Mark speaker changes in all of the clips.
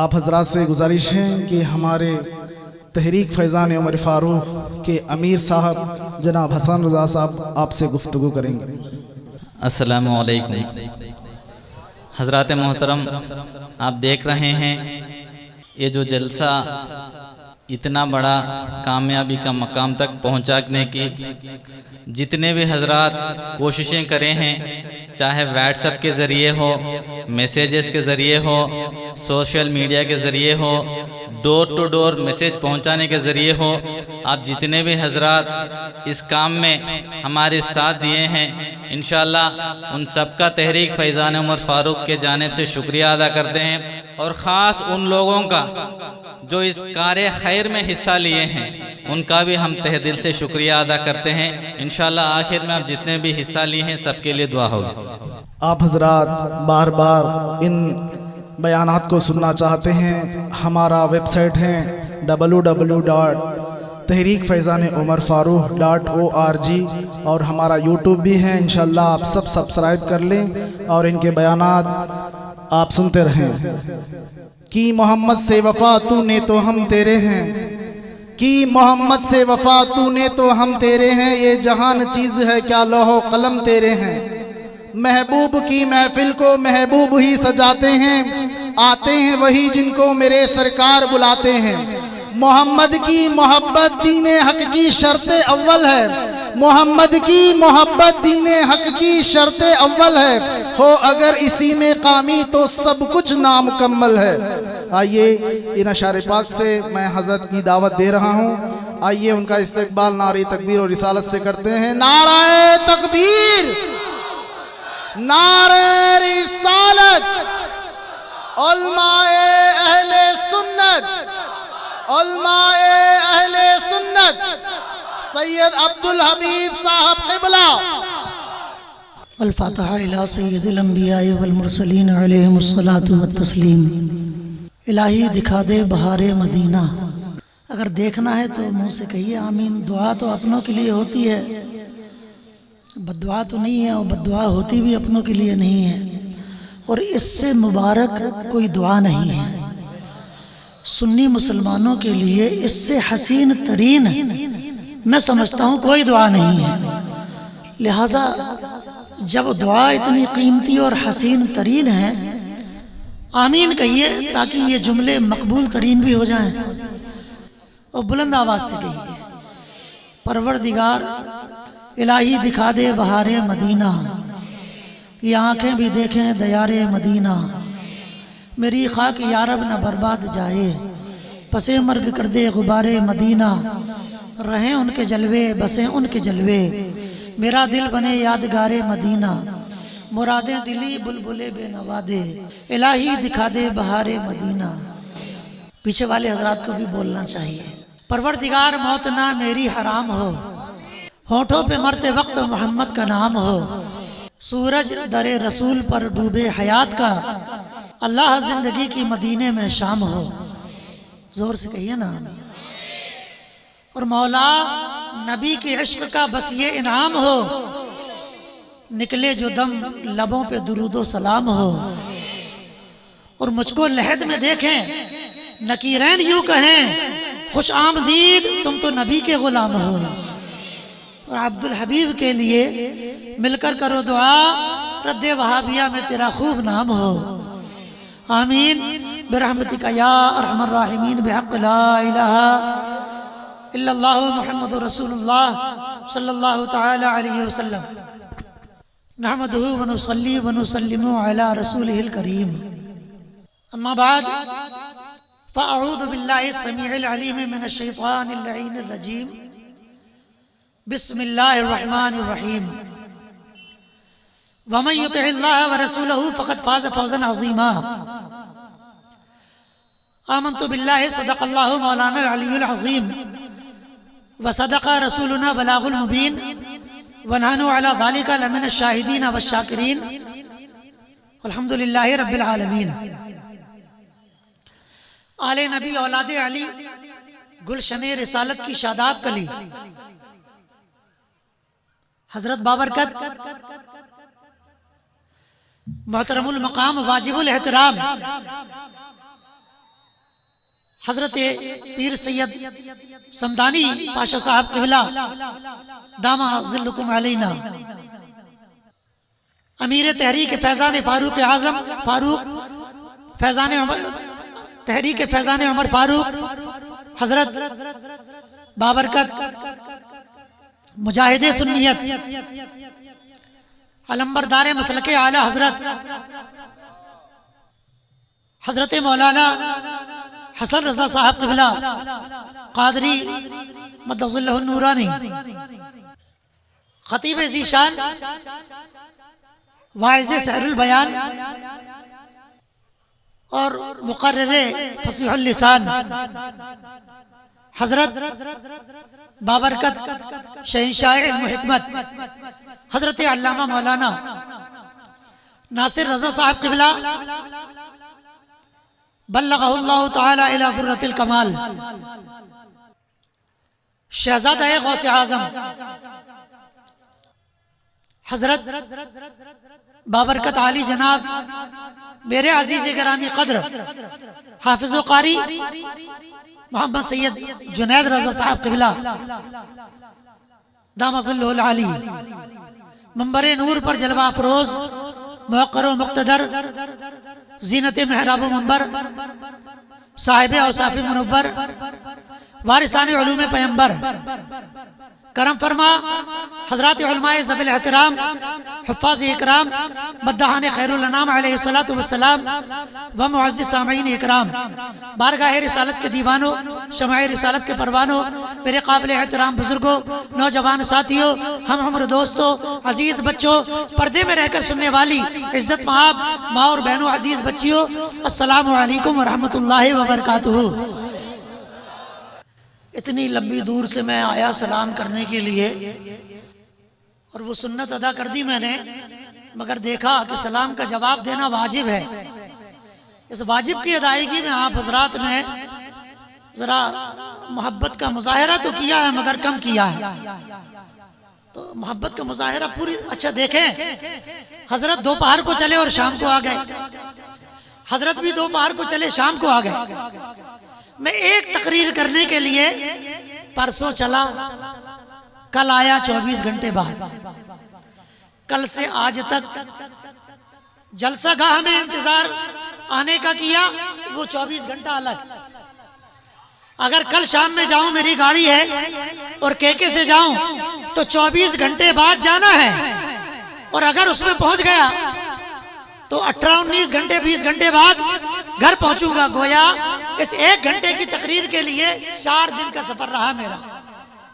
Speaker 1: آپ حضرات سے گزارش ہے کہ ہمارے تحریک فیضان عمر فاروق کے امیر صاحب جناب حسن رضا صاحب آپ سے گفتگو کریں گے۔
Speaker 2: السلام علیکم حضرات محترم، آپ دیکھ رہے ہیں یہ جو جلسہ اتنا بڑا کامیابی کا مقام تک پہنچانے کی جتنے بھی حضرات کوششیں کرے ہیں، چاہے واٹس ایپ کے ذریعے ہو، میسیجز کے ذریعے ہو، سوشل میڈیا کے ذریعے ہو، ڈور ٹو ڈور میسیج پہنچانے کے ذریعے ہو، آپ جتنے بھی حضرات اس کام میں ہمارے ساتھ دیے ہیں، انشاءاللہ ان سب کا تحریک فیضان عمر فاروق کے جانب سے شکریہ ادا کرتے ہیں، اور خاص ان لوگوں کا جو اس کار خیر میں حصہ لیے ہیں ان کا بھی ہم تہ دل سے شکریہ ادا کرتے ہیں۔ انشاءاللہ آخر میں آپ جتنے بھی حصہ لیے ہیں سب کے لیے دعا ہوگی۔
Speaker 1: آپ حضرات بار بار ان بیانات کو سننا چاہتے ہیں، ہمارا ویب سائٹ ہے www.tehreekfaizaneUmarFarouk.org، اور ہمارا یوٹیوب بھی ہے، انشاءاللہ آپ سب سبسکرائب کر لیں اور ان کے بیانات آپ سنتے رہیں۔ کی محمد سے وفا تو نے تو ہم تیرے ہیں، کی محمد سے وفا تو نے تو ہم تیرے ہیں، یہ جہان چیز ہے کیا لوح و قلم تیرے ہیں، محبوب کی محفل کو محبوب ہی سجاتے ہیں، آتے ہیں وہی جن کو میرے سرکار بلاتے ہیں، محمد کی محبت دین حق کی شرط اول ہے، محمد کی محبت دین حق کی شرط اول ہے، ہو اگر اسی میں کامی تو سب کچھ نامکمل ہے۔ آئیے ان اشعار پاک سے میں حضرت کی دعوت دے رہا ہوں، آئیے ان کا استقبال نعرہ تکبیر اور رسالت سے کرتے ہیں۔ نعرہ تکبیر، نعرہ رسالت، علماء اہل سنت، علماء اہل سنت، سید عبدالحبیب صاحب قبلہ۔
Speaker 3: الفاتحہ الی سید الانبیاء والمرسلین علیہم الصلاۃ والتسلیم۔ الہی دکھا دے بہار مدینہ۔ اگر دیکھنا ہے تو منہ سے کہیے آمین۔ دعا تو اپنوں کے لیے ہوتی ہے، بد دعا تو نہیں ہے، اور بد دعا ہوتی بھی اپنوں کے لیے نہیں ہے، اور اس سے مبارک کوئی دعا نہیں ہے۔ سنی مسلمانوں کے لیے اس سے حسین ترین میں سمجھتا ہوں کوئی دعا نہیں ہے، لہٰذا جب دعا اتنی قیمتی اور حسین ترین ہے، آمین کہیے تاکہ یہ جملے مقبول ترین بھی ہو جائیں، اور بلند آواز سے کہیے۔ پروردگار الہی دکھا دے بہار مدینہ، یہ آنکھیں بھی دیکھیں دیار مدینہ، میری خاک یارب نہ برباد جائے، پس مرگ کر دے غبار مدینہ، رہیں ان کے جلوے بسیں ان کے جلوے، میرا دل بنے یادگار مدینہ، مرادیں دلی بلبلے بے نوا دے، الہی دکھا دے بہار مدینہ۔ پیچھے والے حضرات کو بھی بولنا چاہیے۔ پروردگار موت نہ میری حرام ہو، ہونٹوں پہ مرتے وقت محمد کا نام ہو، سورج در رسول پر ڈوبے حیات کا، اللہ زندگی کی مدینے میں شام ہو۔ زور سے کہیے نا آمین۔ اور مولا نبی کے عشق کا بس یہ انعام ہو، نکلے جو دم لبوں پہ درود و سلام ہو، اور مجھ کو لحد میں دیکھیں نکیرین یوں کہیں، خوش آمدید تم تو نبی کے غلام ہو۔ اور عبدالحبیب کے لیے مل کر کرو دعا، رد وہابیہ میں تیرا خوب نام ہو۔ آمین برحمتک یا ارحم الراحمین، بحق لا الہ الا اللہ محمد رسول اللہ صلی اللہ تعالی علیہ وسلم۔ نحمدہ ونصلی ونسلم علی رسولہ الکریم، اما بعد فاعوذ باللہ السمیع العلیم من الشیطان اللعین الرجیم، بسم اللہ الرحمن الرحیم۔ ومن یطع اللہ ورسولہ فقد فاز فوزا عظیما۔ آمنت باللہ صدق اللہ مولانا العلی العظیم، وصدق رسولنا بلاغ المبین، ونحن علی ذالک لمن الشاہدین والشاکرین، والحمدللہ رب العالمین۔ آل نبی اولاد علی، گلشن رسالت کی شاداب کلی، حضرت بابرکت محترم المقام واجب الاحترام حضرت پیر سید سمدانی پاشا صاحب قبلہ دامہ ظلکم علینا، امیر تحریک فیضان فاروق اعظم تحریک فیضان عمر فاروق حضرت بابرکت مجاہد سنیت علمبردار مسلک اعلی حضرت مولانا حسن رضا صاحب قبلہ قادری مدظ اللہ النورانی، خطیب ذی شان واعظ سحر البیان اور مقرر فصیح اللسان حضرت بابرکت شہنشاہ علم و حکمت حضرت علامہ مولانا ناصر رضا صاحب قبلہ بلغہ اللہ تعالی الی ذرۃ الکمال، شہزادہ غوث اعظم حضرت بابرکت عالی جناب میرے عزیز گرامی قدر حافظ و قاری محمد سید جنید رضا صاحب قبلہ دامہ ظلہ العالی، منبر نور پر جلوہ افروز موقر و مقتدر زینت محراب و منبر صاحب اوصاف منور وارثان علوم پیمبر، کرم فرما حضرات علماء ذوی الاحترام حفاظ اکرام مداحان خیر الانام علیہ الصلوۃ والسلام و معزز سامعین اکرام، بارگاہ رسالت کے دیوانوں، شمع رسالت کے پروانوں، میرے قابل احترام بزرگوں، نوجوان ساتھیوں، ہم عمر دوستوں، عزیز بچوں، پردے میں رہ کر سننے والی عزت مآب ماں اور بہنوں، عزیز بچیوں، السلام علیکم ورحمۃ اللہ وبرکاتہ۔ اتنی لمبی دور سے میں آیا سلام کرنے کے لیے اور وہ سنت ادا کر دی میں نے، مگر دیکھا کہ سلام کا جواب دینا واجب ہے۔ اس واجب کی ادائیگی میں آپ حضرات نے ذرا محبت کا مظاہرہ تو کیا ہے مگر کم کیا ہے، تو محبت کا مظاہرہ پوری اچھا دیکھیں۔ حضرت دوپہر کو چلے اور شام کو آ گئے، حضرت بھی دوپہر کو چلے شام کو آ گئے۔ میں ایک تقریر کرنے کے لیے پرسوں چلا، کل آیا 24 گھنٹے بعد، کل سے آج تک جلسہ گاہ میں انتظار آنے کا کیا، وہ 24 گھنٹہ الگ۔ اگر کل شام میں جاؤں، میری گاڑی ہے اور کیکے سے جاؤں تو 24 گھنٹے بعد جانا ہے، اور اگر اس میں پہنچ گیا تو 18-19 گھنٹے 20 گھنٹے بعد گھر پہنچوں گا۔ گویا اس 1 گھنٹے کی تقریر کے لیے 4 دن کا سفر رہا میرا۔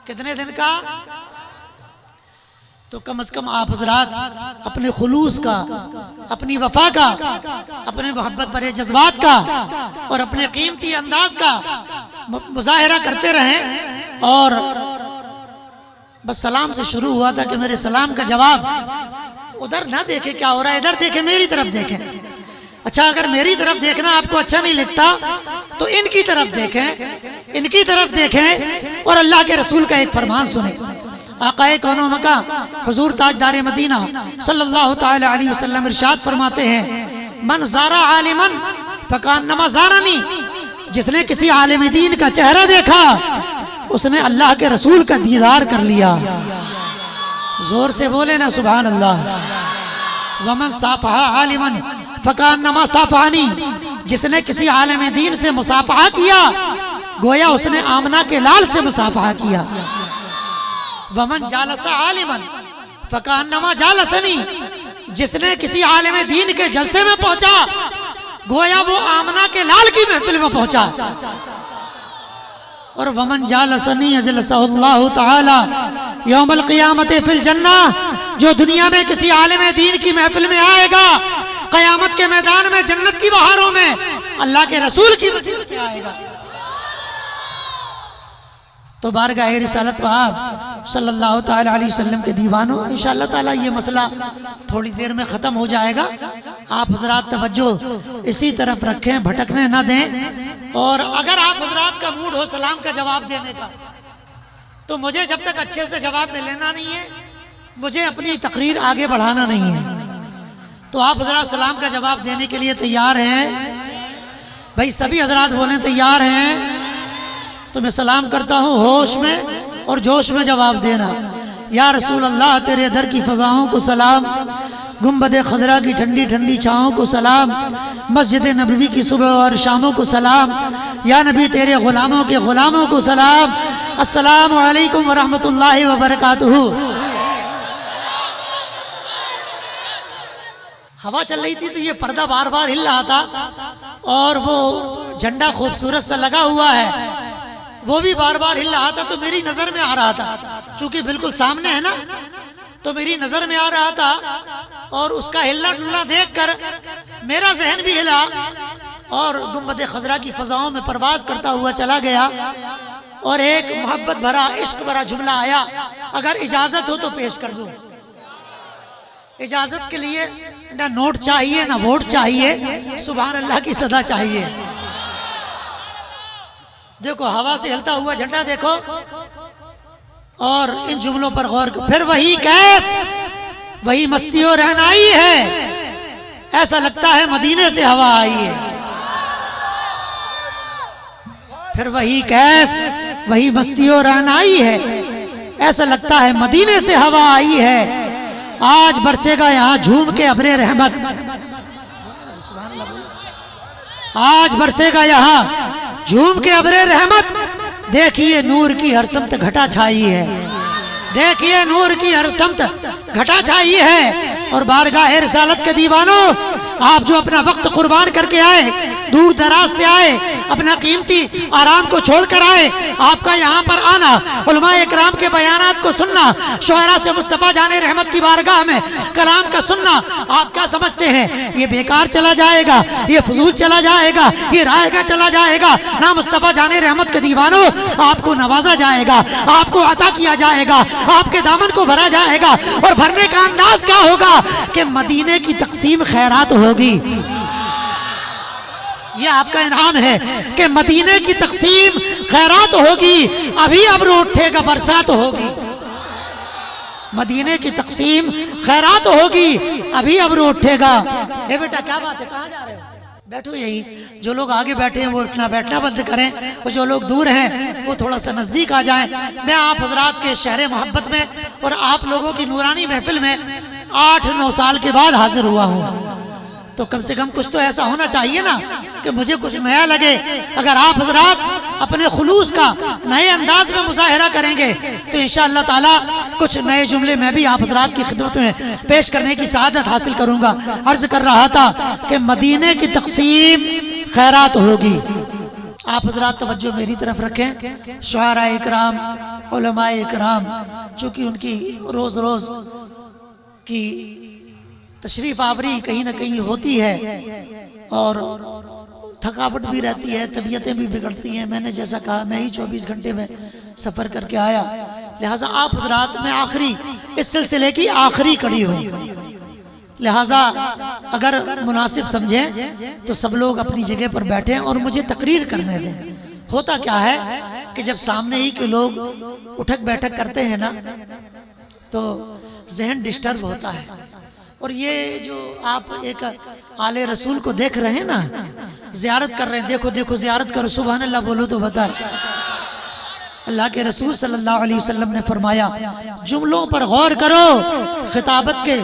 Speaker 3: کتنے دن کا؟ تو کم از کم آپ حضرات اپنے خلوص کا، اپنی وفا کا، اپنے محبت بھرے جذبات کا اور اپنے قیمتی انداز کا مظاہرہ کرتے رہیں، اور بس سلام سے شروع ہوا تھا کہ میرے سلام کا جواب ادھر نہ دیکھیں کیا ہو رہا ہے، ادھر دیکھیں، میری طرف دیکھیں۔ اچھا، اگر میری طرف دیکھنا آپ کو اچھا نہیں لگتا تو ان کی طرف دیکھیں، ان کی طرف دیکھیں اور اللہ کے رسول کا ایک فرمان سنیں۔ آقا کون و مکان حضور تاجدار مدینہ صلی اللہ تعالی علیہ وسلم ارشاد فرماتے ہیں، من زارا عالما فکانما زارنی، جس نے کسی عالم دین کا چہرہ دیکھا اس نے اللہ کے رسول کا دیدار کر لیا۔ زور سے بولے نا سبحان اللہ۔ ومن صافحہ عالما فکانما صافحانی، جس نے کسی عالم دین سے مصافحہ کیا گویا اس نے آمنہ کے لال سے مصافحہ کیا۔ ومن جالس عالما فکانما جالسنی، جس نے کسی عالم دین کے جلسے میں پہنچا گویا وہ آمنہ کے لال کی محفل میں پہنچا۔ اور ومن جالسنی اجلسہ اللہ تعالی یوم القیامت فی الجنہ، جو دنیا میں کسی عالم دین کی محفل میں آئے گا قیامت کے میدان میں جنت کی بہاروں میں اللہ کے رسول کی محفل میں آئے گا۔ تو بارگاہ رسالت پاک صلی اللہ تعالی علیہ وسلم کے دیوانوں، انشاءاللہ تعالی یہ مسئلہ تھوڑی دیر میں ختم ہو جائے گا۔ آپ حضرات توجہ اسی طرف رکھیں، بھٹکنے نہ دیں، اور اگر آپ حضرات کا موڈ ہو سلام کا جواب دینے کا تو مجھے جب تک اچھے سے جواب میں لینا نہیں ہے، مجھے اپنی تقریر آگے بڑھانا نہیں ہے۔ تو آپ حضرات سلام کا جواب دینے کے لیے تیار ہیں؟ بھائی سبھی حضرات بولیں تیار ہیں تو میں سلام کرتا ہوں، ہوش میں اور جوش میں جواب دینا۔ یا رسول اللہ تیرے در کی فضاؤں کو سلام، گنبد خضرا کی ٹھنڈی ٹھنڈی چھاؤں کو سلام، مسجد نبوی کی صبح اور شاموں کو سلام، یا نبی تیرے غلاموں کے غلاموں کو سلام، السلام علیکم ورحمۃ اللہ وبرکاتہ۔ ہوا چل رہی تھی تو یہ پردہ بار بار ہل رہا تھا، اور وہ جھنڈا خوبصورت سا لگا ہوا ہے وہ بھی بار بار ہل رہا تھا، تو میری نظر میں آ رہا تھا، چونکہ بالکل سامنے ہے نا، تو میری نظر میں آ رہا تھا، اور اس کا ہلنا ڈلنا دیکھ کر میرا ذہن بھی ہلا اور گنبد خضرا کی فضاؤں میں پرواز کرتا ہوا چلا گیا، اور ایک محبت بھرا عشق بھرا جملہ آیا، اگر اجازت ہو تو پیش کر دوں۔ اجازت کے لیے نہ نوٹ چاہیے نہ ووٹ چاہیے، سبحان اللہ کی صدا چاہیے۔ دیکھو ہوا سے ہلتا ہوا جھنڈا دیکھو، اور ان جملوں پر غور کرو۔ پھر وہی کیف، وہی مستی و رہنائی ہے، ایسا لگتا ہے مدینے سے ہوا آئی ہے۔ پھر وہی کیف، وہی مستی و رہنائی ہے، ایسا لگتا ہے مدینے سے ہوا آئی ہے۔ آج برسے گا یہاں جھوم کے ابر رحمت، آج برسے گا یہاں جھوم کے ابر رحمت، دیکھیے نور کی ہر سمت گھٹا چھائی ہے، دیکھیے نور کی ہر سمت گھٹا چھائی ہے۔ اور بارگاہ رسالت کے دیوانوں، آپ جو اپنا وقت قربان کر کے آئے، دور دراز سے آئے، اپنا قیمتی آرام کو چھوڑ کر آئے، آپ کا یہاں پر آنا، علماء اکرام کے بیانات کو سننا، شعراء سے مصطفیٰ جان رحمت کی بارگاہ میں کلام کا سننا، آپ کیا سمجھتے ہیں یہ بیکار چلا جائے گا، یہ فضول چلا جائے گا، یہ رائے گا چلا جائے گا؟ نہ مصطفیٰ جان رحمت کے دیوانوں، آپ کو نوازا جائے گا، آپ کو عطا کیا جائے گا، آپ کے دامن کو بھرا جائے گا، اور بھرنے کا انداز کیا ہوگا کہ مدینے کی تقسیم خیرات ہوگی۔ یہ آپ کا انعام ہے کہ مدینے کی تقسیم خیرات ہوگی، ابھی ابر اٹھے گا برسات ہوگی۔ مدینے کی تقسیم خیرات ہوگی، ابھی ابر اٹھے گا۔ اے بیٹا کیا بات ہے، کہاں جا رہے ہو؟ بیٹھو یہی، جو لوگ آگے بیٹھے ہیں وہ اٹھنا بیٹھنا بند کریں، اور جو لوگ دور ہیں وہ تھوڑا سا نزدیک آ جائیں۔ میں آپ حضرات کے شہر محبت میں اور آپ لوگوں کی نورانی محفل میں 8-9 سال کے بعد حاضر ہوا ہوں، تو کم سے کم کچھ تو ایسا ہونا چاہیے نا کہ مجھے کچھ نیا لگے۔ اگر آپ حضرات اپنے خلوص کا نئے انداز میں مظاہرہ کریں گے تو انشاءاللہ تعالی کچھ نئے جملے میں بھی آپ حضرات کی خدمت میں پیش کرنے کی سعادت حاصل کروں گا۔ عرض کر رہا تھا کہ مدینے کی تقسیم خیرات ہوگی۔ آپ حضرات توجہ میری طرف رکھیں، شعراء اکرام، علماء اکرام، چونکہ ان کی روز روز کی تشریف آوری کہیں نہ کہیں ہوتی ہے، اور تھکاوٹ بھی رہتی ہے، طبیعتیں بھی بگڑتی ہیں۔ میں نے جیسا کہا میں ہی 24 گھنٹے میں سفر کر کے آیا، لہٰذا آپ حضرات میں آخری اس سلسلے کی آخری کڑی ہوں، لہٰذا اگر مناسب سمجھیں تو سب لوگ اپنی جگہ پر بیٹھیں اور مجھے تقریر کرنے دیں۔ ہوتا کیا ہے کہ جب سامنے ہی کے لوگ اٹھک بیٹھک کرتے ہیں نا تو ذہن ڈسٹرب ہوتا ہے، اور یہ جو آپ ایک آل رسول کو دیکھ رہے ہیں نا، زیارت کر رہے ہیں، دیکھو دیکھو زیارت کرو، سبحان اللہ بولو تو بتائے۔ اللہ کے رسول صلی اللہ علیہ وسلم نے فرمایا جملوں پر غور کرو، خطابت کے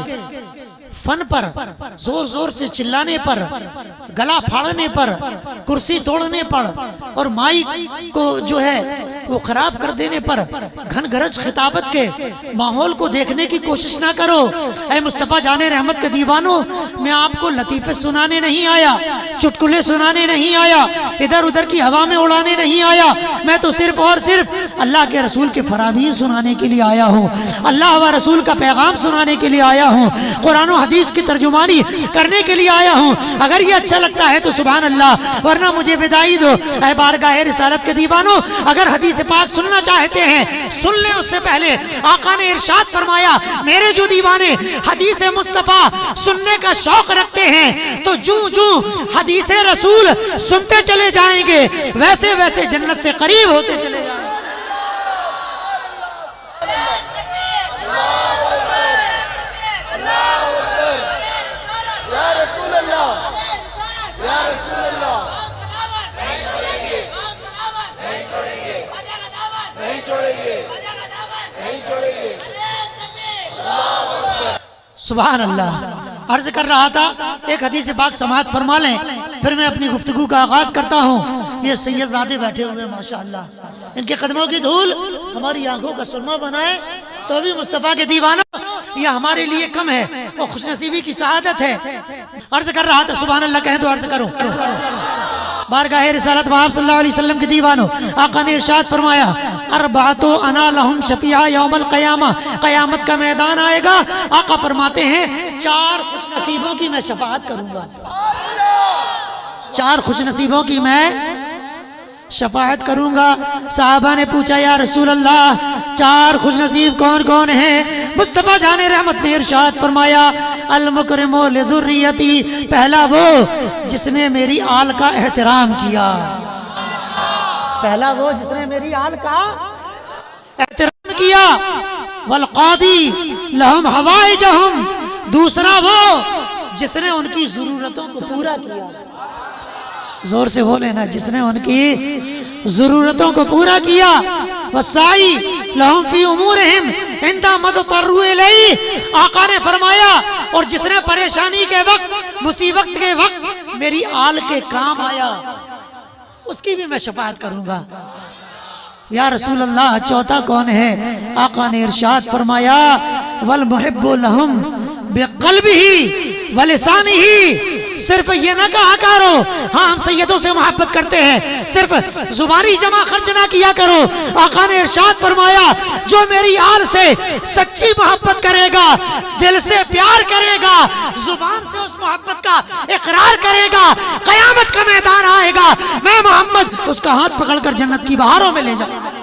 Speaker 3: فن پر، زور زور سے چلانے پر، گلا پھاڑنے پر، کرسی توڑنے پر، اور مائک کو جو ہے وہ خراب کر دینے پر، گھن گرج خطابت کے ماحول کو دیکھنے کی کوشش نہ کرو۔ اے مصطفیٰ جان رحمت کے دیوانوں، میں آپ کو لطیفے سنانے نہیں آیا، چٹکلے سنانے نہیں آیا، ادھر ادھر کی ہوا میں اڑانے نہیں آیا، میں تو صرف اور صرف اللہ کے رسول کے فرامین سنانے کے لیے آیا ہوں، اللہ و رسول کا پیغام سنانے کے لیے آیا ہوں، قرآن و حدیث کی ترجمانی کرنے کے لیے آیا ہوں۔ اگر یہ اچھا لگتا ہے تو سبحان اللہ، ورنہ مجھے بدائی دو۔ اے بارگاہ رسالت کے دیوانوں، اگر حدیث پاک سننا چاہتے ہیں سن لیں، اس سے پہلے آقا نے ارشاد فرمایا میرے جو دیوانے حدیث مصطفیٰ سننے کا شوق رکھتے ہیں تو جوں جوں حدیث رسول سنتے چلے جائیں گے ویسے ویسے جنت سے قریب ہوتے چلے جائیں گے۔ سبحان اللہ. عرض کر رہا تھا ایک حدیث پاک سماعت فرما لیں پھر میں اپنی گفتگو کا آغاز کرتا ہوں. یہ سید زادے بیٹھے ہوئے ماشاءاللہ، ان کے قدموں کی دھول ہماری آنکھوں کا سرما بنائے تو بھی مصطفیٰ کے دیوانوں یہ ہمارے لیے کم ہے، وہ خوش نصیبی کی سعادت ہے. عرض کر رہا تھا سبحان اللہ کہیں تو عرض کروں. بارگاہ رسالت وہاب صلی اللہ علیہ وسلم کے دیوانوں، آقا نے ارشاد فرمایا اربعۃ انا لہم شفیع یوم القیامہ. قیامت کا میدان آئے گا، آقا فرماتے ہیں 4 خوش نصیبوں کی میں شفاعت کروں گا. 4 خوش نصیبوں کی میں شفاعت کروں گا. صحابہ نے پوچھا یا رسول اللہ 4 خوش نصیب کون کون ہیں؟ مصطفیٰ جان رحمت نے ارشاد فرمایا المکرم لذریتی، پہلا وہ جس نے میری آل کا احترام کیا. پہلا وہ جس نے میری آل کا احترام کیا. والقاضی لہم حوائجہم، دوسرا وہ جس نے ان کی ضرورتوں کو پورا کیا. زور سے بولے نا، جس نے ان کی ضرورتوں کو پورا کیا. والسعی لہم فی امورہم عندما مضطروا الیہ، آقا نے فرمایا اور جس نے پریشانی کے وقت مصیبت کے وقت میری آل کے کام آیا اس کی بھی میں شفاعت کروں گا. یا رسول اللہ چوتھا کون ہے؟ آقا نے ارشاد فرمایا والمحب لہم بقلبہ ولسانہ. صرف یہ نہ کہا کرو ہاں ہم سیدوں سے محبت کرتے ہیں، صرف زبانی جمع خرچ نہ کیا کرو. آقا نے ارشاد فرمایا جو میری آل سے سچی محبت کرے گا، دل سے پیار کرے گا، زبان سے اس محبت کا اقرار کرے گا، قیامت کا میدان آئے گا میں محمد اس کا ہاتھ پکڑ کر جنت کی بہاروں میں لے جاؤں گا.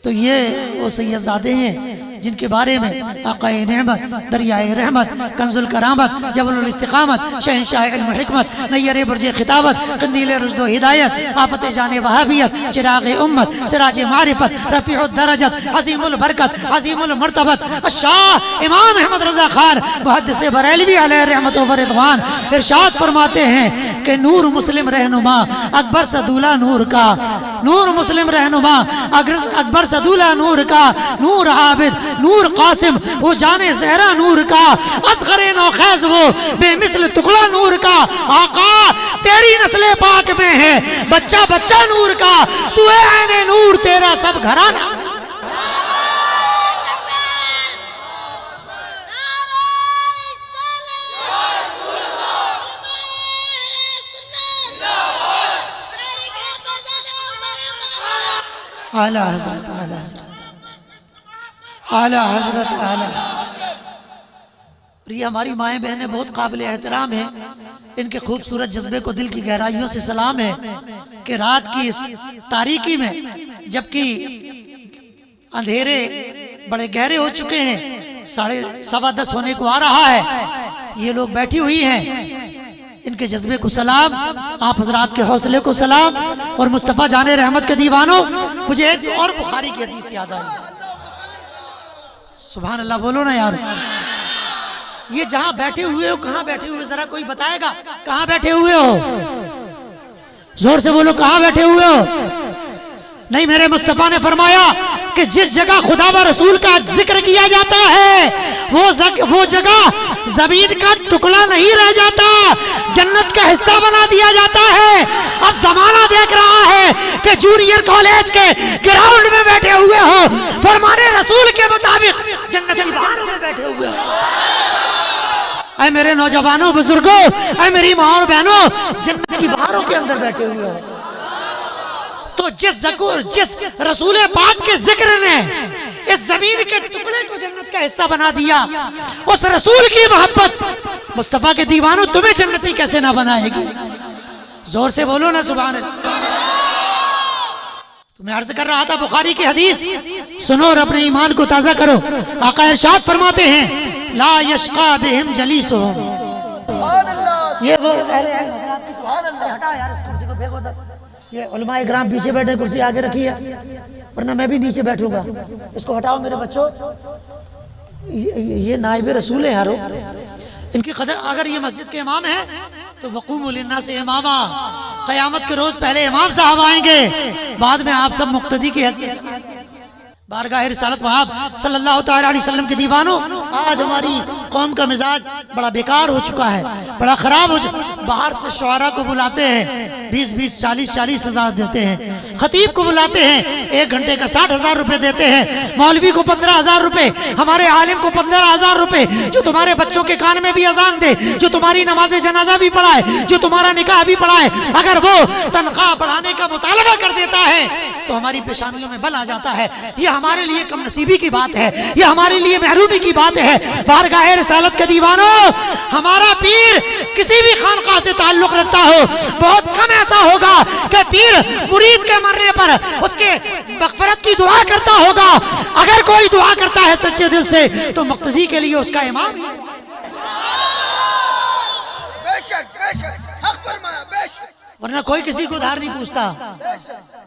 Speaker 3: تو یہ وہ سید زادے ہیں جن کے بارے میں آقا نعمت، دریائے رحمت، کنز الکرامت، جبل الاستقامت، شہنشاہ علم و حکمت، نیر برج خطابت، قندیل رشد و ہدایت، آفت جان وہابیت، چراغ امت، سراج معرفت، رفیع الدرجت، عظیم البرکت، عظیم المرتبت، الشاہ امام احمد رضا خان محدث بریلوی علیہ رحمت و رضوان ارشاد فرماتے ہیں کہ نور مسلم رہنما اکبر صدولہ نور کا، نور مسلم رہنما اکبر صدولہ نور کا، نور عابد، نور قاسم وہ جانے زہرا نور کا، اصغر نوخیز وہ بے مثل ٹکڑا نور کا. آقا تیری نسل پاک میں ہے بچہ بچہ نور کا، تو اے عین نور تیرا سب گھرانہ. اعلیٰ حضرت، اعلیٰ حضرت، اعلیٰ حضرت، اعلیٰ. اور یہ ہماری مائیں بہنیں بہت قابل احترام ہیں، ان کے خوبصورت جذبے کو دل کی گہرائیوں سے سلام ہے کہ رات کی اس تاریکی میں جبکہ اندھیرے بڑے گہرے ہو چکے ہیں، 10:15 ہونے کو آ رہا ہے، یہ لوگ بیٹھی ہوئی ہیں. ان کے جذبے کو سلام، آپ حضرات کے حوصلے کو سلام. اور مصطفیٰ جان رحمت کے دیوانوں مجھے ایک اور بخاری کی حدیث یاد آئی. سبحان اللہ بولو نا یار. یہ جہاں بیٹھے ہوئے ہو کہاں بیٹھے ہوئے ذرا کوئی بتائے گا کہاں بیٹھے ہوئے ہو؟ زور سے بولو کہاں بیٹھے ہوئے ہو؟ نہیں، میرے مصطفیٰ نے فرمایا کہ جس جگہ خدا و رسول کا ذکر کیا جاتا ہے وہ جگہ زمین کا ٹکڑا نہیں رہ جاتا، جنت کا حصہ بنا دیا جاتا ہے. اب زمانہ دیکھ رہا ہے کہ جونیئر کالج کے گراؤنڈ میں بیٹھے ہوئے ہو، فرمان رسول کے مطابق جنت کی بہاروں میں بیٹھے ہوئے ہو. اے میرے نوجوانوں، بزرگوں، اے میری ماں اور بہنوں، جنت کی بہاروں کے اندر بیٹھے ہوئے ہو. تو جس رسول پاک کے ذکر نے اس زمین کے ٹکڑے کو جنت کا حصہ بنا دیا، اس رسول کی محبت مصطفیٰ کے دیوانوں تمہیں جنتی کیسے نہ بنائے گی؟ زور سے بولو نا سبحان اللہ. تو میں عرض کر رہا تھا بخاری کی حدیث سنو اور اپنے ایمان کو تازہ کرو. آقا ارشاد فرماتے ہیں لا یشقا بہم جلیسہم. یہ وہ ہٹا یار اس کرسی کو پھینکو ادھر. یہ علماء اکرام پیچھے بیٹھے، کرسی آگے رکھی ہے ورنہ میں بھی نیچے بیٹھوں گا. اس کو ہٹاؤ میرے بچوں. یہ نائب رسول ہیں یارو، ان کی قدر. اگر یہ مسجد کے امام ہیں تو وقوموا للناس اماما، قیامت کے روز پہلے امام صاحب آئیں گے، بعد میں آپ سب مقتدی کی حیثیت۔ بارگاہ رسالت وہاب صلی اللہ تعالیٰ علیہ وسلم کے دیوانوں، آج ہماری قوم کا مزاج بڑا بیکار ہو چکا ہے، بڑا خراب ہو چکا۔ باہر سے شعراء کو بلاتے ہیں، 20-20 40-40 ہزار دیتے ہیں، خطیب کو بلاتے ہیں 1 گھنٹے کا 60,000 روپے دیتے ہیں، مولوی کو 15,000 روپے، ہمارے عالم کو 15,000 روپے، جو تمہارے بچوں کے کان میں بھی اذان دے، جو تمہاری نماز جنازہ بھی پڑھائے، جو تمہارا نکاح بھی پڑھائے، اگر وہ تنخواہ بڑھانے کا مطالبہ کر دیتا ہے تو ہماری پیشانیوں میں بل آ جاتا ہے۔ یہ ہمارے لیے کم نصیبی کی بات ہے، یہ ہمارے لیے محرومی کی بات ہے۔ بارگاہ رسالت کے دیوانوں، ہمارا پیر کسی بھی خانقاہ سے تعلق رکھتا ہو، بہت کم ایسا ہوگا کہ پیر مرید کے مرنے پر اس کے مغفرت کی دعا کرتا ہوگا۔ اگر کوئی دعا کرتا ہے سچے دل سے تو مقتدی کے لیے اس کا امام ہے۔ ورنہ کوئی کسی کو دھار نہیں پوچھتا،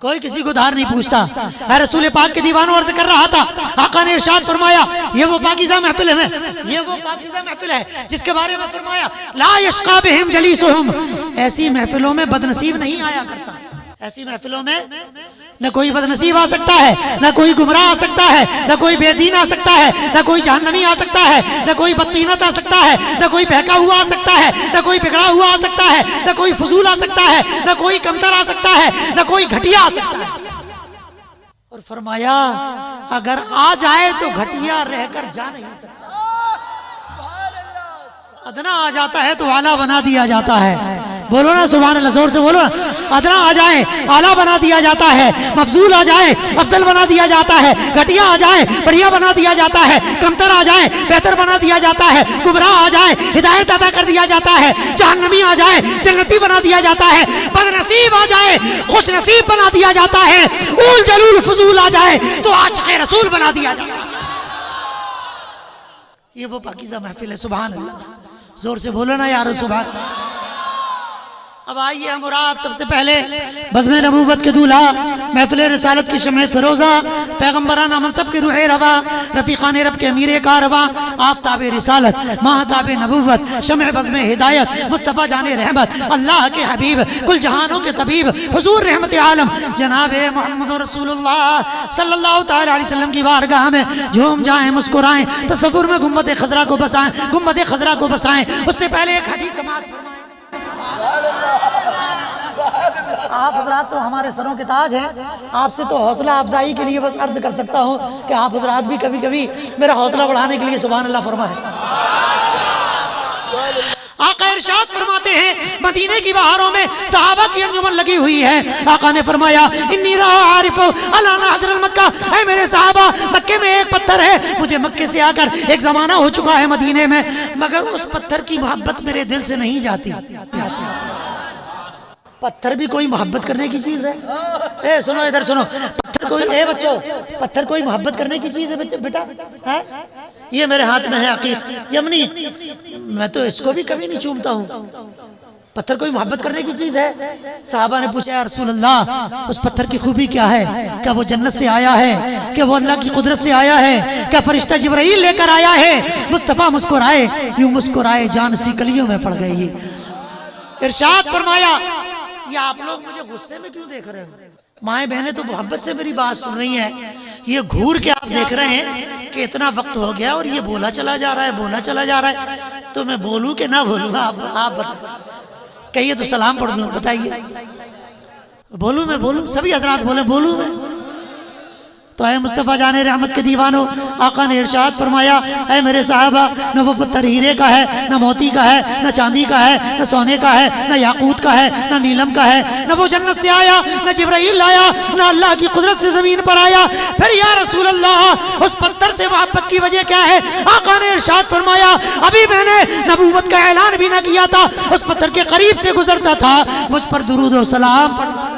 Speaker 3: کوئی کسی کو دھار نہیں پوچھتا۔ اے رسول پاک کے دیوانوں عرض کر رہا تھا، آقا نے ارشاد فرمایا یہ وہ پاکیزہ محفل ہے، یہ وہ پاکیزہ محفل ہے جس کے بارے میں فرمایا لا یشقا بہم جلیسہم، ایسی محفلوں میں بدنصیب نہیں آیا کرتا۔ ایسی محفلوں میں نہ کوئی بدنصیب آ سکتا ہے، نہ کوئی گمراہ آ سکتا ہے، نہ کوئی بے دین آ سکتا ہے، نہ کوئی جہنمی آ سکتا ہے، نہ کوئی بدطینت آ سکتا ہے، نہ کوئی بہکا ہوا آ سکتا ہے، نہ کوئی بگڑا ہوا آ سکتا ہے، نہ کوئی فضول آ سکتا ہے، نہ کوئی کمتر آ سکتا ہے، نہ کوئی گھٹیا آ سکتا ہے۔ اور فرمایا اگر آ جائے تو گھٹیا رہ کر جا نہیں سکتا، ادنا آ جاتا ہے تو اعلیٰ بنا دیا جاتا ہے۔ بولو نا سبحان اللہ، زور سے بولو نا۔ ادنا آ جائے اعلیٰ بنا دیا جاتا ہے، مفضول آ جائے افضل بنا دیا جاتا ہے، گھٹیا آ جائے بڑھیا بنا دیا جاتا ہے، کمتر آ جائے بہتر بنا دیا جاتا ہے، گمراہ آ جائے ہدایت عطا کر دیا جاتا ہے، جہنمی آ جائے جنتی بنا دیا جاتا ہے، بدنصیب آ جائے خوش نصیب بنا دیا جاتا ہے، اول جلول فضول آ جائے تو عاشق رسول بنا دیا جاتا ہے۔ یہ وہ پاکیزہ محفل ہے، سبحان اللہ، زور سے بولو نا یارو سبحان اللہ۔ اب آئیے ہم اور آپ سب سے پہلے بزم نبوت کے دولہا، محفل رسالت کی شمع فروزہ، پیغمبرانہ منصب کی روح روا، رفیقان رب کے امیر کارواں، آفتاب رسالت، ماہتاب نبوت، شمع بزم ہدایت، مصطفیٰ جان رحمت، اللہ کے حبیب، کل جہانوں کے طبیب، حضور رحمت عالم جناب محمد رسول اللہ صلی اللہ تعالی علیہ وسلم کی بارگاہ میں جھوم جائیں، مسکرائیں، تصور میں گنبد خضرا کو بسائیں، گنبد خضرا کو بسائیں۔ اس سے پہلے ایک حدیث سماعت فرمائیں۔ آپ حضرات تو ہمارے سروں کے تاج ہیں، آپ سے تو حوصلہ افزائی کے لیے بس عرض کر سکتا ہوں کہ آپ حضرات بھی کبھی کبھی میرا حوصلہ بڑھانے کے لیے سبحان اللہ فرمائیں۔ آقا ارشاد فرماتے ہیں مدینے کی بہاروں میں صحابہ کی انجمن لگی ہوئی ہے، آقا نے فرمایا انی را عارف الانا حجر المکہ، اے میرے صحابہ مکے میں ایک پتھر ہے، مجھے مکے سے آ کر ایک زمانہ ہو چکا ہے مدینے میں، مگر اس پتھر کی محبت میرے دل سے نہیں جاتی۔ پتھر بھی کوئی محبت کرنے کی چیز ہے؟ اے سنو ادھر سنو، پتھر کوئی، اے بچوں پتھر کوئی محبت کرنے کی چیز ہے بیٹا؟ ہے یہ میرے ہاتھ میں ہے عقیق یمنی، میں تو اس کو بھی کبھی نہیں چومتا ہوں۔ پتھر کوئی محبت کرنے کی چیز ہے؟ صحابہ نے پوچھا یا رسول اللہ اس پتھر کی خوبی کیا ہے؟ کیا وہ جنت سے آیا ہے؟ کیا وہ اللہ کی قدرت سے آیا ہے؟ کیا فرشتہ جبرائیل لے کر آیا ہے؟ مصطفیٰ مسکرائے، یوں مسکرائے جان سی کلیوں میں پڑ گئی۔ ارشاد فرمایا یہ آپ لوگ مجھے غصے میں کیوں دیکھ رہے ہو؟ مائیں بہنیں تو محبت سے میری بات سن رہی ہیں، یہ گھور کے آپ دیکھ رہے ہیں کہ اتنا وقت ہو گیا اور یہ بولا چلا جا رہا ہے، بولا چلا جا رہا ہے، تو میں بولوں کہ نہ بولوں؟ آپ بتائیں، کہیے تو سلام پڑھ دوں، بتائیے بولوں میں؟ بولوں؟ سبھی حضرات بولیں بولوں میں؟ تو اے مصطفیٰ جان رحمت کے دیوانوں، آقا نے ارشاد فرمایا اے میرے صحابہ نہ وہ پتھر ہیرے کا ہے، نہ موتی کا ہے، نہ چاندی کا ہے، نہ سونے کا ہے، نہ یاقوت کا ہے، نہ نیلم کا ہے، نہ وہ جنت سے آیا، نہ جبرائیل آیا، نہ اللہ کی قدرت سے زمین پر آیا۔ پھر یا رسول اللہ اس پتھر سے محبت کی وجہ کیا ہے؟ آقا نے ارشاد فرمایا ابھی میں نے نبوت کا اعلان بھی نہ کیا تھا، اس پتھر کے قریب سے گزرتا تھا، مجھ پر درود و سلام پڑھتا۔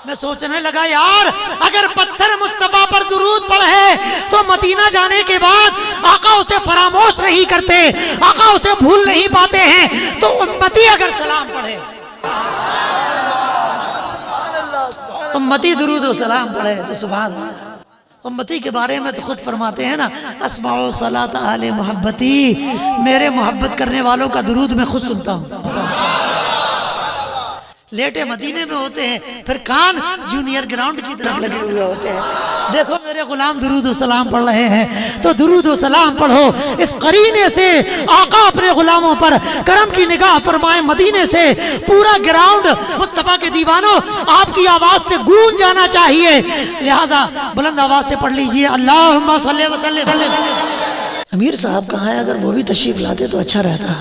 Speaker 3: میں سوچنے لگا یار اگر پتھر مصطفیٰ پر درود پڑھے تو مدینہ جانے کے بعد آقا اسے فراموش نہیں کرتے، آقا اسے بھول نہیں پاتے ہیں، تو امتی اگر سلام پڑھے، امتی درود و سلام پڑھے تو سبحان اللہ۔ امتی کے بارے میں تو خود فرماتے ہیں نا اسمع صلاۃ اہل محبتی، میرے محبت کرنے والوں کا درود میں خود سنتا ہوں۔ لیٹے مدینے میں ہوتے ہیں، پھر کان جونیئر گراؤنڈ کی طرف لگے ہوئے ہوتے ہیں۔ دیکھو میرے غلام درود و سلام پڑھ رہے ہیں تو درود و سلام پڑھو، اس قرینے سے آقا اپنے غلاموں پر کرم کی نگاہ فرمائے۔ مدینے سے پورا گراؤنڈ مصطفیٰ کے دیوانوں آپ کی آواز سے گونج جانا چاہیے، لہٰذا بلند آواز سے پڑھ لیجئے اللہم صلی وسلم۔ امیر صاحب کہاں ہے؟ اگر وہ بھی تشریف لاتے تو اچھا رہتا۔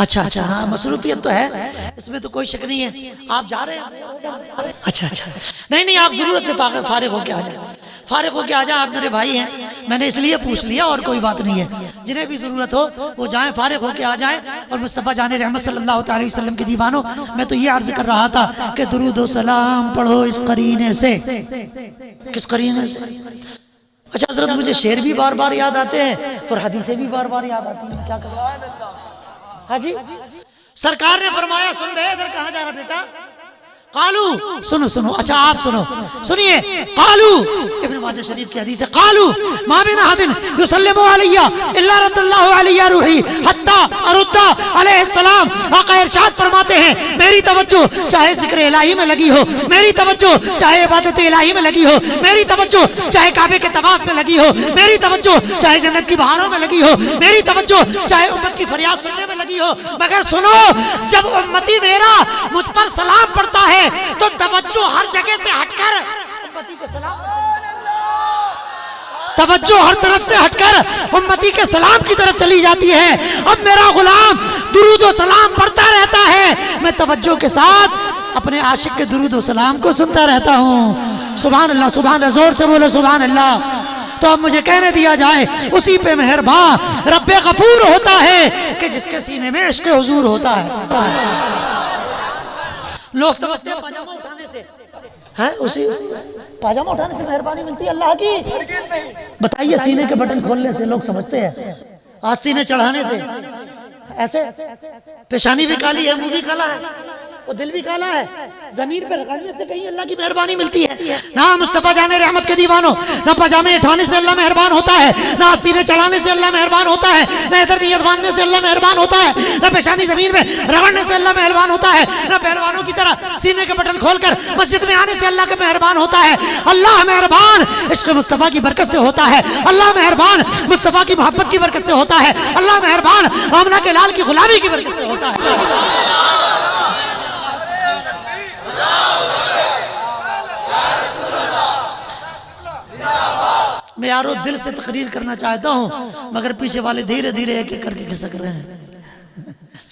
Speaker 3: اچھا ہاں، مصروفیت تو ہے، اس میں تو کوئی شک نہیں ہے۔ آپ جا رہے ہیں؟ اچھا نہیں آپ ضرورت سے فارغ ہو کے آ جائیں، فارغ ہو کے آ جائیں، آپ میرے بھائی ہیں، میں نے اس لیے پوچھ لیا اور کوئی بات نہیں ہے۔ جنہیں بھی ضرورت ہو وہ جائیں، فارغ ہو کے آ جائیں۔ اور مصطفیٰ جان رحمت صلی اللہ علیہ وسلم کے دیوانوں، میں تو یہ عرض کر رہا تھا کہ درود و سلام پڑھو اس قرینے سے۔ کس قرینے سے؟ اچھا حضرت، مجھے شعر بھی بار بار یاد آتے ہیں اور حدیثیں بھی بار بار یاد آتی ہیں، کیا کریں؟ ہاں جی، سرکار نے فرمایا، سن بے، ادھر کہاں جا رہا بیٹا؟ قالو، سنو، اچھا آپ سنیے، قالو، ابن ماجہ شریف کی حدیث ہے، قالو ما من احد یسلم علی الا رد اللہ علی روحی حتی ارد علیہ السلام۔ آقا ارشاد فرماتے ہیں، میری توجہ چاہے ذکر الہی میں لگی ہو، میری توجہ چاہے عبادت الہی میں لگی ہو، میری توجہ چاہے کعبے کے طواف میں لگی ہو، میری توجہ چاہے جنت کی بہاروں میں لگی ہو، میری توجہ چاہے امت کی فریاد سننے میں لگی ہو، مگر سنو، جب امتی میرا مجھ پر سلام پڑھتا ہے تو توجہ ہر جگہ سے ہٹ کر امتی کے سلام، توجہ ہر طرف سے ہٹ کر امتی کے سلام کی طرف چلی جاتی ہے۔ اب میرا غلام درود و سلام پڑھتا رہتا ہے، میں توجہ کے ساتھ اپنے عاشق کے درود و سلام کو سنتا رہتا ہوں۔ سبحان اللہ، سبحان اللہ، زور سے بولو سبحان اللہ۔ تو اب مجھے کہنے دیا جائے، اسی پہ مہربان رب غفور ہوتا ہے کہ جس کے سینے میں عشق حضور ہوتا ہے۔ لوگ سمجھتے ہیں پاجامہ اٹھانے سے، اسی پاجامہ اٹھانے سے مہربانی ملتی ہے اللہ کی؟ بتائیے، سینے کے بٹن کھولنے سے لوگ سمجھتے ہیں، آستینے چڑھانے سے، ایسے پیشانی بھی کالی ہے، منہ بھی کالا ہے، اور دل بھی کالا ہے، زمین پہ رگڑنے سے کہیں اللہ کی مہربانی ملتی ہے؟ نہ مصطفیٰ جان رحمت کے دیوانوں، نہ پاجامے اٹھانے سے اللہ مہربان ہوتا ہے، نہ آستینے چڑھانے سے اللہ مہربان ہوتا ہے، نہ ادھر نیت باندھنے سے اللہ مہربان ہوتا ہے، نہ پیشانی زمین میں رگڑنے سے اللہ مہربان ہوتا ہے، نہ پہلوانوں کی طرح سینے کے بٹن کھول کر مسجد میں آنے سے اللہ کا مہربان ہوتا ہے۔ اللہ مہربان عشق مصطفیٰ کی برکت سے ہوتا ہے، اللہ مہربان مصطفیٰ کی محبت کی برکت سے ہوتا ہے، اللہ مہربان آمنہ کے لال کی غلامی کی برکت سے ہوتا ہے۔ میں یارو دل سے تقریر کرنا چاہتا ہوں، مگر پیچھے والے دھیرے دھیرے ایک ایک کر کے کھسک رہے ہیں۔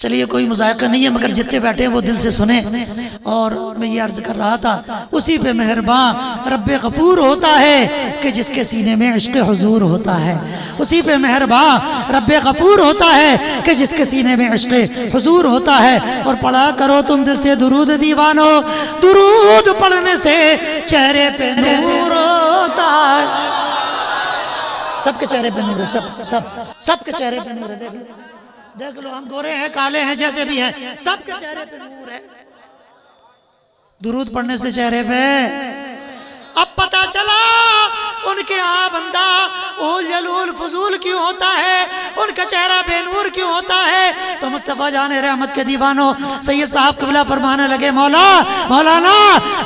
Speaker 3: چلیے کوئی مذائقہ نہیں ہے، مگر جتنے بیٹھے ہیں وہ دل سے سنیں۔ اور میں یہ عرض کر رہا تھا، اسی پہ مہربان رب غفور ہوتا ہے کہ جس کے سینے میں عشق حضور ہوتا ہے، اسی پہ مہربان رب غفور ہوتا ہے کہ جس کے سینے میں عشق حضور ہوتا ہے۔ اور پڑھا کرو تم دل سے درود دیوانو، درود پڑھنے سے چہرے پہ نور ہوتا ہے۔ سب کے چہرے پہ نور ہے، سب کے چہرے پہ نور ہے۔ دیکھ لو، ہم گورے ہیں، کالے ہیں، جیسے بھی ہیں، سب کے چہرے پہ نور ہے۔ درود پڑھنے سے چہرے پہ اب پتہ چلا ان کے بندہ اول جلول فضول کیوں ہوتا ہے، ان کا چہرہ بے نور کیوں ہوتا ہے۔ تو مصطفیٰ جان رحمت کے دیوانوں سید صاحب قبلہ فرمانے لگے، مولانا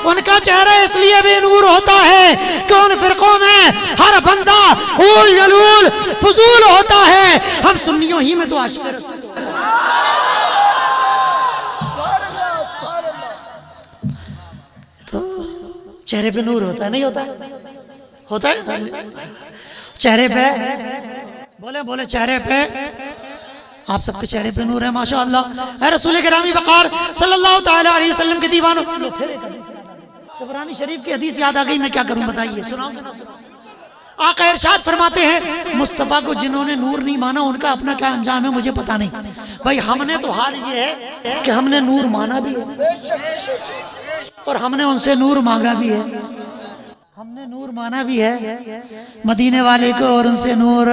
Speaker 3: ان کا چہرہ اس لیے بے نور ہوتا ہے کہ ان فرقوں میں ہر بندہ اول جلول فضول ہوتا ہے، ہم سنیوں ہی میں تو عاشق رسول۔ تو چہرے پہ نور ہوتا ہے، نہیں ہوتا ہے؟ ہوتا ہے چہرے پہ، بولے چہرے پہ، آپ سب کے چہرے پہ نور ہے ماشاءاللہ۔ اے رسول گرامی وقار صلی اللہ تعالی علیہ وسلم کے دیوانوں، پھر ایک حدیث طبرانی شریف کی حدیث یاد آ گئی، میں کیا کروں بتائیے، سناؤں کہ نہ سناؤں؟ آقا ارشاد فرماتے ہیں، مصطفیٰ کو جنہوں نے نور نہیں مانا ان کا اپنا کیا انجام ہے مجھے پتا نہیں۔ بھائی ہم نے تو حال یہ ہے کہ ہم نے نور مانا بھی ہے اور ہم نے ان سے نور مانگا بھی ہے، ہم نے نور مانا بھی ہے مدینے والے کو اور ان سے نور،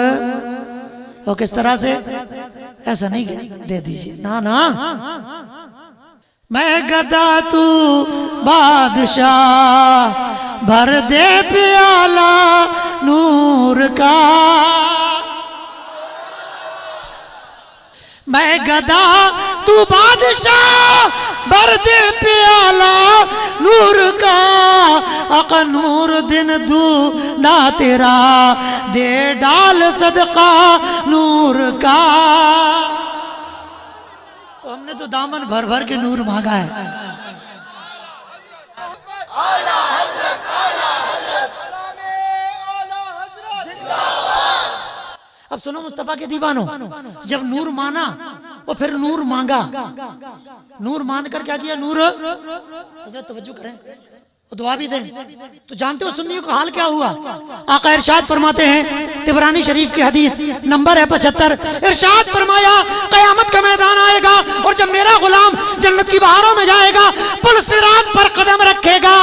Speaker 3: وہ کس طرح سے؟ ایسا نہیں کہ دے دیجئے، نا میں گدا تو بادشاہ بھر دے پیالہ نور کا، میں گدا تو بادشاہ بھر دے پیالہ نور کا آقا نور دن دونا تیرا دے ڈال صدقہ نور کا. تو ہم نے تو دامن بھر بھر کے نور مانگا ہے. اب سنو مصطفیٰ کے دیوانوں، جب نور مانا اور پھر نور مانگا، نور مان کر کیا کیا؟ نور. حضرت توجہ کریں، دعا بھی دیں. تو جانتے ہو سنیوں کا حال کیا ہوا؟ آقا ارشاد فرماتے ہیں، طبرانی شریف کی حدیث نمبر ہے 75. ارشاد فرمایا قیامت کا میدان آئے گا اور جب میرا غلام جنت کی بہاروں میں جائے گا، پل صراط پر قدم رکھے گا،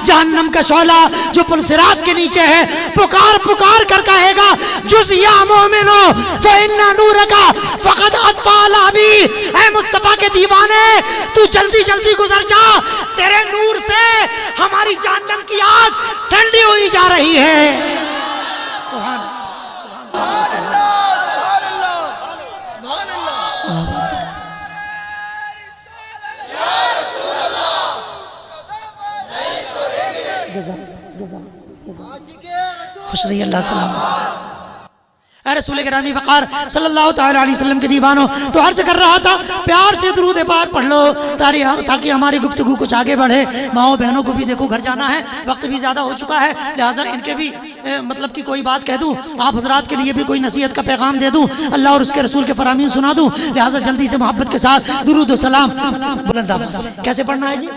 Speaker 3: جہنم کا شعلہ جو پل صراط کے نیچے ہے پکار پکار کر کہے گا جز یا مومنو فإن نورکا فقد اطفا لہبی. اے مصطفیٰ کے دیوانے، تو جلدی جلدی گزر جا، تیرے نور سے ہماری جہنم کی آگ ٹھنڈی ہوئی جا رہی ہے. سبحان خوش رہی اللہ سلام. اے رسول گرامی وقار صلی اللہ تعالی علیہ وسلم کے دیوانوں، تو عرض کر رہا تھا پیار سے درود پاک پڑھ لو تاکہ ہماری گفتگو کچھ آگے بڑھے. ماؤں بہنوں کو بھی دیکھو گھر جانا ہے، وقت بھی زیادہ ہو چکا ہے، لہٰذا ان کے بھی مطلب کہ کوئی بات کہہ دوں، آپ حضرات کے لیے بھی کوئی نصیحت کا پیغام دے دوں، اللہ اور اس کے رسول کے فرامین سنا دوں. لہٰذا جلدی سے محبت کے ساتھ درود و سلام بلند آواز سے. کیسے پڑھنا ہے جی؟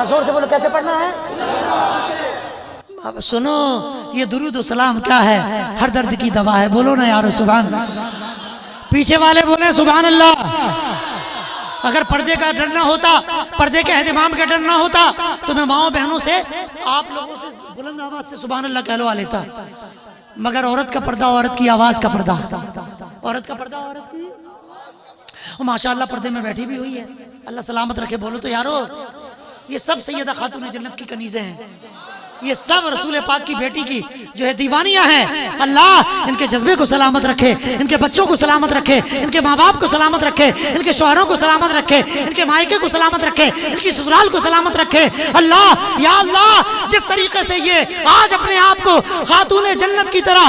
Speaker 3: زور سے بولو، کیسے پڑھنا ہے؟ اب سنو، یہ درود و سلام کیا ہے؟ ہر درد کی دوا ہے. بولو نا یارو سبحان اللہ. پیچھے والے بولیں سبحان اللہ. اگر پردے کا ڈر نہ ہوتا، پردے کے اہتمام کا ڈر نہ ہوتا، تو میں ماؤں بہنوں سے، آپ لوگوں سے بلند آواز سے سبحان اللہ کہلوا لیتا. مگر عورت کا پردہ، عورت کی آواز کا پردہ، عورت کا پردہ، عورت کی ماشاءاللہ پردے میں بیٹھی بھی ہوئی ہے. اللہ سلامت رکھے. بولو تو یارو، یہ سب سیدہ خاتون جنت کی کنیزیں ہیں. یہ سب رسول پاک کی بیٹی کی جو ہے دیوانیاں ہیں. اللہ ان کے جذبے کو سلامت رکھے، ان کے بچوں کو سلامت رکھے، ان کے ماں باپ کو سلامت رکھے، ان کے شوہروں کو سلامت رکھے، ان کے مائکے کو سلامت رکھے، ان کی سسرال کو سلامت رکھے. اللہ یا اللہ، جس طریقے سے یہ آج اپنے آپ کو خاتون جنت کی طرح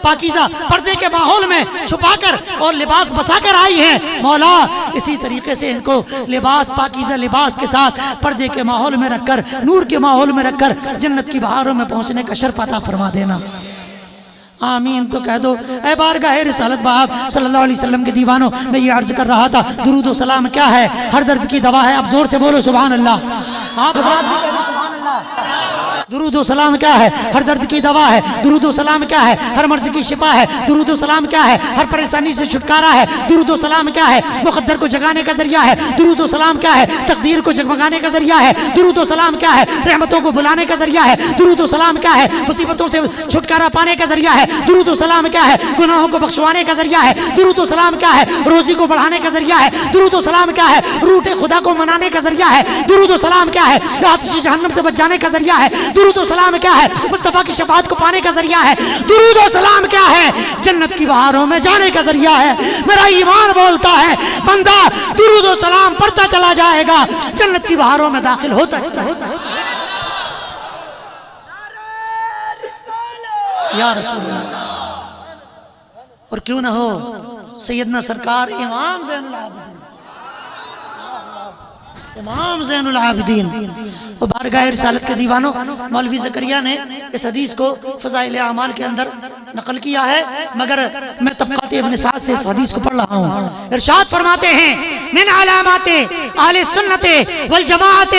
Speaker 3: پاکیزہ پردے کے ماحول میں چھپا کر اور لباس بسا کر آئی ہیں، مولا اسی طریقے سے ان کو لباس، پاکیزہ لباس کے ساتھ پردے کے ماحول میں رکھ کر، نور کے ماحول میں رکھ کر جنت کی بہاروں میں پہنچنے کا شرف عطا فرما دینا. آمین. تو کہہ دو اے بارگاہ رسالت باب صلی اللہ علیہ وسلم کے دیوانوں، میں یہ عرض کر رہا تھا درود و سلام کیا ہے؟ ہر درد کی دوا ہے. اب زور سے بولو سبحان اللہ. آپ حضرات بھی کہہ دو سبحان اللہ. درود و سلام کیا ہے؟ ہر درد کی دوا ہے. درود و سلام کیا ہے؟ ہر مرض کی شفا ہے. درود و سلام کیا ہے؟ ہر پریشانی سے چھٹکارا ہے. درود و سلام کیا ہے؟ مقدر کو جگانے کا ذریعہ ہے. درود و سلام کیا ہے؟ تقدیر کو جگمگانے کا ذریعہ ہے. درود و سلام کیا ہے؟ رحمتوں کو بلانے کا ذریعہ ہے. درود و سلام کیا ہے؟ مصیبتوں سے چھٹکارا پانے کا ذریعہ ہے. درود و سلام کیا ہے؟ گناہوں کو بخشوانے کا ذریعہ ہے. درود و سلام کیا ہے؟ روزی کو بڑھانے کا ذریعہ ہے. درود و سلام کیا ہے؟ روٹے خدا کو منانے کا ذریعہ ہے. درود و سلام کیا ہے؟ آتش جہنم سے بچ جانے کا ذریعہ ہے. درود و سلام کیا ہے؟ مصطفیٰ کی شفاعت کو پانے کا ذریعہ ہے. درود و سلام کیا ہے؟ جنت کی بہاروں میں جانے کا ذریعہ ہے. میرا ایمان بولتا ہے بندہ درود و سلام پڑھتا چلا جائے گا، جنت کی بہاروں میں داخل ہوتا ہے. یا رسول اللہ. اور کیوں نہ ہو سیدنا سرکار امام زین العابدین، امام زین العابدین. اور بارگاہ رسالت کے دیوانوں، مولوی زکریا نے اس حدیث کو فضائل اعمال کے اندر نقل کیا ہے، مگر میں طبقات ابن سعد سے اس حدیث کو پڑھ رہا ہوں. ارشاد فرماتے ہیں من علامات اہل سنت والجماعت،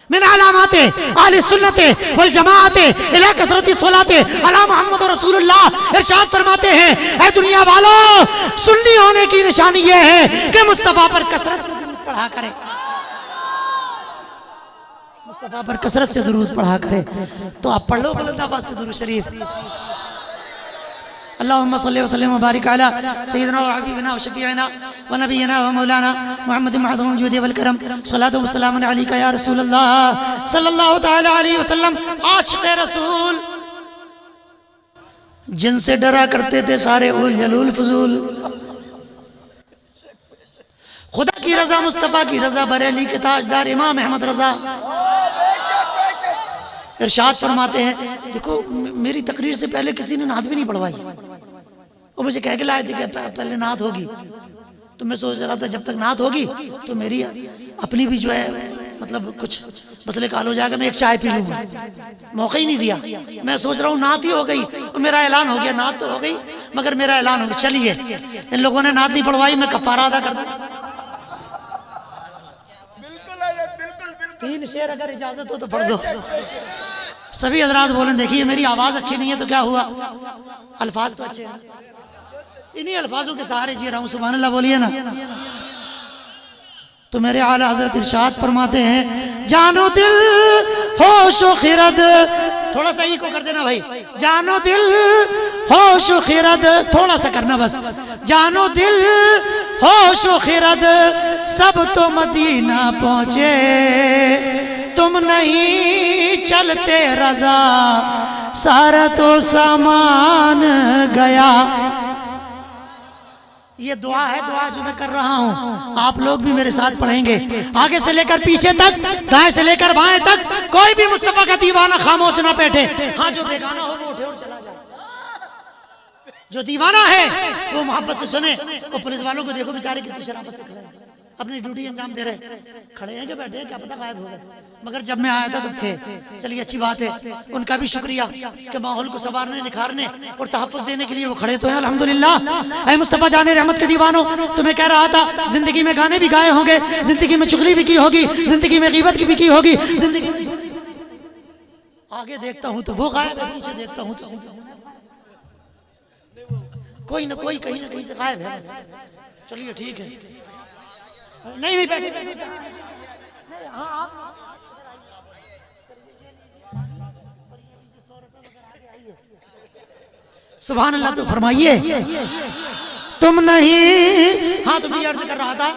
Speaker 3: من علامات اہل سنت والجماعت الی کثرت الصلاۃ علی محمد رسول اللہ. ارشاد فرماتے ہیں اے دنیا والو، سنی ہونے کی نشانی یہ ہے کہ مصطفیٰ پر کثرت سے درود پڑھا کرے، مصطفیٰ پر کثرت سے درود پڑھا کرے. تو آپ پڑھ لو بلند آواز سے درود شریف. اللہم صلی وسلم وبارک علی سیدنا و حبیبنا و شفیعنا و نبینا و مولانا محمد معظم الجود والکرم. صلاۃ و سلام علیکہ یا رسول اللہ صلی اللہ تعالی علیہ وسلم. عاشق رسول جن سے ڈرا کرتے تھے سارے اول جلول فضول، خدا کی رضا، مصطفیٰ کی رضا، بریلی کے تاجدار امام احمد رضا ارشاد فرماتے ہیں، دیکھو میری تقریر سے پہلے کسی نے نعت بھی نہیں پڑھوائی، وہ مجھے کہہ کے لائے تھے کہ پہلے نعت ہوگی، تو میں سوچ رہا تھا جب تک نعت ہوگی تو میری اپنی بھی جو ہے مطلب کچھ مسئلے کا حل ہو جائے گا، میں ایک چائے پی لوں گا، موقع ہی نہیں دیا۔ میں سوچ رہا ہوں نعت ہی ہو گئی اور میرا اعلان ہو گیا، نعت تو ہو گئی مگر میرا اعلان ہو گیا۔ چلیے ان لوگوں نے نعت نہیں پڑھوائی، میں کفارہ ادا کر دوں۔ تین شعر اگر اجازت ہو تو پڑھ دو۔ سبھی حضرات بولیں، دیکھیے میری آواز اچھی نہیں ہے تو کیا ہوا، الفاظ تو اچھے ہیں، انہی الفاظوں کے سہارے جی رہا ہوں، سبحان اللہ بولیے نا۔ تو میرے اعلی حضرت ارشاد فرماتے ہیں، جانو دل ہوش و خرد، تھوڑا سا ہی کو کر دینا بھائی، جانو دل ہوش و خرد، تھوڑا سا کرنا بس، جانو دل ہوش و خرد سب تو مدینہ پہنچے، تم نہیں چلتے رضا سارا تو سامان گیا۔ یہ دعا ہے، دعا جو میں کر رہا ہوں آپ لوگ بھی میرے ساتھ پڑھیں گے، آگے سے لے کر پیچھے تک، دائیں سے لے کر بائیں تک، کوئی بھی مصطفیٰ کا دیوانہ خاموش نہ بیٹھے، ہاں جو بیگانہ ہو وہ اٹھے اور چلا جائے، جو دیوانہ ہے وہ محبت سے سنے۔ وہ پولیس والوں کو دیکھو بیچارے کتنی شرافت سے کھڑے ہیں، اپنی ڈیوٹی انجام دے رہے، کھڑے ہیں کہ بیٹھے ہیں کیا پتہ غائب ہو گئے، مگر جب میں آیا تھا تب تھے۔ چلیے اچھی بات ہے، ان کا بھی شکریہ کہ ماحول کو سنوارنے، نکھارنے اور تحفظ دینے کے لیے وہ کھڑے تو ہیں، الحمدللہ۔ اے مصطفیٰ جان رحمت کے دیوانوں، تمہیں کہہ رہا تھا زندگی میں گانے بھی گائے ہوں گے، زندگی میں چغلی بھی کی ہوگی، زندگی میں غیبت بھی کی ہوگی، زندگی میں آگے دیکھتا ہوں تو وہ غائب ہے، پیچھے دیکھتا ہوں تو کوئی نہ کوئی کہیں نہ کہیں سے غائب ہے۔ چلیے ٹھیک ہے، نہیں بیٹھے، سبحان اللہ۔ تو فرمائیے تم نہیں، ہاں تو میں یہ عرض کر رہا تھا،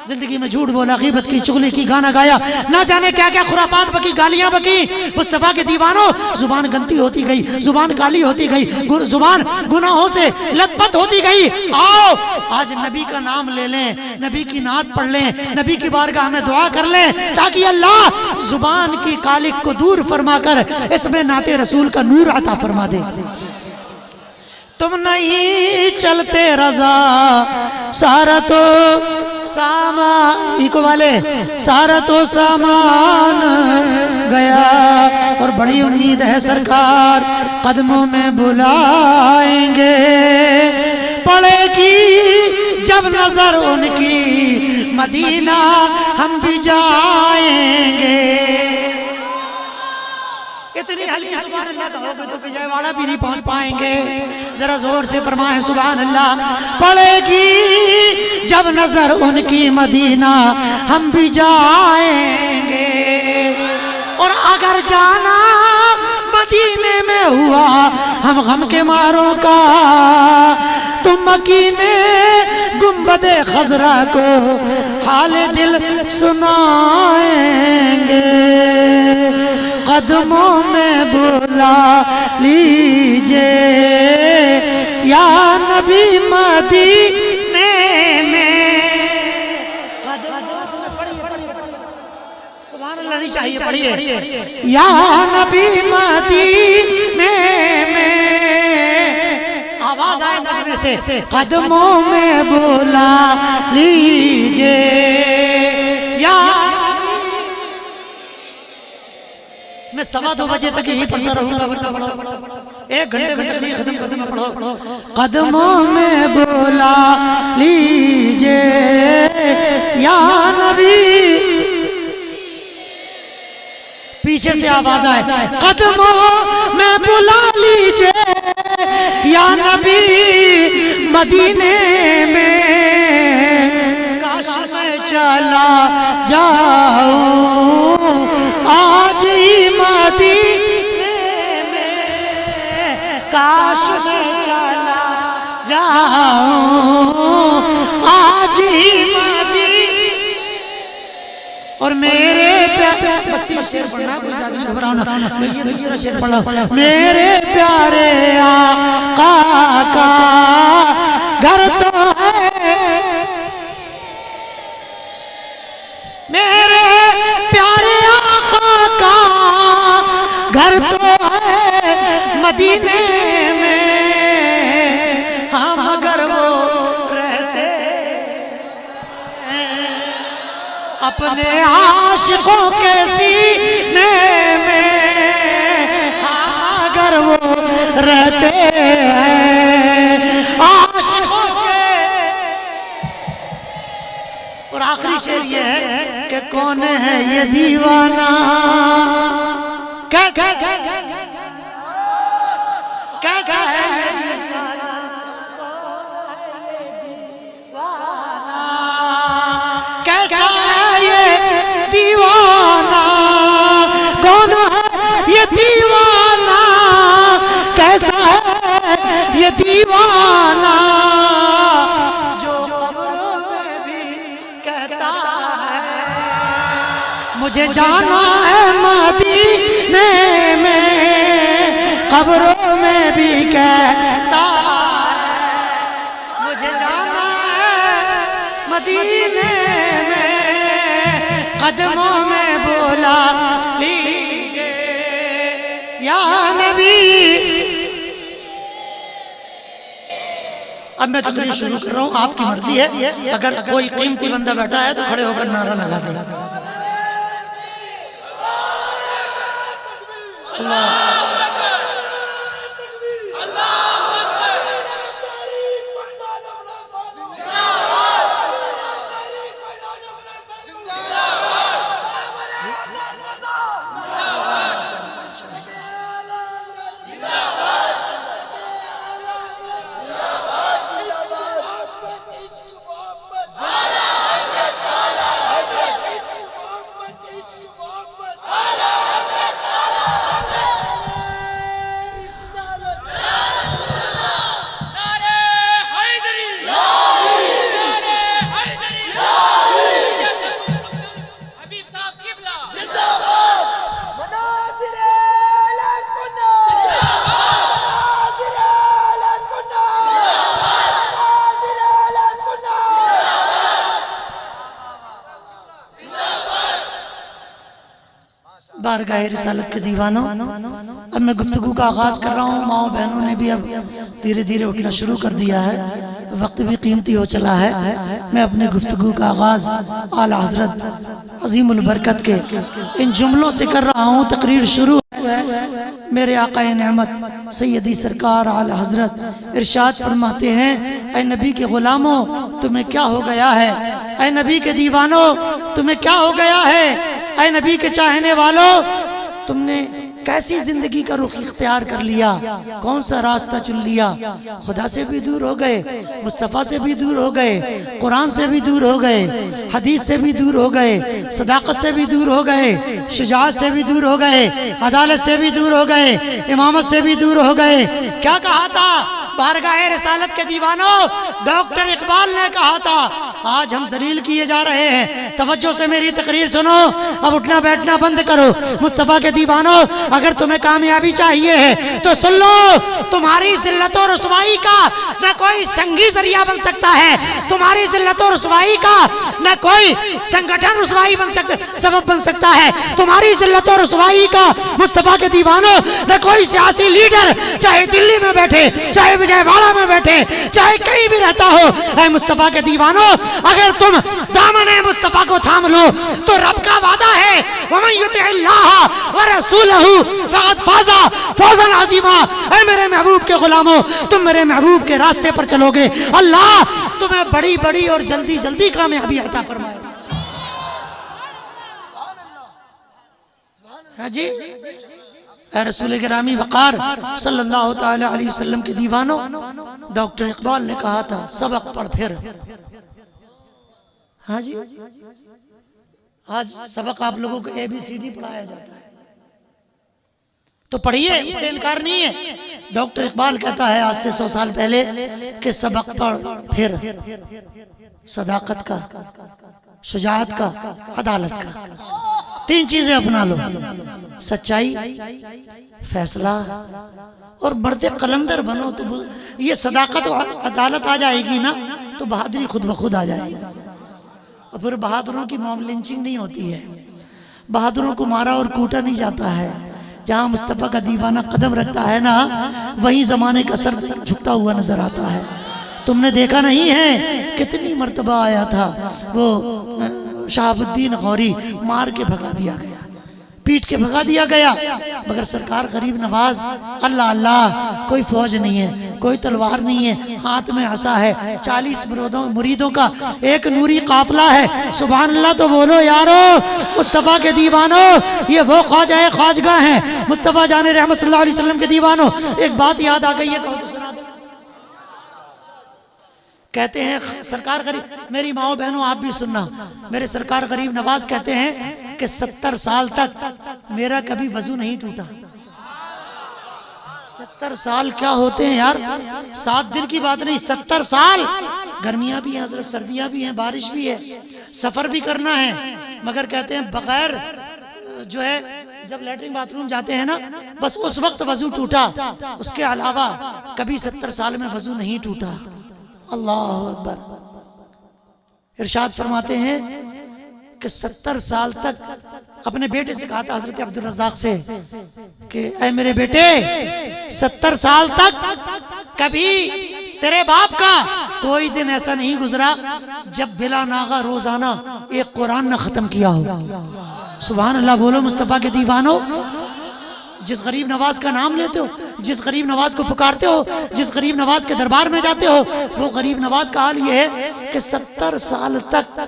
Speaker 3: زندگی میں جھوٹ بولا، غیبت کی، چغلی کی، گانا گایا، نہ جانے کیا کیا خرافات بکی، گالیاں بکی، مصطفیٰ کے دیوانوں زبان گندی ہوتی گئی، زبان کالی ہوتی گئی، زبان گناہوں سے لت پت ہوتی گئی۔ آؤ آج نبی کا نام لے لیں، نبی کی نعت پڑھ لیں، نبی کی بارگاہ میں دعا کر لیں، تاکہ اللہ زبان کی کالک کو دور فرما کر اس میں نعت رسول کا نور عطا فرما دے۔ تم نہیں چلتے رضا سارا تو سامان، ایکو والے، سارا تو سامان گیا، اور بڑی امید ہے سرکار قدموں میں بلائیں گے، پڑے گی جب نظر ان کی مدینہ ہم بھی جائیں گے۔ اتنی حلیمی سبحان اللہ کہو گے تو وجے واڑہ بھی نہیں پہنچ پائیں گے، ذرا زور سے فرمائیں سبحان اللہ۔ پڑے گی جب نظر ان کی مدینہ ہم بھی جائیں گے، اور اگر جانا مدینے میں ہوا ہم غم کے ماروں کا، تم مکینے گنبد خضرا کو حال دل سنائیں گے، قدموں میں بلا لیجئے یا نبی مدینے میں۔ سبحان اللہ نہیں چاہیے، پڑھیے، یا نبی مدینے میں، آواز آئے نغمے سے، قدموں میں بلا لیجئے یا۔ میں 2:15 بجے تک یہی پڑھتا رہوں گا، ورنہ پڑھو، 1 گھنٹے میں تقریر ختم کرتے میں پڑھو۔ قدموں میں بلا لیجئے یا نبی، پیچھے سے آواز آئے، قدموں میں بلا لیجئے یا نبی مدینے میں، کاش میں چلا جاؤں آج ہی مدینے میں، کاش میں چلا جاؤں آج ہی مدینے، اور میرے بستی شیر پڑھنا، کوئی زیادہ نہیں گھبرانا، یہ دوسرا شیر پڑھنا، میرے پیارے آقا کا گھر تو ہے مدینے میں ہم اگر وہ رہتے اپنے عاشقوں کے سینے میں ہم اگر وہ رہتے عاشقوں کے. اور آخری شعر یہ ہے کہ کون ہے یہ دیوانہ کیسا ہے کیسا ہے یہ دیوانہ کون ہے یہ دیوانہ کیسا ہے یہ دیوانہ جو قبروں میں بھی کہتا ہے مجھے جانا ہے مدینے میں قبروں میں بھی کہتا ہے مجھے جانا ہے مدینے میں قدموں میں بولا لیجئے یا نبی. اب میں تقریر شروع کر رہا ہوں آپ کی مرضی ہے اگر کوئی قیمتی بندہ بیٹھا ہے تو کھڑے ہو کر نعرہ لگا دے. بارگاہ رسالت کے دیوانوں اب میں گفتگو کا آغاز کر رہا ہوں. ماؤں بہنوں نے بھی اب دھیرے دھیرے اٹھنا شروع کر دیا ہے وقت بھی قیمتی ہو چلا ہے. میں اپنے گفتگو کا آغاز اعلیٰ حضرت عظیم البرکت کے ان جملوں سے کر رہا ہوں. تقریر شروع ہے. میرے آقا نعمت سیدی سرکار اعلیٰ حضرت ارشاد فرماتے ہیں اے نبی کے غلاموں تمہیں کیا ہو گیا ہے اے نبی کے دیوانوں تمہیں کیا ہو گیا ہے اے نبی کے چاہنے والوں تم نے کیسی زندگی کا رخ اختیار کر لیا کون سا راستہ چن لیا خدا سے بھی دور ہو گئے مصطفیٰ سے بھی دور ہو گئے قرآن سے بھی دور ہو گئے حدیث سے بھی دور ہو گئے صداقت سے بھی دور ہو گئے شجاعت سے بھی دور ہو گئے عدالت سے بھی دور ہو گئے امامت سے بھی دور ہو گئے. کیا کہا تھا بارگاہ رسالت کے دیوانوں ڈاکٹر اقبال نے کہا تھا آج ہم ذلیل کیے جا رہے ہیں. توجہ سے میری تقریر سنو اب اٹھنا بیٹھنا بند کرو. مصطفیٰ کے دیوانوں اگر تمہیں کامیابی چاہیے ہے تو سن لو تمہاری ذلت و رسوائی کا نہ کوئی سنگی ذریعہ بن سکتا ہے تمہاری ذلت و رسوائی کا نہ کوئی سنگٹھن رسوائی بن سکتا سبب بن سکتا ہے تمہاری ذلت و رسوائی کا مصطفیٰ کے دیوانوں نہ کوئی سیاسی لیڈر چاہے دلی میں بیٹھے چاہے وجے واڑہ میں بیٹھے چاہے کہیں بھی رہتا ہو. اے مصطفیٰ کے دیوانوں اگر تم دامن مصطفیٰ کو تھام لو تو رب کا وعدہ ہے وَمَن يُطِعِ اللَّهَ وَرَسُولَهُ فَقَدْ فَازَ فَوْزًا عَظِيمًا. اے میرے محبوب کے غلاموں تم میرے محبوب کے راستے پر چلو گے اللہ تمہیں بڑی بڑی اور جلدی جلدی کامیابی عطا فرمائے. ہاں جی اے رسول گرامی وقار صلی اللہ تعالی علیہ وسلم کے دیوانوں ڈاکٹر اقبال نے کہا تھا سبق پڑھ پھر. ہاں جی آج سبق آپ لوگوں کو ABCD پڑھایا جاتا ہے تو پڑھیے اس سے انکار نہیں ہے. ڈاکٹر اقبال کہتا ہے آج سے 100 سال پہلے کہ سبق پڑھ پھر صداقت کا شجاعت کا عدالت کا 3 چیزیں اپنا لو سچائی فیصلہ اور مرد قلندر بنو تو یہ صداقت و عدالت آ جائے گی نا تو بہادری خود بخود آ جائے گی. اور پھر بہادروں کی موب لنچنگ نہیں ہوتی ہے بہادروں کو مارا اور کوٹا نہیں جاتا ہے جہاں مصطفیٰ کا دیوانہ قدم رکھتا ہے نا وہیں زمانے کا سر جھکتا ہوا نظر آتا ہے۔ تم نے دیکھا نہیں ہے کتنی مرتبہ آیا تھا وہ شہاب الدین غوری، مار کے بھگا دیا گیا، پیٹ کے بھگا دیا گیا، مگر سرکار غریب نواز اللہ اللہ، کوئی فوج نہیں ہے، کوئی تلوار نہیں ہے، ہاتھ میں عصا ہے، 40 مریدوں کا ایک نوری قافلہ ہے۔ سبحان اللہ تو بولو یارو، مصطفیٰ کے دیوانوں، یہ وہ خواجہ خواجگاہ ہیں، مصطفیٰ جان رحمت صلی اللہ علیہ وسلم کے دیوانوں۔ ایک بات یاد آ گئی ہے، کہو تو سنا دو۔ کہتے ہیں سرکار غریب، میری ماؤں بہنوں آپ بھی سننا، میرے سرکار غریب نواز کہتے ہیں کہ 70 سال تک میرا کبھی وضو نہیں ٹوٹا۔ 70 سال کیا ہوتے ہیں یار، 7 دن کی بات نہیں، 70 سال۔ گرمیاں بھی ہیں حضرت، سردیاں بھی ہیں، بارش بھی ہے، سفر بھی کرنا ہے، مگر کہتے ہیں بغیر جو ہے جب لیٹرین باتھ روم جاتے ہیں نا بس اس وقت وضو ٹوٹا، اس کے علاوہ کبھی 70 سال میں وضو نہیں ٹوٹا۔ اللہ اکبر۔ ارشاد فرماتے ہیں کہ 70 سال تک اپنے بیٹے سے کہا تھا حضرت عبدالرزاق سے کہ اے میرے بیٹے 70 سال تک کبھی تیرے باپ کا کوئی دن ایسا نہیں گزرا جب بلا ناغہ روزانہ ایک قرآن نہ ختم کیا ہو۔ سبحان اللہ بولو مصطفیٰ کے دیوانوں۔ جس غریب نواز کا نام لیتے ہو، جس غریب نواز کو پکارتے ہو، جس غریب نواز کے دربار میں جاتے ہو، وہ غریب نواز کا حال یہ ہے کہ 70 سال تک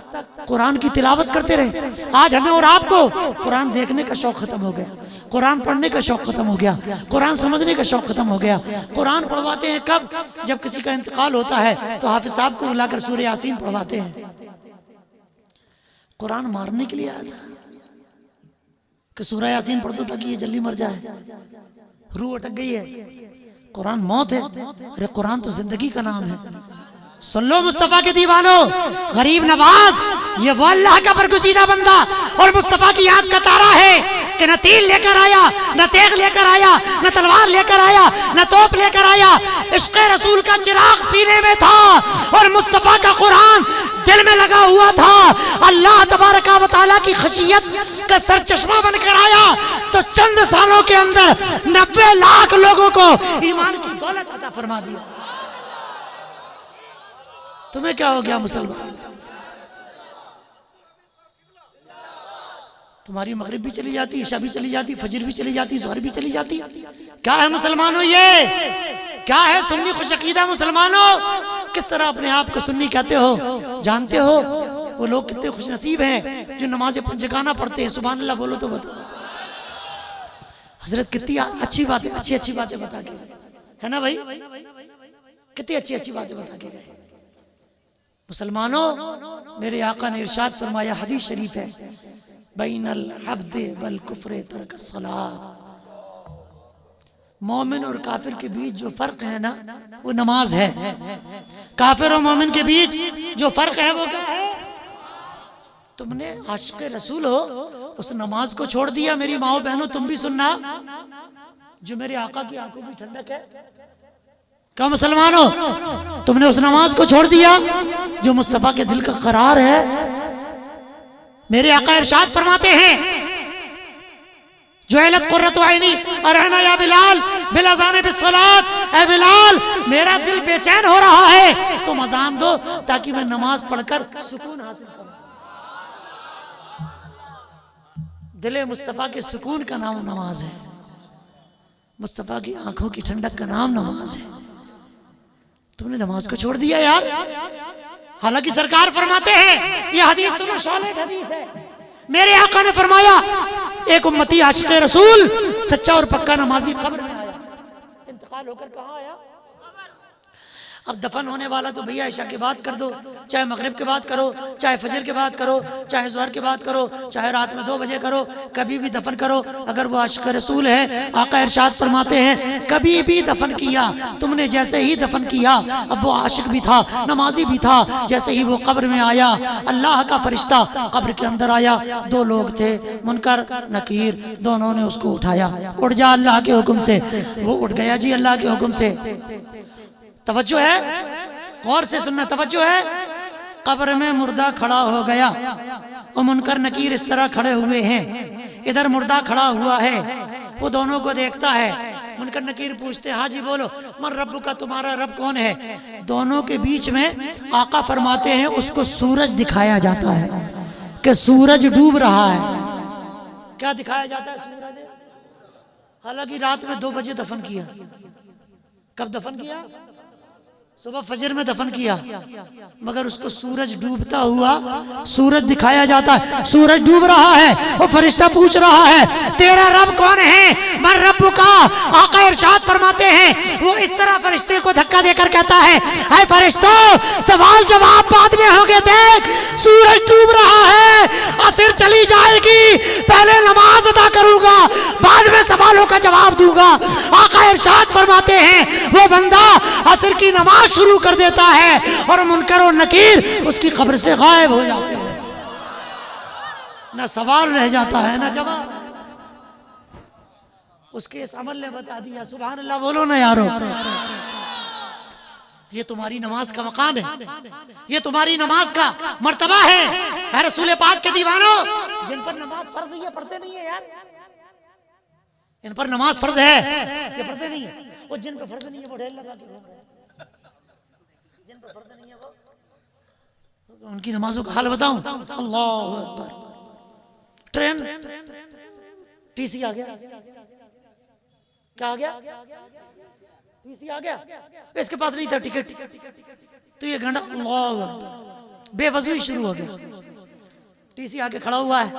Speaker 3: قرآن کی تلاوت کرتے رہے۔ آج ہمیں اور آپ کو قرآن دیکھنے کا شوق ختم ہو گیا، قرآن پڑھنے کا شوق ختم ہو گیا، قرآن سمجھنے کا شوق ختم ہو گیا۔ قرآن پڑھواتے ہیں کب؟ جب کسی کا انتقال ہوتا ہے تو حافظ صاحب کو بلا کر سورہ یاسین پڑھواتے ہیں۔ قرآن مارنے کے لیے آیا تھا کہ سورہ یاسین پڑھ دو تاکہ یہ جلدی مر جائے، روح اٹک گئی ہے۔ قرآن موت ہے، ارے قرآن تو زندگی کا نام ہے۔ سن لو مصطفیٰ کے دیوانوں، غریب نواز یہ وہ اللہ کا برگزیدہ بندہ اور مصطفیٰ کی یاد کا تارا ہے کہ نہ تیر لے کر آیا، نہ تیغ لے کر آیا، نہ تلوار لے کر آیا، نہ توپ لے کر آیا، عشق رسول کا چراغ سینے میں تھا اور مصطفیٰ کا قرآن دل میں لگا ہوا تھا۔ اللہ تبارک و تعالیٰ کی خشیت کا سر چشمہ بن کر آیا تو چند سالوں کے اندر 90 لاکھ لوگوں کو ایمان کی دولت عطا فرما دیا۔ تمہیں کیا ہو گیا مسلمان؟ تمہاری مغرب بھی چلی جاتی، عشاء بھی چلی جاتی، فجر بھی چلی جاتی، ظہر بھی چلی جاتی۔ کیا ہے مسلمانوں یہ؟ کیا ہے سنی خوش عقیدہ مسلمانوں؟ کس طرح اپنے آپ کو سنی کہتے ہو؟ جانتے ہو وہ لوگ کتنے خوش نصیب ہیں جو نماز پنجگانہ پڑھتے ہیں؟ سبحان اللہ بولو تو بتاؤ۔ حضرت کتنی اچھی باتیں، اچھی باتیں بتا کے گئے، ہے نا بھائی؟ کتنی اچھی باتیں بتا کے گئے۔ مسلمانوں، میرے آقا نے ارشاد فرمایا، حدیث شریف ہے، بین العبد والکفر ترک الصلاۃ۔ مومن اور کافر کے بیچ جو فرق ہے نا وہ نماز ہے۔ کافر اور مومن کے بیچ جو فرق ہے وہ کیا ہے؟ تم نے عاشق رسول ہو، اس نماز کو چھوڑ دیا۔ میری ماؤں بہنوں تم بھی سننا، جو میرے آقا کی آنکھوں کی ٹھنڈک ہے۔ کیا مسلمانوں، تم نے اس نماز کو چھوڑ دیا جو مصطفیٰ کے دل کا قرار ہے۔ میرے آقا ارشاد فرماتے ہیں، جعلت قرۃ عینی ارہنا یا بلال بالاذان بالصلاۃ۔ اے بلال میرا دل بے چین ہو رہا ہے، تم اذان دو تاکہ میں نماز پڑھ کر سکون حاصل کروں۔ دل مصطفیٰ کے سکون کا نام نماز ہے، مصطفیٰ کی آنکھوں کی ٹھنڈک کا نام نماز ہے۔ تم نے نماز کو چھوڑ دیا یار۔ حالانکہ سرکار فرماتے ہیں، یہ حدیث تمہیں سالڈ حدیث ہے، میرے آقا نے فرمایا ایک امتی عاشق رسول سچا اور پکا نمازی قبر میں آیا، انتقال ہو کر کہاں آیا؟ اب دفن ہونے والا تو بھیا عشاء کے بعد کر دو، چاہے مغرب کے بعد کرو، چاہے فجر کے بعد کرو، چاہے ظہر کے بعد کرو، چاہے رات میں 2 بجے کرو، کبھی بھی دفن کرو اگر وہ عاشق رسول ہے۔ آقا ارشاد فرماتے ہیں، کبھی بھی دفن کیا تم نے، جیسے ہی دفن کیا اب وہ عاشق بھی تھا، نمازی بھی تھا، جیسے ہی وہ قبر میں آیا اللہ کا فرشتہ قبر کے اندر آیا، 2 لوگ تھے منکر نکیر، دونوں نے اس کو اٹھایا، اٹھ جا اللہ کے حکم سے۔ وہ اٹھ گیا جی اللہ کے حکم سے۔ توجہ ہے، غور سے سننا، توجہ ہے۔ قبر میں مردہ کھڑا ہو گیا اور منکر نکیر اس طرح کھڑے ہوئے ہیں، ادھر مردہ کھڑا ہوا ہے، وہ دونوں کو دیکھتا ہے۔ منکر نکیر پوچھتے ہیں حاجی بولو من رب کا، تمہارا رب کون ہے؟ دونوں کے بیچ میں آقا فرماتے ہیں اس کو سورج دکھایا جاتا ہے کہ سورج ڈوب رہا ہے۔ کیا دکھایا جاتا ہے؟ سورج۔ حالانکہ رات میں 2 بجے دفن کیا۔ کب دفن کیا؟ صبح فجر میں دفن کیا، مگر اس کو سورج ڈوبتا ہوا سورج دکھایا جاتا ہے۔ سورج ڈوب رہا ہے، وہ فرشتہ پوچھ رہا ہے تیرا رب کون ہے؟ من رب کا۔ آقا ارشاد فرماتے ہیں وہ اس طرح فرشتے کو دھکا دے کر کہتا ہے اے فرشتو سوال جواب بعد میں ہوگے، دیکھ سورج ڈوب رہا ہے، عصر چلی جائے گی، پہلے نماز ادا کروں گا، بعد میں سوالوں کا جواب دوں گا۔ آقا ارشاد فرماتے ہیں وہ بندہ عصر کی نماز شروع کر دیتا ہے اور منکر و نکیر اس کی قبر سے غائب ہو جاتے ہیں، نہ سوال رہ جاتا ہے نہ جواب۔ اس کے اس عمل نے بتا دیا۔ سبحان اللہ بولو نا یارو۔ یہ تمہاری نماز کا مقام ہے، یہ تمہاری نماز کا مرتبہ ہے۔ اے رسول پاک کے دیوانوں، جن پر نماز فرض ہے یہ پڑھتے نہیں ہے یار، ان پر نماز فرض ہے یہ پڑھتے نہیں ہے، اور جن پر فرض نہیں ہے وہ ڈھیل لگا کے گھوم رہے ہیں۔ جن پر فرض نہیں ہے وہ، ان کی نمازوں کا حال بتاؤں؟ اللہ اکبر۔ ٹرین ٹی سی آ گیا، کیا آ گیا؟ ٹی سی آ گیا، اس کے پاس نہیں تھا ٹکٹ، تو یہ گھنٹہ اللہ اکبر بے وضوئی شروع ہو گیا۔ ٹی سی آگے کھڑا ہوا ہے،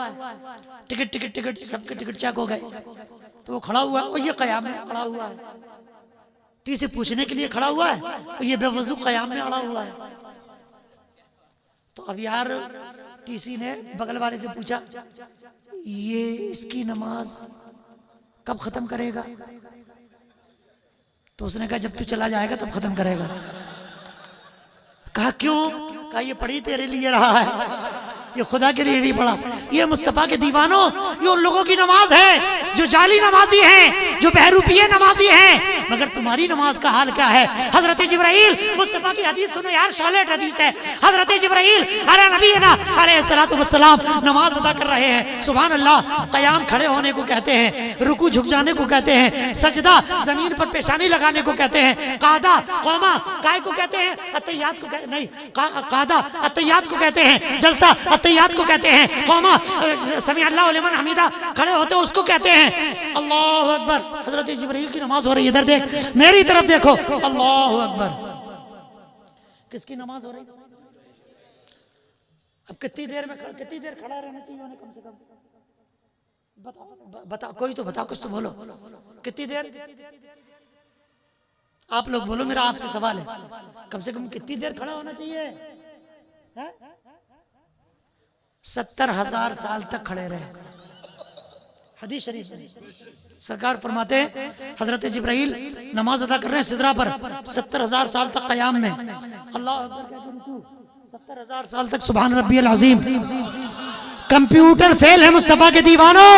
Speaker 3: ٹکٹ ٹکٹ ٹکٹ سب کے ٹکٹ چیک ہو گئے، تو وہ کھڑا ہوا ہے اور یہ قیام میں کھڑا ہوا ہے، ٹی سی پوچھنے کے لیے کھڑا ہوا ہے اور یہ بے وضو قیام میں اڑا ہوا ہے۔ تو اب یار ٹی سی نے بغل والے سے پوچھا یہ اس کی نماز کب ختم کرے گا؟ تو اس نے کہا جب تو چلا جائے گا تب ختم کرے گا۔ کہا کیوں؟ کہا یہ پڑھی تیرے لیے رہا ہے، یہ خدا کے لیے نہیں پڑھا۔ یہ مصطفیٰ کے دیوانوں، یہ ان لوگوں کی نماز ہے جو جعلی نمازی ہیں، جو بہروپیے نمازی ہیں، مگر تمہاری نماز کا حال کیا ہے؟ حضرت جبرائیل، مصطفیٰ کی حدیث سنو یار، شالٹ حدیث ہے، حضرت جبرائیل علیہ نبینا علیہ السلام نماز ادا کر رہے ہیں۔ سبحان اللہ۔ قیام کھڑے ہونے کو کہتے ہیں، رکوع جھک جانے کو کہتے ہیں، سجدہ زمین پر پیشانی لگانے کو کہتے ہیں، قعدہ قوما کائے کو کہتے ہیں، اتحیات کو نہیں قعدہ اتحیات کو کہتے ہیں، جلسہ اتحیات کو کہتے ہیں، قوما سمیع اللہ لمن حمیدہ کھڑے ہوتے اس کو کہتے ہیں۔ اللہ اکبر۔ حضرت جبرائیل کی نماز ہو رہی ہے، ادھر دیکھ، میری طرف دیکھو، اللہ اکبر۔ کس کی نماز ہو رہی ہے؟ اب کتنی دیر کھڑا رہنا چاہیے انہیں کم سے کم؟ بتا کوئی تو بتا، کچھ تو بولو، کتنی دیر؟ آپ لوگ بولو، میرا آپ سے سوال ہے، کم سے کم کتنی دیر کھڑا ہونا چاہیے؟ 70,000 سال تک کھڑے رہے۔ حدیث شریف سرکار فرماتے ہیں حضرت جبرائیل نماز ادا کر رہے ہیں سدرہ پر، 70,000 سال تک قیام میں، اللہ اکبر کہہ کے رکوع، 70,000 سال تک سبحان ربی العظیم۔ کمپیوٹر فیل ہے مصطفیٰ کے دیوانوں،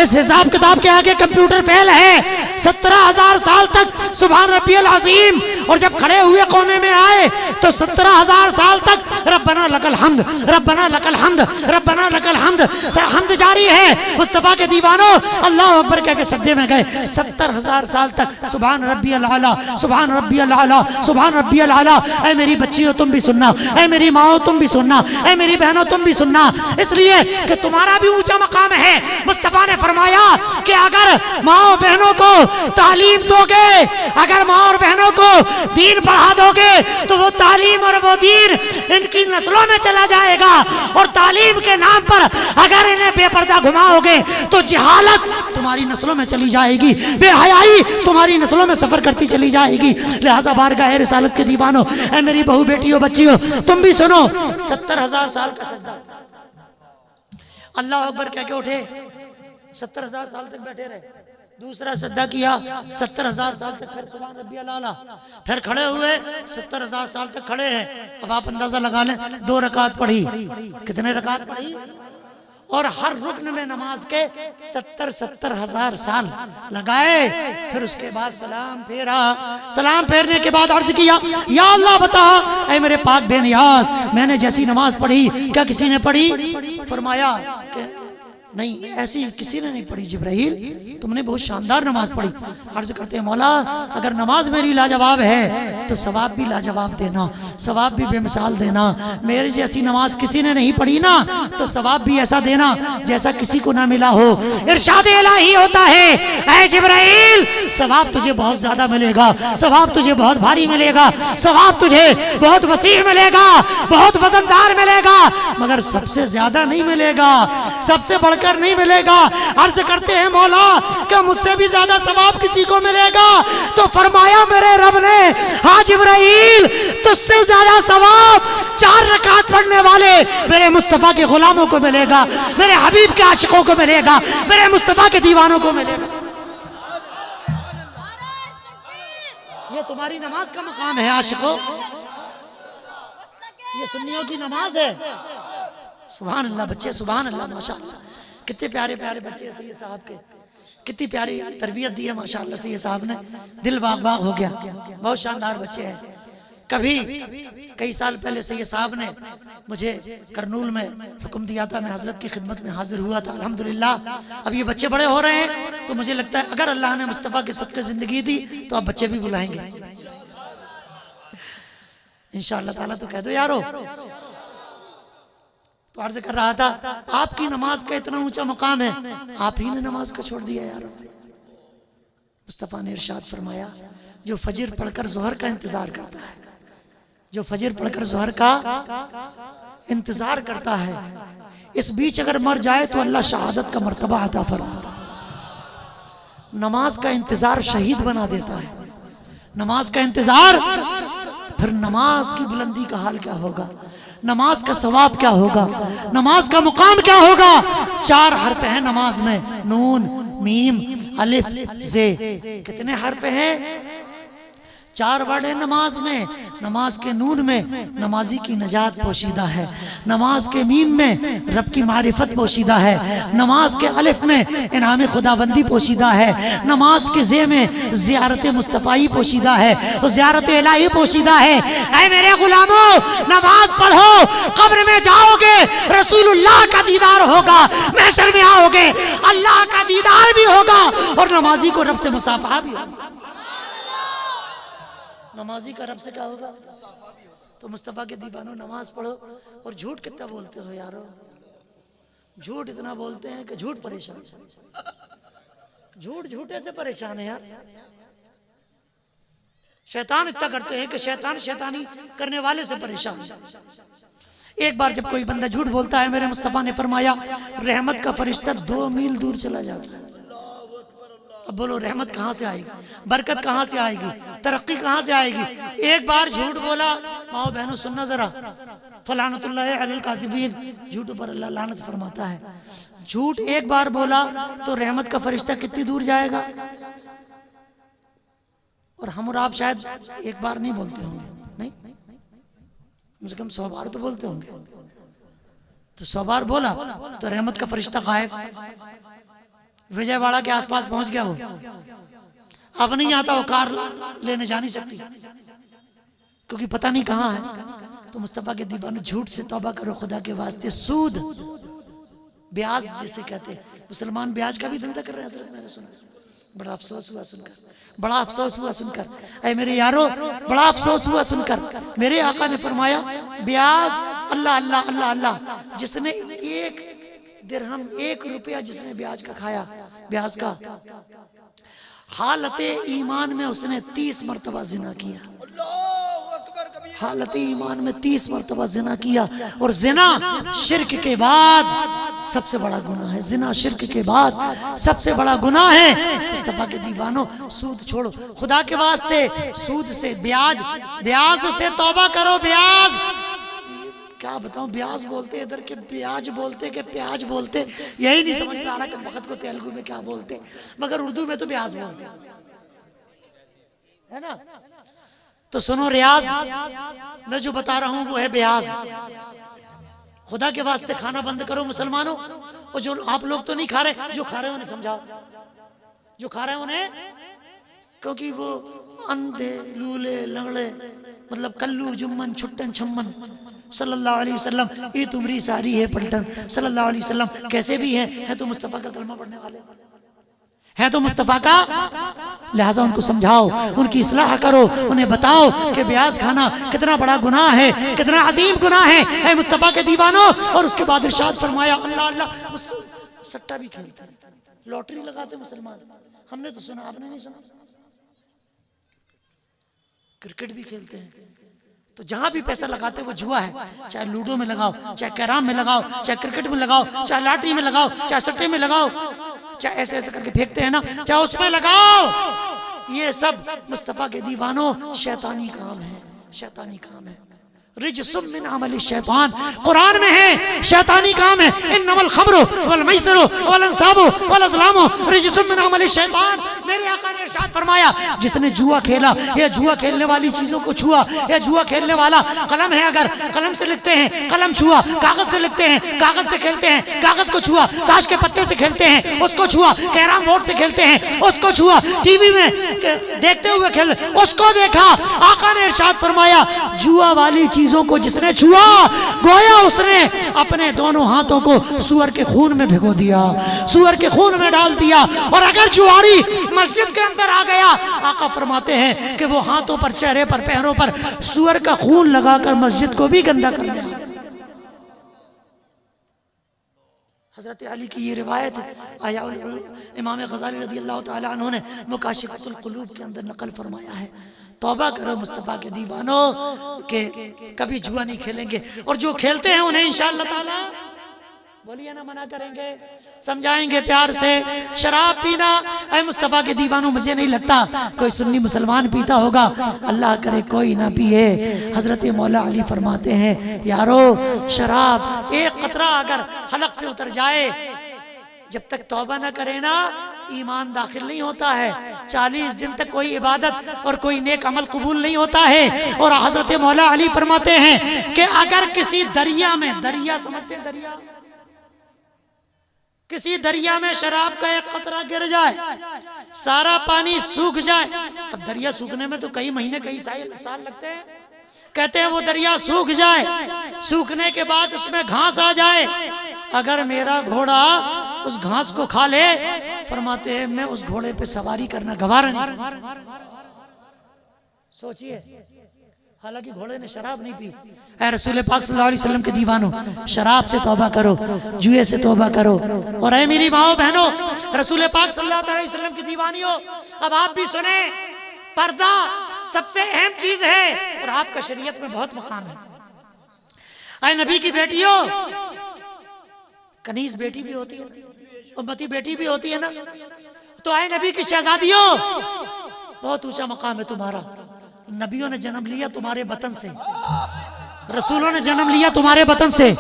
Speaker 3: اس حساب کتاب کے آگے کمپیوٹر فیل ہے۔ 17,000 سال تک سبحان ربی العظیم، اور جب کھڑے ہوئے قومے میں آئے تو 17,000 سال تک ربنا لک الحمد ربنا لک الحمد ربنا لک الحمد، حمد جاری ہے۔ مصطفیٰ کے دیوانوں اللہ اکبر کہہ کے سجدے میں گئے۔ 70,000 سال تک سبحان ربی العالی سبحان ربی العالی سبحان ربی العالی۔ اے میری بچیوں تم بھی سننا، اے میری ماؤں تم بھی سننا، اے میری بہنوں تم بھی سننا، اس لیے کہ تمہارا بھی اونچا مقام ہے۔ مصطفیٰ نے فرمایا کہ اگر ماؤں بہنوں کو تعلیم دو گے، اگر ماں اور بہنوں کو دین پڑھا دو گے تو وہ تعلیم اور وہ دین ان کی نسلوں میں چلا جائے گا، اور تعلیم کے نام پر اگر انہیں بے پردہ گھماؤ گے تو جہالت تمہاری نسلوں میں چلی جائے گی، بے حیائی تمہاری نسلوں میں سفر کرتی چلی جائے گی۔ لہٰذا بارگاہ رسالت کے دیوانوں، اے میری بہو بیٹیوں بچیوں تم بھی سنو، 70,000 سال کا سجدہ، اللہ اکبر کہہ کے اٹھے، 70,000 سال تک بیٹھے رہے، دوسرا سجدہ کیا 70,000 سال تک، پھر سبحان ربی العالی، پھر کھڑے ہوئے 70,000 سال تک کھڑے ہیں۔ اب آپ اندازہ لگا لیں، 2 رکعت پڑھی، کتنے رکعت پڑھی؟ اور ہر رکن میں نماز کے 70,000 سال لگائے۔ پھر اس کے بعد سلام پھیرا، سلام پھیرنے کے بعد عرض کیا یا اللہ بتا اے میرے پاک بے نیاز، میں نے جیسی نماز پڑھی کیا کسی نے پڑھی؟ فرمایا کہ نہیں ایسی کسی نے نہیں پڑھی جبرائیل، تم نے بہت شاندار نماز پڑھی۔ عرض کرتے ہیں مولا اگر نماز میری لاجواب ہے تو ثواب بھی لاجواب دینا، ثواب بھی بے مثال دینا۔ میری جیسی نماز کسی نے نہیں پڑھی نا تو ثواب بھی ایسا دینا جیسا کسی کو نہ ملا ہو۔ ارشاد الہی ہوتا ہے اے جبرائیل ثواب تجھے بہت زیادہ ملے گا، ثواب تجھے بہت بھاری ملے گا، ثواب تجھے بہت وسیع ملے گا، بہت وزندار ملے گا، مگر سب سے زیادہ نہیں ملے گا، سب سے بڑھ کر نہیں ملے گا۔ عرض کرتے ہیں مولا کہ مجھ سے بھی زیادہ ثواب کسی کو ملے گا؟ تو فرمایا میرے رب نے ہاں جبرائیل تجھ سے زیادہ ثواب 4 رکعت پڑھنے والے میرے مصطفیٰ کے غلاموں کو ملے گا، میرے حبیب کے عاشقوں کو ملے گا، میرے مصطفیٰ کے دیوانوں کو ملے گا۔ یہ تمہاری نماز کا مقام ہے عاشقوں، یہ سنیوں کی نماز ہے۔ سبحان اللہ بچے، سبحان اللہ، ماشاءاللہ کتنے پیارے پیارے بچے ہیں سید صاحب کے، کتنی پیاری تربیت دی ہے ماشاءاللہ سید صاحب نے، دل باغ باغ ہو گیا، بہت شاندار بچے ہیں۔ کئی سال پہلے سید صاحب نے مجھے کرنول میں حکم دیا تھا، میں حضرت کی خدمت میں حاضر ہوا تھا الحمدللہ۔ اب یہ بچے بڑے ہو رہے ہیں تو مجھے لگتا ہے اگر اللہ نے مصطفیٰ کے صدقے زندگی دی تو اب بچے بھی بلائیں گے انشاءاللہ تعالیٰ۔ تو کہہ دو یارو۔ تو عرض کر رہا تھا آپ کی نماز کا اتنا اونچا مقام ہے، آپ ہی نے نماز کو چھوڑ دیا یارو۔ مصطفیٰ نے ارشاد فرمایا جو فجر پڑھ کر ظہر کا انتظار کرتا ہے، جو فجر پڑھ کر ظہر کا انتظار کرتا ہے، اس بیچ اگر مر جائے تو اللہ شہادت کا مرتبہ عطا فرماتا ہے۔ نماز کا انتظار شہید بنا دیتا ہے، نماز کا انتظار۔ پھر نماز کی بلندی کا حال کیا ہوگا، نماز کا ثواب کیا ہوگا، نماز کا مقام کیا ہوگا۔ 4 حرف ہیں نماز میں، نون، میم، الف، زے۔ کتنے حرف ہیں؟ 4 ورڈ ہیں نماز میں۔ نماز کے نون میں نمازی کی نجات پوشیدہ ہے، نماز کے میم میں رب کی معرفت پوشیدہ ہے، نماز کے الف میں انعام خداوندی پوشیدہ ہے، نماز کے زے میں زیارت مصطفی پوشیدہ ہے، اور زیارت الہی پوشیدہ ہے۔ اے میرے غلاموں نماز پڑھو، قبر میں جاؤ گے رسول اللہ کا دیدار ہوگا، محشر میں آؤ گے اللہ کا دیدار بھی ہوگا، اور نمازی کو رب سے مصافحہ بھی ہوگا۔ نمازی کا رب سے کیا ہوگا؟ تو مصطفیٰ کے دیوانوں نماز پڑھو، اور جھوٹ کتنا بولتے ہو یارو، جھوٹ اتنا بولتے ہیں کہ جھوٹ پریشان، جھوٹ جھوٹے سے پریشان ہے یار۔ شیطان اتنا کرتے ہیں کہ شیطان شیطانی کرنے والے سے پریشان ہے۔ ایک بار جب کوئی بندہ جھوٹ بولتا ہے میرے مصطفیٰ نے فرمایا رحمت کا فرشتہ 2 میل دور چلا جاتا ہے۔ اب بولو رحمت کہاں سے آئے گی، برکت کہاں سے آئے گی، ترقی کہاں سے آئے گی؟ ایک بار جھوٹ بولا، ماؤ بہنوں سننا ذرا، فلعنت اللہ علی الکاذبین، جھوٹوں پر اللہ لعنت فرماتا ہے۔ جھوٹ ایک بار بولا تو رحمت کا فرشتہ کتنی دور جائے گا؟ اور ہم اور آپ شاید ایک بار نہیں بولتے ہوں گے، نہیں کم سے کم 100 بار تو بولتے ہوں گے۔ تو 100 بار بولا تو رحمت کا فرشتہ غائب، وجے واڑا کے آس پاس پہنچ گیا، وہ اب نہیں آتا، وہ کار لینے جا نہیں سکتی کیونکہ پتہ نہیں کہاں ہے۔ تو مصطفیٰ کے دیوانوں جھوٹ سے توبہ کرو خدا کے واسطے۔ سود، بیاج جسے کہتے ہیں، مسلمان بیاج کا بھی دھندہ کر رہے ہیں حضرت، میں نے سنا، بڑا افسوس ہوا سن کر، بڑا افسوس ہوا سن کر۔ اے میرے یارو بڑا افسوس ہوا سن کر، میرے آقا نے فرمایا بیاج اللہ اللہ اللہ اللہ، جس نے 1 درہم 1 روپیہ جس نے بیاج کا کھایا، بیاج کا، حالت ایمان میں اس نے 30 مرتبہ زنا کیا، حالت ایمان میں 30 مرتبہ زنا کیا۔ اور زنا شرک کے بعد سب سے بڑا گناہ ہے، زنا شرک کے بعد سب سے بڑا گناہ ہے۔ مصطفیٰ کے دیوانوں سود چھوڑو خدا کے واسطے، سود سے، بیاج سے توبہ کرو۔ بیاج کیا بتاؤں، بیاج بولتے ادھر کے بیاج بولتے کہ پیاج بولتے، یہی نہیں سمجھ میں آ رہا کہ وقت کو تیلگو میں کیا بولتے، مگر اردو میں تو بیاج بولتے ہے نا۔ تو سنو ریاض، میں جو بتا رہا ہوں وہ ہے بیاج۔ خدا کے واسطے کھانا بند کرو مسلمانوں، اور جو آپ لوگ تو نہیں کھا رہے، جو کھا رہے ہیں انہیں سمجھاؤ، جو کھا رہے ہیں انہیں، کیونکہ وہ اندھے لولے لنگڑے، مطلب کلو جمن چھٹن چھمن صلی اللہ علیہ وسلم یہ تمری ساری ہے پلٹن صلی اللہ علیہ وسلم کیسے بھی ہیں ہے تو مصطفیٰ کا کلمہ پڑھنے والے ہے تو مصطفیٰ کا لہٰذا ان کو سمجھاؤ ان کی اصلاح کرو انہیں بتاؤ کہ بیاض کھانا کتنا بڑا گناہ ہے کتنا عظیم گناہ ہے اے مصطفیٰ کے دیوانوں اور اس کے بعد ارشاد فرمایا اللہ اللہ سٹا بھی کھیلتا ہے لاٹری لگاتے مسلمان ہم نے تو سنا آپ نے نہیں سنا کرکٹ بھی کھیلتے ہیں تو جہاں بھی پیسہ لگاتے وہ جوا ہے چاہے لوڈو میں لگاؤ چاہے کیرام میں لگاؤ چاہے کرکٹ میں لگاؤ چاہے لاٹری میں لگاؤ چاہے سٹے میں لگاؤ چاہے ایسے ایسے کر کے پھینکتے ہیں نا چاہے اس میں لگاؤ یہ سب مصطفیٰ کے دیوانوں شیطانی کام ہے شیطانی کام ہے رجس من عمل الشیطان قرآن میں ہے شیطانی کام ہے انما الخمر والمیسر والانصاب والازلام رجس من عمل الشیطان میرے آقا نے ارشاد فرمایا جس نے جوا کھیلا یا جوا کھیلنے والی چیزوں کو چھوا یا جوا کھیلنے والا قلم ہے اگر قلم سے لکھتے ہیں قلم چھوا کاغذ سے لکھتے ہیں کاغذ سے کھیلتے ہیں کاغذ کو چھوا تاش کے پتے سے کھیلتے ہیں اس کو چھوا کیرم بورڈ سے کھیلتے ہیں اس کو چھوا ٹی وی میں دیکھتے ہوئے کھیل اس کو دیکھا آقا نے ارشاد فرمایا جوا والی چیزوں کو جس نے چھوا گویا اس نے اپنے دونوں ہاتھوں کو سور کے خون میں بھگو دیا سور کے خون میں ڈال دیا اور اگر جواری مسجد کے اندر آ گیا آقا فرماتے ہیں کہ وہ ہاتھوں پر چہرے پر پیروں پر سور کا خون لگا کر مسجد کو بھی گندا کر دیا حضرت علی کی یہ روایت آیا امام غزالی رضی اللہ تعالی عنہ نے مکاشفۃ القلوب کے اندر نقل فرمایا ہے توبہ کرو مصطفیٰ کے دیوانوں کہ کبھی جوا نہیں کھیلیں گے اور جو کھیلتے ہیں انہیں انشاءاللہ تعالی بولیے نا منع کریں گے سمجھائیں گے پیار سے شراب پینا اے مصطفیٰ کے دیوانوں مجھے نہیں لگتا کوئی سنی مسلمان پیتا ہوگا اللہ کرے کوئی نہ پیے حضرت مولا علی فرماتے ہیں یارو شراب ایک قطرہ اگر حلق سے اتر جائے جب تک توبہ نہ کرے نا ایمان داخل نہیں ہوتا ہے 40 دن تک کوئی عبادت اور کوئی نیک عمل قبول نہیں ہوتا ہے اور حضرت مولا علی فرماتے ہیں کہ اگر کسی دریا میں دریا سمجھتے ہیں دریا کسی دریا میں شراب کا ایک قطرہ گر جائے سارا پانی سوکھ جائے اب دریا سوکھنے میں تو کئی مہینے کئی سال لگتے ہیں کہتے ہیں وہ دریا سوکھ جائے سوکھنے کے بعد اس میں گھاس آ جائے اگر میرا گھوڑا اس گھاس کو کھا لے فرماتے ہیں میں اس گھوڑے پہ سواری کرنا گوارا نہیں سوچئے حالانکہ گھوڑے نے شراب نہیں پی اے رسول پاک صلی اللہ علیہ وسلم کے دیوانوں شراب سے توبہ کرو جوئے سے توبہ کرو اور اے میری ماؤں بہنوں رسول پاک صلی اللہ علیہ وسلم کی دیوانیوں اب آپ بھی سنیں پردہ سب سے اہم چیز ہے اور آپ کا شریعت میں بہت مقام ہے اے نبی کی بیٹیوں کنیز بیٹی بھی ہوتی ہے امتی بیٹی بھی ہوتی ہے نا تو اے نبی کی شہزادیوں بہت اونچا مقام ہے تمہارا نبیوں نے جنم لیا تمہارے بطن سے رسولوں نے جنم لیا تمہارے بطن سے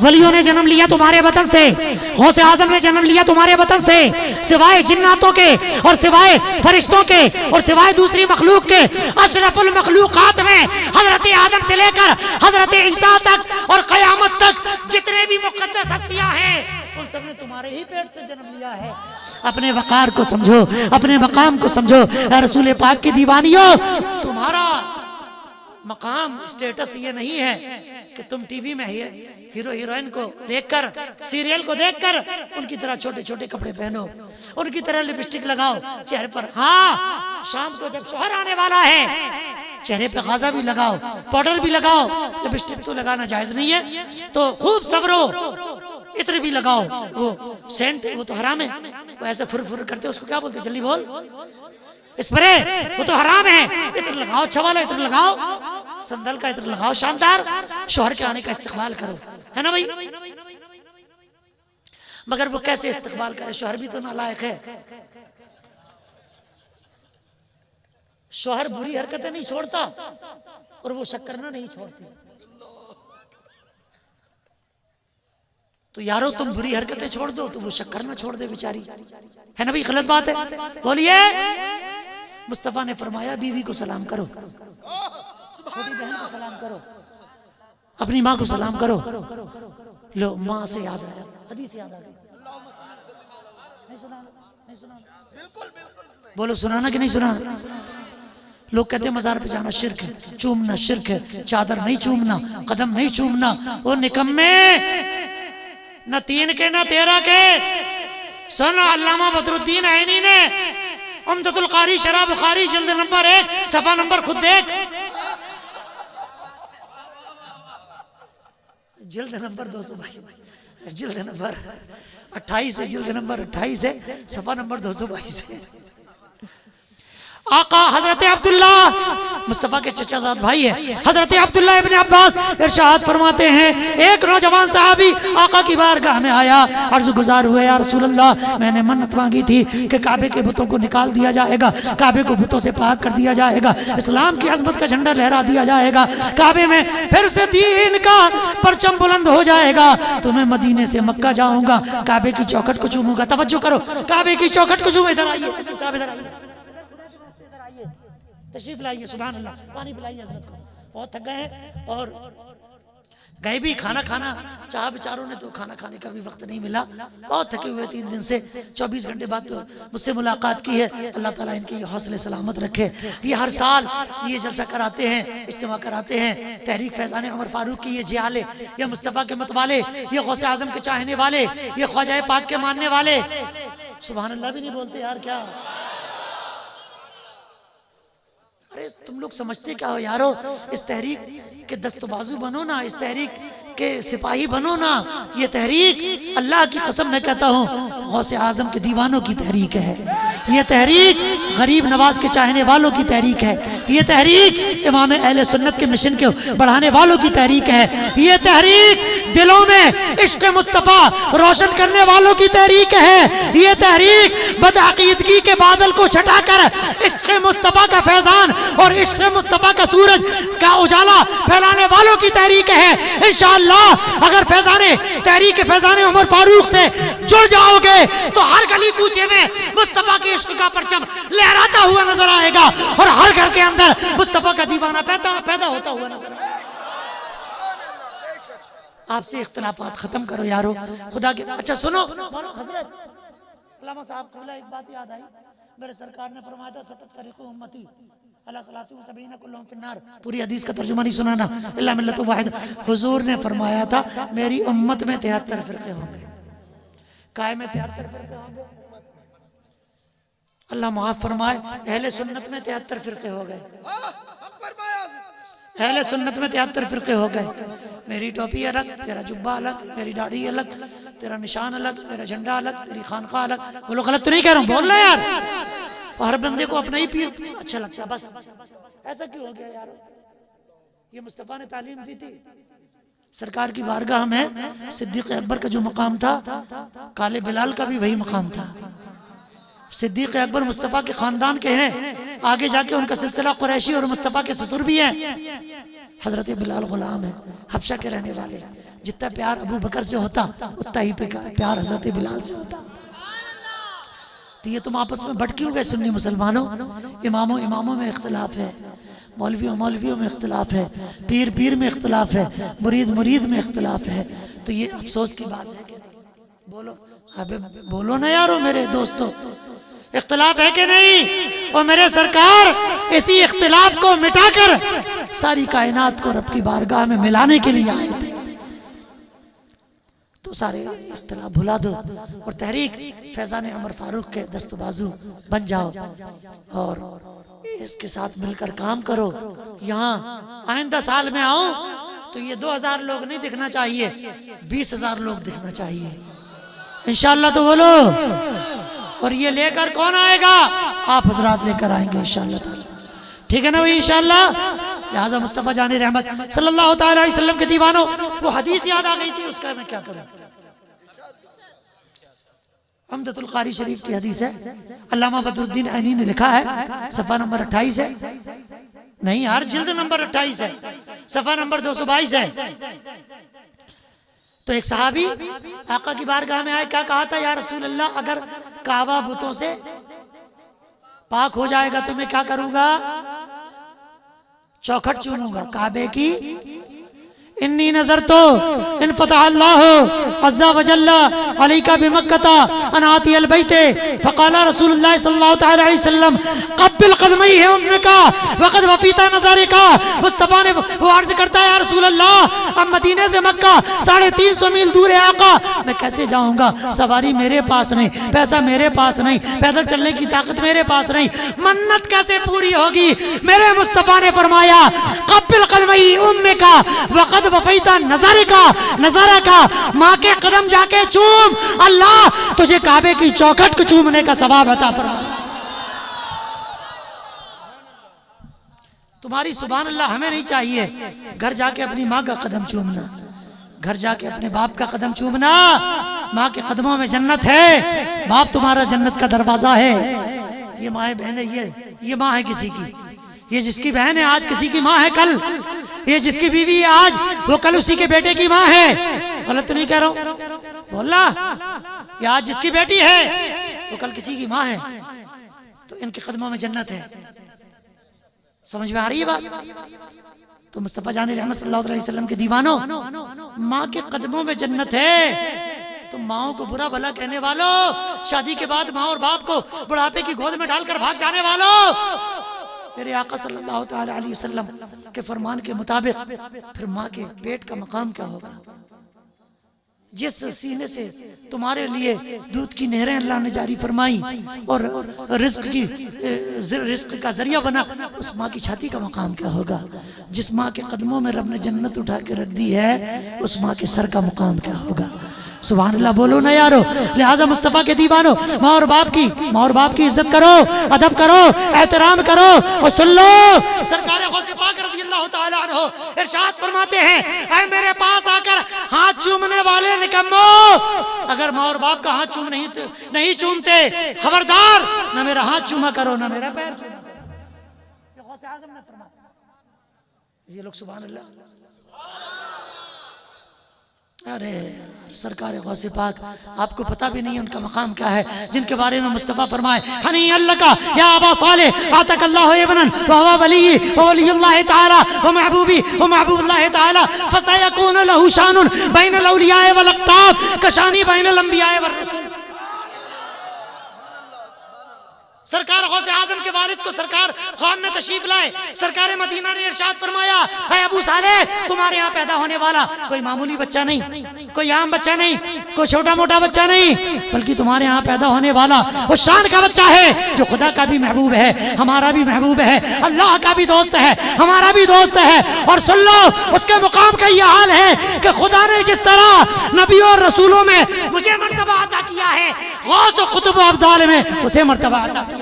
Speaker 3: ولیوں نے جنم لیا تمہارے بطن سے غوث اعظم نے جنم لیا تمہارے بطن سے سوائے جناتوں کے اور سوائے فرشتوں کے اور سوائے دوسری مخلوق کے اشرف المخلوقات میں حضرت آدم سے لے کر حضرت عیسیٰ تک اور قیامت تک جتنے بھی مقدس ہستیاں ہیں ان سب نے تمہارے ہی پیٹ سے جنم لیا ہے اپنے وقار کو سمجھو اپنے مقام کو سمجھو اے رسول پاک کی دیوانیوں تمہارا مقام اسٹیٹس یہ نہیں ہے کہ تم ٹی وی میں ہیرو ہیروئن کو دیکھ کر سیریل کو دیکھ کر ان کی طرح چھوٹے چھوٹے کپڑے پہنو ان کی طرح لپسٹک لگاؤ چہرے پر ہاں شام کو جب شوہر آنے والا ہے چہرے پہ غازہ بھی لگاؤ پاؤڈر بھی لگاؤ لپسٹک تو لگانا جائز نہیں ہے تو خوب صبرو عطر بھی لگاؤ وہ سینٹ وہ تو حرام ہے وہ ایسے فر فر کرتے اس کو کیا بولتے جلدی بول اسپرے وہ تو حرام ہے عطر لگاؤ اچھا والا عطر لگاؤ سندل کا عطر لگاؤ شاندار شوہر کے آنے کا استقبال کرو ہے نا بھائی مگر وہ کیسے استقبال کرے شوہر بھی تو نالائق ہے شوہر بری حرکتیں نہیں چھوڑتا اور وہ شک کرنا نہیں چھوڑتی تو یارو تم بری حرکتیں چھوڑ دو تو وہ شک کرنا چھوڑ دے بیچاری ہے نا بھائی غلط بات ہے بولیے مصطفیٰ نے فرمایا بیوی کو سلام کرو چھوٹی بہن کو سلام کرو اپنی ماں کو سلام کرو لو ماں سے یاد آیا حدیث یاد آ گئی نہیں سنا بولو سنانا کہ نہیں سنانا لوگ کہتے ہیں مزار پہ جانا شرک ہے، چومنا شرک ہے، چادر نہیں چومنا، قدم نہیں چومنا. وہ نکمے، نہ 3 کے نہ 13 کے. سن علامہ بدر الدین عینی نے عمدۃ القاری شرح بخاری جلد نمبر 1 صفحہ نمبر خود دیکھ، جلد نمبر 222، جلد نمبر 28 ہے، جلد نمبر 28 ہے، صفحہ نمبر 222 ہے. آقا حضرت عبداللہ مصطفیٰ کے چچا زاد بھائی ہے حضرت عبداللہ ابن عباس ارشاد فرماتے ہیں ایک نوجوان صحابی آقا کی بارگاہ میں آیا، عرض گزار ہوئے یا رسول اللہ میں نے منت مانگی تھی کہ کعبے کے بتوں کو نکال دیا جائے گا، کعبے کو بتوں سے پاک کر دیا جائے گا، اسلام کی عظمت کا جھنڈا لہرا دیا جائے گا، کعبے میں پھر سے دین کا پرچم بلند ہو جائے گا، تو میں مدینے سے مکہ جاؤں گا، کعبے کی چوکھٹ کو چوموں گا. توجہ کرو، کعبے کی چوکھٹ کو چومیں. ادھر آئیے صاحب، ادھر آئیے، تشریف لائیے. سبحان اللہ. پانی پلائیے حضرت کو، بہت تھک گئے ہیں اور گئے بھی کھانا کھانا چاہا بیچاروں نے تو کھانا کھانے کا بھی وقت نہیں ملا، بہت تھکے ہوئے 3 دن سے. 24 گھنٹے بعد تو مجھ سے ملاقات کی ہے. اللہ تعالیٰ ان کی حوصلے سلامت رکھے. یہ ہر سال یہ جلسہ کراتے ہیں، اجتماع کراتے ہیں. تحریک فیضان عمر فاروق کی یہ جیالے، یہ مصطفیٰ کے متوالے، یہ غوث اعظم کے چاہنے والے، یہ خواجہ پاک کے ماننے والے. سبحان اللہ بھی نہیں بولتے یار. کیا ارے تم لوگ سمجھتے کیا ہو یارو؟ اس تحریک کے دست و بازو بنو نا، اس تحریک کے سپاہی بنو نا. یہ تحریک اللہ کی قسم میں کہتا ہوں غوث اعظم کے دیوانوں کی تحریک ہے. یہ تحریک غریب نواز کے چاہنے والوں کی تحریک ہے. یہ تحریک امام اہل سنت کے مشن کے بڑھانے والوں کی تحریک ہے. یہ تحریک دلوں میں عشق مصطفیٰ روشن کرنے والوں کی تحریک ہے. یہ تحریک بدعقیدگی کے بادل کو چھٹا کر عشق مصطفیٰ کا فیضان اور عشق مصطفیٰ کا سورج کا اجالا پھیلانے والوں کی تحریک ہے. انشاءاللہ اگر تحریک فیضان عمر فاروق سے جڑ جاؤ گے تو ہر گلی کوچے میں مصطفیٰ کے عشق کا پرچم لہراتا ہوا نظر آئے گا اور ہر گھر کے اندر مصطفیٰ کا دیوانہ پیدا ہوتا ہوا نظر آئے گا. آپ سے اختلافات ختم کرو یارو خدا کے. اچھا سنو حضرت علامہ صاحب قبلہ ایک بات یاد آئی. میرے سرکار نے فرمایا تھا 70 امتی اللہ 73 کلہم فی النار. پوری حدیث کا ترجمہ نہیں سنانا الا ملت واحد. حضور نے فرمایا تھا میری امت میں 73 فرقے ہوں گے. کائے میں 73 فرقے ہوں گے؟ اللہ معاف فرمائے اہل سنت میں 73 فرقے ہو گئے. اہل سنت میں 73 فرقے ہو گئے. میری ٹوپی الگ، تیرا جبہ الگ، میری داڑھی الگ، تیرا نشان الگ، میرا جھنڈا الگ، تیری خانقاہ الگ. بولو غلط تو نہیں کہہ رہا ہوں؟ بول رہا یار. ہر بندے کو اپنا ہی پیر اچھا لگتا ہے. بس ایسا کیوں ہو گیا یار؟ یہ مصطفیٰ نے تعلیم دی تھی. سرکار کی بارگاہ میں صدیق اکبر کا جو مقام تھا کالے بلال کا بھی وہی مقام تھا. صدیق اکبر مصطفیٰ کے خاندان کے ہیں، آگے جا کے ان کا سلسلہ قریشی اور مصطفیٰ کے سسر بھی ہیں. حضرت بلال غلام ہے، حبشہ کے رہنے والے. جتنا پیار ابو بکر سے ہوتا اتنا ہی پیار حضرت بلال سے ہوتا. تو یہ تم آپس میں بٹ کیوں گئے سنی مسلمانوں؟ اماموں میں اختلاف ہے، مولویوں میں اختلاف ہے، پیر میں اختلاف ہے، مرید میں اختلاف ہے. تو یہ افسوس کی بات ہے کہ نہیں؟ بولو بولو نا یارو میرے دوستو، اختلاف ہے کہ نہیں؟ اور میرے سرکار اسی اختلاف کو مٹا کر ساری کائنات کو رب کی بارگاہ میں ملانے کے لیے آئے تھے. تو سارے اختلاف بھلا دو اور تحریک فیضان عمر فاروق کے دست و بازو بن جاؤ اور اس کے ساتھ مل کر کام کرو. یہاں آئندہ سال میں آؤں تو یہ 2000 لوگ نہیں دکھنا چاہیے، 20,000 لوگ دکھنا چاہیے انشاءاللہ. تو بولو. اور یہ لے کر کون آئے گا؟ آپ حضرات لے کر آئیں گے انشاءاللہ تعالی. ٹھیک ہے نا بھائی انشاءاللہ. لہذا مصطفیٰ جان رحمت صلی اللہ تعالی علیہ وسلم کے دیوانوں، وہ حدیث یاد آ گئی تھی، اس کا میں کیا کروں؟ عمدۃ القاری شریف کی حدیث ہے، علامہ بدر الدین عینی نے لکھا ہے، صفحہ نمبر 28 ہے. نہیں یار، جلد نمبر 28 ہے، صفحہ نمبر 222 ہے. تو ایک صحابی آقا کی بارگاہ میں آئے، کیا کہا تھا؟ یا رسول اللہ اگر کعبہ بتوں سے پاک ہو جائے گا تو میں کیا کروں گا؟ چوکھٹ چوموں گا کعبے کی. انی نظرتو ان فتح اللہ عز وجل علیک بمکہ ان آتی البیت فقال رسول اللہ صلی اللہ تعالی علیہ وسلم قبل قدمی امکا وقد وفیتا نظارکا. مصطفیٰ نے وہ عرض کرتا ہے یا رسول اللہ اب مدینے سے مکہ 350 میل دور ہے آقا, میں کیسے جاؤں گا؟ سواری میرے پاس نہیں, پیسہ میرے پاس نہیں, پیدل چلنے کی طاقت میرے پاس نہیں, منت کیسے پوری ہوگی؟ میرے مصطفیٰ نے فرمایا قبل قدمی امکا وقد وفیتا نظارہ کا, ماں کے قدم جا کے چوم, اللہ تجھے کعبے کی چوکھٹ کو چومنے کا ثواب عطا فرمائے. تمہاری سبحان اللہ ہمیں نہیں چاہیے گھر جا کے اپنی ماں کا قدم چومنا, گھر جا کے اپنے باپ کا قدم چومنا. ماں کے قدموں میں جنت ہے, باپ تمہارا جنت کا دروازہ ہے. یہ ماں ہے, بہن ہے, یہ ماں ہے کسی کی, یہ جس کی بہن ہے آج کسی کی ماں ہے کل, یہ جس کی بیوی ہے آج وہ کل اسی کے بیٹے کی ماں ہے. غلط تو نہیں کہہ رہا ہوں؟ بولنا, یہ آج جس کی بیٹی ہے وہ کل کسی کی ماں ہے, تو ان کے قدموں میں جنت ہے. سمجھ میں آ رہی ہے بات؟ تو مصطفیٰ جان رحمت صلی اللہ علیہ وسلم کے دیوانوں, ماں کے قدموں میں جنت ہے. تو ماؤں کو برا بھلا کہنے والوں, شادی کے بعد ماں اور باپ کو بڑھاپے کی گود میں ڈال کر بھاگ جانے والوں, میرے آقا صلی اللہ تعالی علیہ وسلم کے فرمان کے مطابق پھر ماں کے پیٹ کا مقام کیا ہوگا؟ جس سینے سے تمہارے لیے دودھ کی نہریں اللہ نے جاری فرمائی اور رزق کا ذریعہ بنا, اس ماں کی چھاتی کا مقام کیا ہوگا؟ جس ماں کے قدموں میں رب نے جنت اٹھا کے رکھ دی ہے, اس ماں کے سر کا مقام کیا ہوگا؟ سبحان اللہ بولو نا یارو. لہٰذا مصطفیٰ کے دیوانوں, ماں اور باپ کی عزت کرو, ادب کرو, احترام کرو. اور سن لو, سرکار غوث پاک رضی اللہ تعالیٰ عنہ ارشاد فرماتے ہیں اے میرے پاس آ کر ہاتھ چومنے والے نکمو, اگر ماں اور باپ کا ہاتھ نہیں چومتے, خبردار نہ میرا ہاتھ چوما کرو نہ میرا پیر چوما کرو. یہ غوث اعظم نے فرمایا. یہ لوگ سبحان اللہ. ارے سرکار غوث پاک آپ کو پتہ بھی نہیں ان کا مقام کیا ہے, جن کے بارے میں مصطفیٰ فرمائے ہنی اللہ کا یا ابا صالح آتک اللہ ابنا وہو ولی وولی اللہ تعالی ومحبوبی ومحبوب اللہ تعالی فسیکون له شان بین الاولیاء والاقطاب کشانی بین الانبیاء والرسول. سرکار غوث اعظم کے والد کو سرکار خواب میں تشریف لائے, سرکار مدینہ نے ارشاد فرمایا اے ابو صالح تمہارے ہاں پیدا ہونے والا کوئی معمولی بچہ نہیں, کوئی عام بچہ نہیں, کوئی چھوٹا موٹا بچہ نہیں, بلکہ تمہارے ہاں پیدا ہونے والا وہ شان کا بچہ ہے جو خدا کا بھی محبوب ہے, ہمارا بھی محبوب ہے, اللہ کا بھی دوست ہے, ہمارا بھی دوست ہے. اور سن لو, اس کے مقام کا یہ حال ہے کہ خدا نے جس طرح نبیوں اور رسولوں میں مجھے مرتبہ عطا کیا ہے, غوث و قطب و ابدال میں اسے مرتبہ عطا کیا ہے.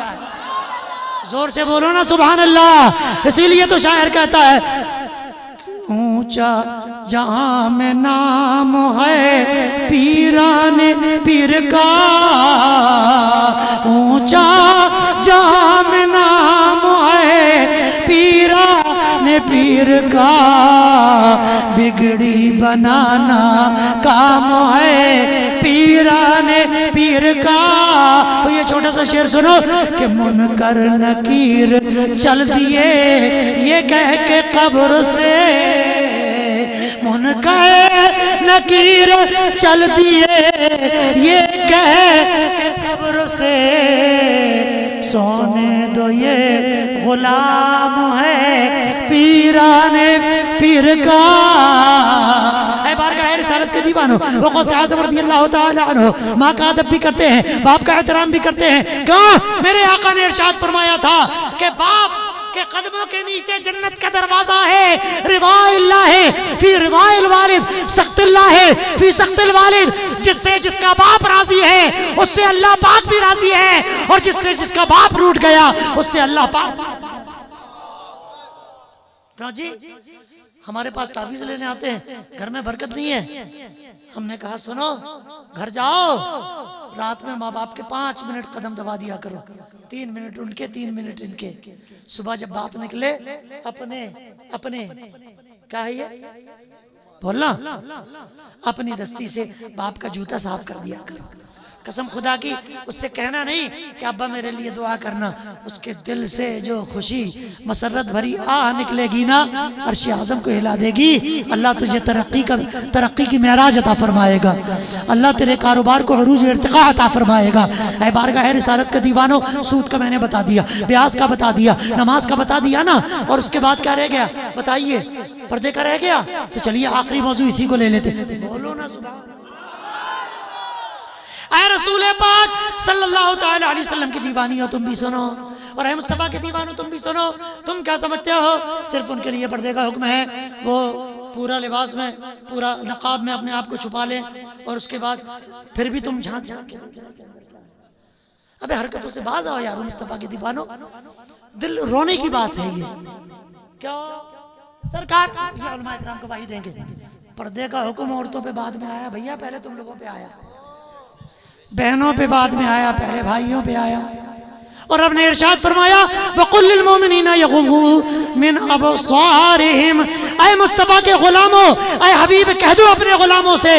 Speaker 3: زور سے بولو نا سبحان اللہ. اسی لیے تو شاعر کہتا ہے اونچا جہاں میں نام ہے پیران پیر کا, اونچا جہاں میں نام ہے پیران پیر کا, بگڑی بنانا کام ہے پیران پیر کا. یہ چھوٹا سا شعر سنو کہ منکر نکیر چل دیے یہ کہہ کے قبر سے, منکر نکیر چل دیے یہ کہہ کے قبر سے, سونے دو یہ غلام ہے پیران پیر کا. اے بارگاہ رسالت کے دیوانوں, وہ غوث اعظم رضی اللہ تعالی عنہ ماں کا ادب بھی کرتے ہیں, باپ کا احترام بھی کرتے ہیں. کیوں؟ میرے آقا نے ارشاد فرمایا تھا کہ باپ کے قدموں کے نیچے جنت کا دروازہ ہے, رضا اللہ ہے فی رضا الوالد, سخط اللہ ہے فی سخط الوالد. جس کا باپ راضی ہے اس سے اللہ پاک بھی راضی ہے, اور جس کا باپ روٹ گیا اس سے اللہ پاک. جی ہمارے پاس تعویذ لینے آتے ہیں, گھر میں برکت نہیں ہے. ہم نے کہا سنو, گھر جاؤ, رات میں ماں باپ کے 5 منٹ قدم دبا دیا کرو, 3 منٹ ان کے 3 منٹ ان کے. صبح جب باپ نکلے اپنے کیا ہے یہ بولنا, اپنی دستی سے باپ کا جوتا صاف کر دیا کرو. قسم خدا کی اس سے کہنا نہیں کہ ابا میرے لیے دعا کرنا، اس کے دل سے جو خوشی مسرت بھری آہ نکلے گی نا، عرش اعظم کو ہلا دے گی۔ اللہ تجھے ترقی کی معراج عطا فرمائے گا، اللہ تیرے کاروبار کو عروج و ارتقاء عطا فرمائے گا۔ اے بارگاہ رسالت کا دیوانوں، سود کا میں نے بتا دیا، بیاس کا بتا دیا، نماز کا بتا دیا نا، اور اس کے بعد کیا رہ گیا بتائیے؟ پردے کا رہ گیا۔ تو چلیے آخری موضوع اسی کو لے لیتے، بولو نا سبحان اللہ۔ اے رسول پاک صلی اللہ تعالی علیہ وسلم کی دیوانیوں تم بھی سنو، اور اے مصطفیٰ کے دیوانوں تم بھی سنو۔ تم کیا سمجھتے ہو صرف ان کے لیے پردے کا حکم ہے؟ وہ پورا لباس میں، پورا نقاب میں اپنے آپ کو چھپا لیں، اور اس کے بعد پھر بھی تم جھانک کے ابے حرکتوں سے باز آؤ یارو مصطفیٰ کے دیوانوں۔ دل رونے کی بات ہے یہ۔ کیا سرکار یہ علماء اکرام گواہی دیں گے، پردے کا حکم عورتوں پہ بعد میں آیا بھیا، پہلے تم لوگوں پہ آیا، بہنوں پہ بعد میں آیا، پہلے بھائیوں پہ آیا۔ اور رب نے ارشاد فرمایا وَقُلْ لِلْمُؤْمِنِينَ يَغُضُّوا مِنْ أَبْصَارِهِمْ۔ اے مصطفیٰ کے غلاموں، اے حبیب کہہ دو اپنے غلاموں سے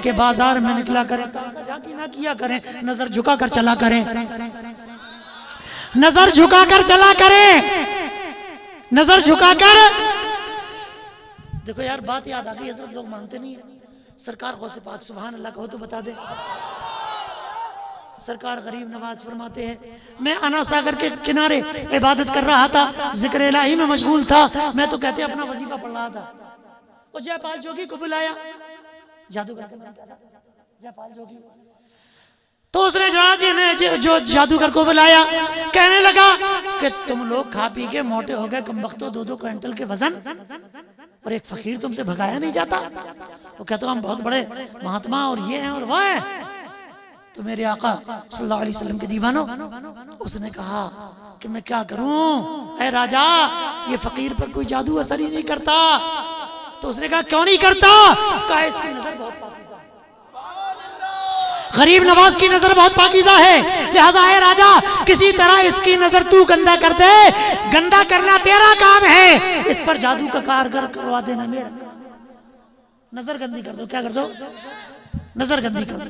Speaker 3: کہ بازار میں نکلا کریں، جھانکی نہ کیا کریں، نظر جھکا کر چلا کریں، نظر جھکا کر چلا کریں، نظر جھکا کر۔ دیکھو یار بات یاد آ گئی، حضرت لوگ مانتے نہیں ہیں۔ سرکار غوث پاک سبحان اللہ کہو تو بتا دے۔ سرکار غریب نواز فرماتے ہیں میں انا ساگر کے کنارے عبادت کر رہا تھا، ذکر الہی میں مشغول تھا، میں تو کہتے اپنا وظیفہ پڑھ رہا تھا، اور جے پال جوگی کو بلایا، جادوگر جے پال جوگی، تو اس نے جو جادوگر کو بلایا، کہنے لگا کہ تم لوگ کھا پی کے موٹے ہو گئے، کم بختو 2-2 کوئنٹل کے وزن، اور ایک فقیر تم سے بھگایا نہیں جاتا۔ وہ کہتا ہوں ہم بہت بڑے مہاتما اور یہ ہیں اور وہ ہیں۔ تو میرے آقا صلی اللہ علیہ وسلم کے دیوانوں، اس نے کہا کہ میں کیا کروں اے راجا، یہ فقیر پر کوئی جادو اثر ہی نہیں کرتا۔ تو اس نے کہا کیوں نہیں کرتا؟ کہا اس کی نظر بہت پاکیزہ ہے، غریب نواز کی نظر بہت پاکیزہ ہے، لہٰذا اے راجا کسی طرح اس کی نظر تو گندہ کر دے، گندہ کرنا تیرا کام ہے، اس پر جادو کا کارگر کروا دینا میرا کام۔ نظر گندی کر دو، کیا کر دو؟ نظر گندی کر دو۔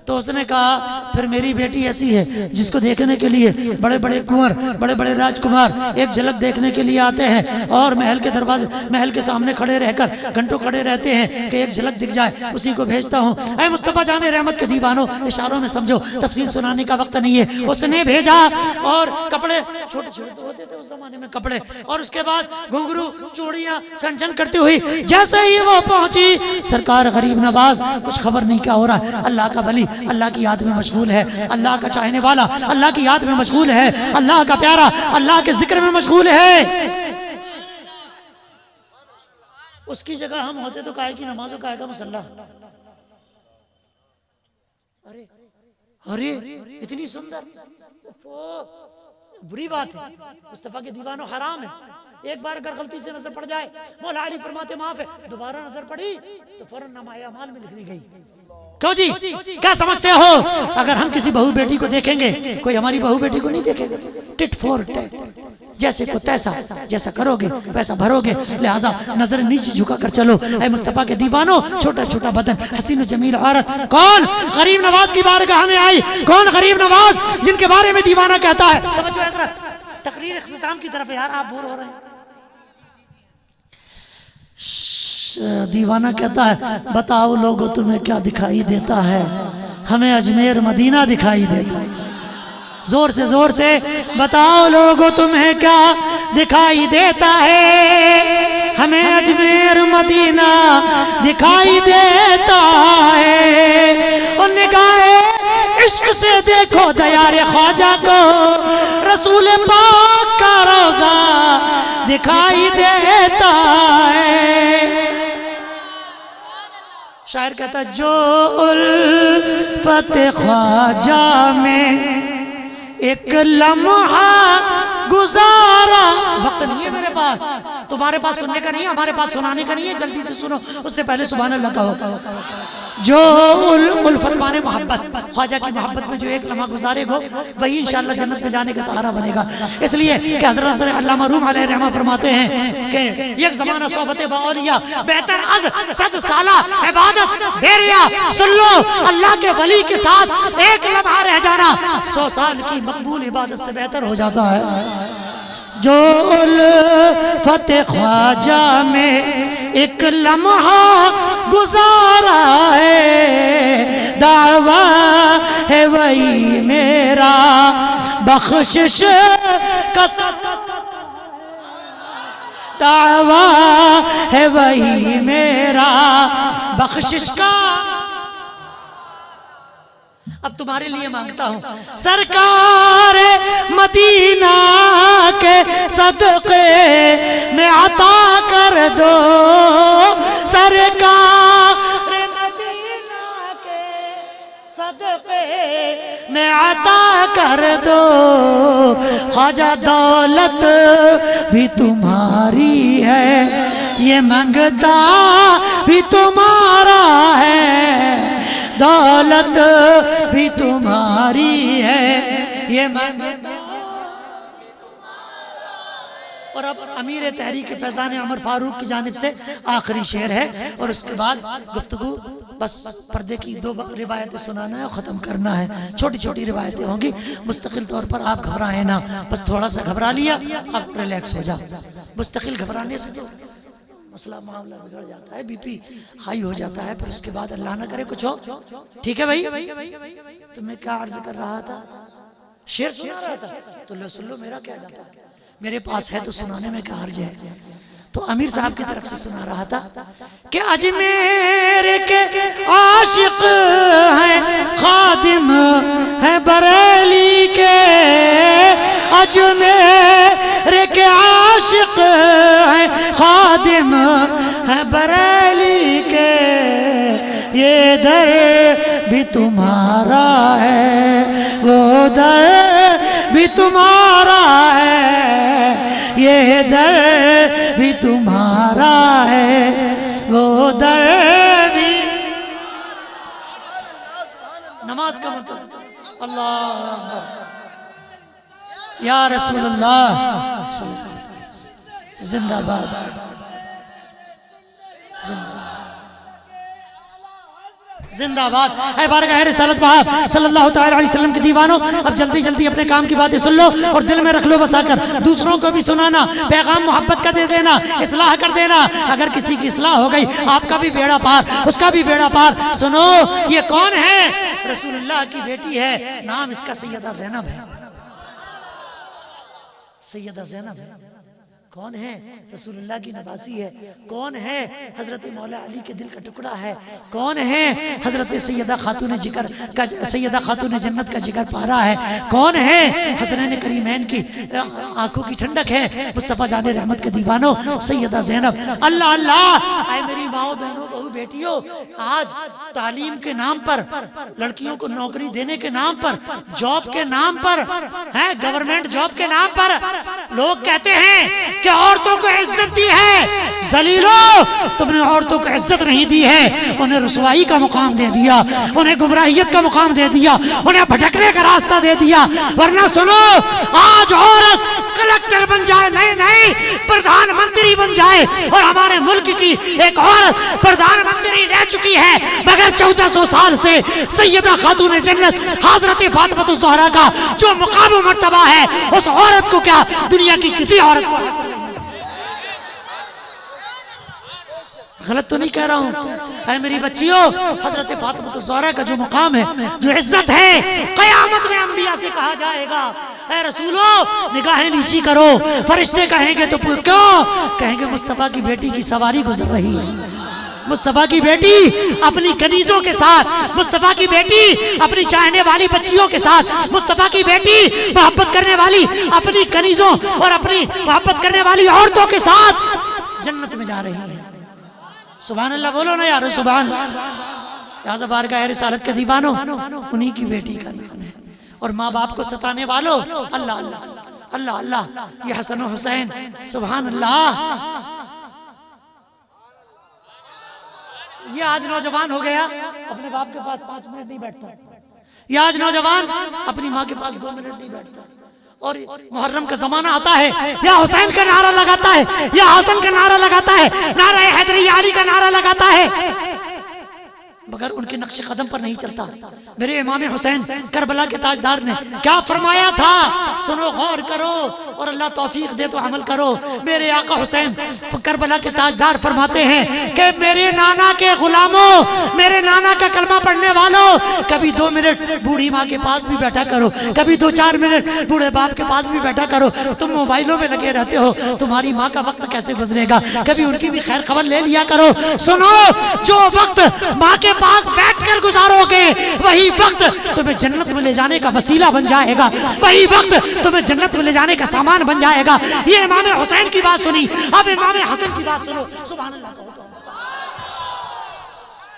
Speaker 3: تو اس نے کہا پھر میری بیٹی ایسی ہے جس کو دیکھنے کے لیے بڑے بڑے کنور، بڑے بڑے راجکمار ایک جھلک دیکھنے کے لیے آتے ہیں، اور محل کے دروازے، محل کے سامنے کھڑے رہ کر گھنٹوں کھڑے رہتے ہیں کہ ایک جھلک دکھ جائے، اسی کو بھیجتا ہوں۔ اے مصطفیٰ جان رحمت کے دیوانوں، اشاروں میں سمجھو، تفصیل سنانے کا وقت نہیں ہے۔ اس نے بھیجا، اور کپڑے چھوٹے چھوٹے ہوتے تھے اس زمانے میں کپڑے، اور اس کے بعد گھنگرو چوڑیاں چھن چھن کرتی ہوئی جیسے ہی وہ پہنچی، سرکار غریب نواز کچھ خبر نہیں کیا ہو رہا ہے، اللہ کا ولی اللہ کی یاد میں مشغول ہے، اللہ کا چاہنے والا اللہ کی یاد میں مشغول ہے، اللہ کا پیارا اللہ کے ذکر میں مشغول ہے۔ اس کی جگہ ہم ہوتے تو کائے کی نماز و کائے کا مسلح۔ ارے اتنی سندر، بری بات ہے، مصطفیٰ کے دیوانوں حرام ہے۔ ایک بار اگر غلطی سے نظر پڑ جائے، مولا علی فرماتے معاف ہے، دوبارہ نظر پڑی تو فوراً نامہ اعمال میں لکھ دی گئی۔ کیوں جی کیا سمجھتے ہو اگر ہم کسی بہو بیٹی کو دیکھیں گے، کوئی ہماری بہو بیٹی کو نہیں دیکھے گا، ٹٹ فور ٹیٹ، جیسے کو تیسا، جیسا کرو گے ویسا بھرو گے، لہٰذا نظر نیچے جھکا کر چلو۔ اے مصطفیٰ کے دیوانوں، چھوٹا چھوٹا بدن، حسین و جمیل عورت، کون غریب نواز کی بارگاہ میں آئی؟ کون غریب نواز جن کے بارے میں دیوانہ کہتا ہے؟ توجہ حضرت، تقریر اختتام کی طرف یار، آپ بور ہو رہے ہیں۔ دیوانہ کہتا ہے بتاؤ لوگوں تمہیں کیا دکھائی دیتا ہے؟ ہمیں اجمیر مدینہ دکھائی دیتا ہے۔ زور سے بتاؤ لوگوں تمہیں کیا دکھائی دیتا ہے؟ ہمیں اجمیر مدینہ دکھائی دیتا ہے۔ اور نگاہ عشق سے دیکھو دیار خواجہ کو، رسول پاک کا روضہ دکھائی دیتا ہے۔ شاعر کہتا ہے جو الفت خواجہ میں ایک لمحہ گزارا، وقت وقت نہیں ہے میرے پاس، تمہارے پاس سننے کا نہیں ہے، ہمارے پاس سنانے کا نہیں ہے، جلدی سے سنو، اس سے پہلے سبحان اللہ کہو۔ جو الفت مانے محبت، خواجہ کی محبت میں جو ایک لمحہ گزارے گو وہی انشاءاللہ جنت میں جانے کا سہارا بنے گا۔ اس لیے کہ حضرت علامہ روم علیہ رحمہ فرماتے ہیں کہ یک زمانہ صحبت با اولیاء بہتر از 100 سالہ عبادت بیریا۔ سن لو، اللہ کے ولی کے ساتھ ایک لمحہ رہ جانا 100 سال کی مقبول عبادت سے بہتر ہو جاتا ہے۔ جو الفت خواجہ میں ایک لمحہ گزارا ہے، دعویٰ ہے وہی میرا بخشش کا، دعویٰ ہے وہی میرا بخشش کا۔ اب تمہارے لیے مانگتا ہوں سرکار مدینہ کے صدقے میں عطا کر دو، سرکار مدینہ کے صدقے میں عطا کر دو۔ خواجہ دولت بھی تمہاری ہے، یہ منگتا بھی تمہارا ہے، دولت بھی تمہاری ہے، یہ اور اب امیر تحریک فیضان عمر فاروق کی جانب سے آخری شعر ہے، اور اس کے بعد گفتگو بس پردے کی 2 روایتیں سنانا ہے اور ختم کرنا ہے۔ چھوٹی چھوٹی روایتیں ہوں گی، مستقل طور پر آپ گھبرائیں نہ، بس تھوڑا سا گھبرا لیا آپ ریلیکس ہو جاؤ۔ مستقل گھبرانے سے تو مسئلہ معاملہ بگڑ جاتا ہے، بی پی ہائی ہو جاتا ہے، پھر اس کے بعد اللہ نہ کرے کچھ ہو۔ ٹھیک ہے بھائی؟ تو میں کیا عرض کر رہا تھا؟ شعر سنا رہا تھا تو لو سن لو، میرا کیا جاتا ہے، میرے پاس ہے تو سنانے میں کیا حرج ہے۔ تو امیر صاحب کی طرف سے سنا رہا تھا کہ اجمیر کے عاشق ہیں، خادم ہیں بریلی کے، اجمیر کے عاشق ہیں، خادم ہیں بریلی کے، یہ در بھی تمہارا ہے، وہ در بھی تمہارا ہے، یہ در بھی تمہارا ہے، وہ در بھی۔ نماز کا مطلب اللہ اکبر یا رسول اللہ صلی اللہ علیہ وسلم، زندہ باد، زندہ باد۔ اے بارگاہ رسالت پاک صلی اللہ تعالی علیہ وسلم کے دیوانوں، اب جلدی جلدی اپنے کام کی باتیں سن لو اور دل میں رکھ لو بسا کر، دوسروں کو بھی سنانا، پیغام محبت کا دے دینا، اصلاح کر دینا۔ اگر کسی کی اصلاح ہو گئی آپ کا بھی بیڑا پار، اس کا بھی بیڑا پار۔ سنو، یہ کون ہے؟ رسول اللہ کی بیٹی ہے، نام اس کا سیدہ زینب ہے، سیدہ زینب ہے۔ کون ہے؟ رسول اللہ کی نواسی ہے۔ کون ہے؟ حضرت مولا علی کے دل کا ٹکڑا ہے۔ کون ہے؟ حضرت سیدہ خاتون جگر کا، سیدہ خاتون جنت کا جگر پارا ہے۔ کون ہے؟ حسنین کریمین کی آنکھوں کی ٹھنڈک ہے، مصطفیٰ جان رحمت کے دیوانوں، سیدہ زینب۔ اللہ اللہ، اے میری ماؤں بہنوں بہو بیٹیوں، آج تعلیم کے نام پر، لڑکیوں کو نوکری دینے کے نام پر، جاب کے نام پر، گورنمنٹ جاب کے نام پر لوگ کہتے ہیں کہ عورتوں کو عزت دی ہے۔ ذلیلو، تم نے عورتوں کو عزت نہیں دی ہے، انہیں رسوائی کا مقام دے دیا، انہیں گمراہیت کا مقام دے دیا، انہیں بھٹکنے کا راستہ دے دیا۔ ورنہ سنو، آج عورت کلکٹر بن جائے، نہیں پردھان منتری بن جائے، اور ہمارے ملک کی ایک عورت پردھان منتری رہ چکی ہے، مگر 1400 سال سے سیدہ خاتون جنت حضرت فاطمہ الزہرا کا جو مقام و مرتبہ ہے، اس عورت کو کیا دنیا کی کسی عورت کو حاصل نہیں۔ غلط تو نہیں کہہ رہا ہوں؟ اے میری بچیوں، حضرت فاطمہ الزہرا کا جو مقام ہے، جو عزت ہے، قیامت میں انبیاء سے کہا جائے گا اے رسولو نگاہیں نیچی کرو۔ فرشتے کہیں گے تو کیوں؟ کہیں گے مصطفیٰ کی بیٹی کی سواری گزر رہی ہے، مصطفیٰ کی بیٹی اپنی کنیزوں کے ساتھ، مصطفیٰ کی بیٹی اپنی چاہنے والی بچیوں کے ساتھ، مصطفیٰ کی بیٹی محبت کرنے والی اپنی کنیزوں اور اپنی محبت کرنے والی عورتوں کے ساتھ جنت میں جا رہی ہے۔ سبحان اللہ بولو نا یارو، سبحان اللہ۔ لہذا بارگاہ رسالت کے دیوانوں، انہی کی بیٹی کا نام ہے۔ اور ماں باپ کو ستانے والوں، اللہ اللہ، اللہ اللہ، یہ حسن و حسین، سبحان اللہ. یہ آج نوجوان ہو گیا، اپنے باپ کے پاس 5 منٹ نہیں بیٹھتا. یہ آج نوجوان اپنی ماں کے پاس 2 منٹ نہیں بیٹھتا. اور محرم کا زمانہ آتا ہے، یا حسین کا نعرہ لگاتا ہے، یا حسن کا نعرہ لگاتا ہے، نعرہ حیدری علی کا نعرہ لگاتا ہے، مگر ان کے نقش قدم پر نہیں چلتا. میرے امام حسین کربلا کے تاجدار نے کیا فرمایا تھا؟ سنو، غور کرو، اور اللہ توفیق دے تو عمل کرو. میرے آقا حسین کربلا کے تاجدار فرماتے ہیں کہ میرے نانا کے غلاموں، میرے نانا کا کلمہ پڑھنے والوں، کبھی 2 منٹ بوڑھی ماں کے پاس بھی بیٹھا کرو، کبھی 2-4 منٹ بوڑھے باپ کے پاس بھی بیٹھا کرو. تم موبائلوں میں لگے رہتے ہو، تمہاری ماں کا وقت کیسے گزرے گا؟ کبھی ان کی بھی خیر خبر لے لیا کرو. سنو، جو وقت ماں کے پاس بیٹھ کر گزارو گے، وہی وقت تمہیں جنت میں لے جانے کا وسیلہ بن جائے گا، وہی وقت تمہیں جنت میں لے جانے کا سامان بن جائے گا. یہ امام حسین کی بات سنی، اب امام حسن کی بات سنو. سبحان اللہ کہو تو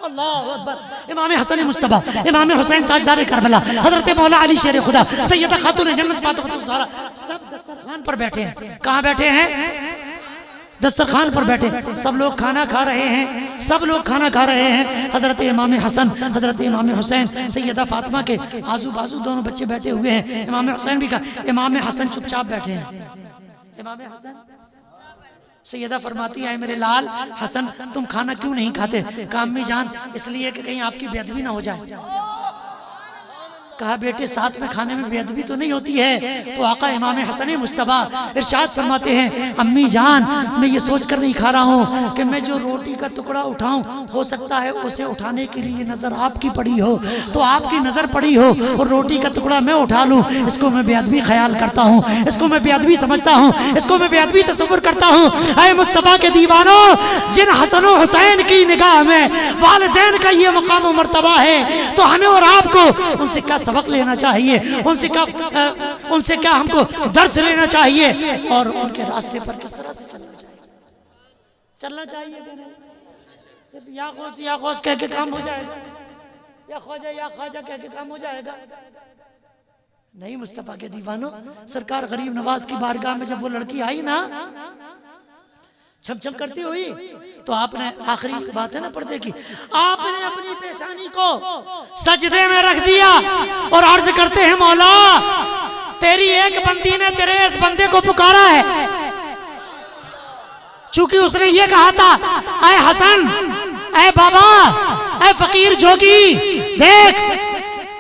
Speaker 3: اللہ اکبر. امام حسن مصطفیٰ، امام حسین تاجدار کربلا، حضرت مولا علی شیر خدا، سیدہ خاتون جنت فاطمہ الزہرا، سب دسترخوان پر بیٹھے ہیں. کہاں بیٹھے ہیں؟ دسترخوان پر بیٹھے. سب لوگ کھانا کھا رہے ہیں، سب لوگ کھانا کھا رہے ہیں. حضرت امام حسن، حضرت امام حسین، سیدہ فاطمہ کے آزو بازو دونوں بچے بیٹھے ہوئے ہیں. امام حسین بھی کہا، امام حسن چپ چاپ بیٹھے ہیں. امام حسن، سیدہ فرماتی ہے میرے لال حسن تم کھانا کیوں نہیں کھاتے؟ کہا امی جان اس لیے کہ کہیں آپ کی بے ادبی نہ ہو جائے. کہا بیٹے ساتھ میں کھانے میں بے ادبی تو نہیں ہوتی ہے؟ تو آقا امام حسن مصطفیٰ ارشاد فرماتے ہیں امی جان میں یہ سوچ کر نہیں کھا رہا ہوں کہ میں جو روٹی کا ٹکڑا اٹھاؤں، ہو سکتا ہے اسے اٹھانے کے لیے نظر آپ کی پڑی ہو، تو آپ کی نظر پڑی ہو اور روٹی کا ٹکڑا میں اٹھا لوں، اس کو میں بے ادبی خیال کرتا ہوں، اس کو میں بے ادبی سمجھتا ہوں، اس کو میں بے ادبی تصور کرتا ہوں. اے مصطفیٰ کے دیوانوں، جن حسن و حسین کی نگاہ میں والدین کا یہ مقام و مرتبہ ہے، تو ہمیں اور آپ کو ان سے کیا سبق لینا چاہیے، ان سے کیا ہم کو درس لینا چاہیے، اور ان کے راستے پر کس طرح سے چلنا چاہیے. صرف یا غوث کہہ کے کام ہو جائے گا، یا خواجہ یا خواجہ کہہ کے کام ہو جائے گا؟ نہیں مصطفیٰ کے دیوانوں، سرکار غریب نواز کی بارگاہ میں جب وہ لڑکی آئی نا چھم چھم کرتی ہوئی، تو آپ نے آخری بات ہے نا پردے کی، آپ نے اپنی پیشانی کو سجدے میں رکھ دیا اور عرض کرتے ہیں مولا تیری ایک بندی نے تیرے اس بندے کو پکارا ہے. چونکہ اس نے یہ کہا تھا اے حسن، اے بابا، اے فقیر جوگی، دیکھ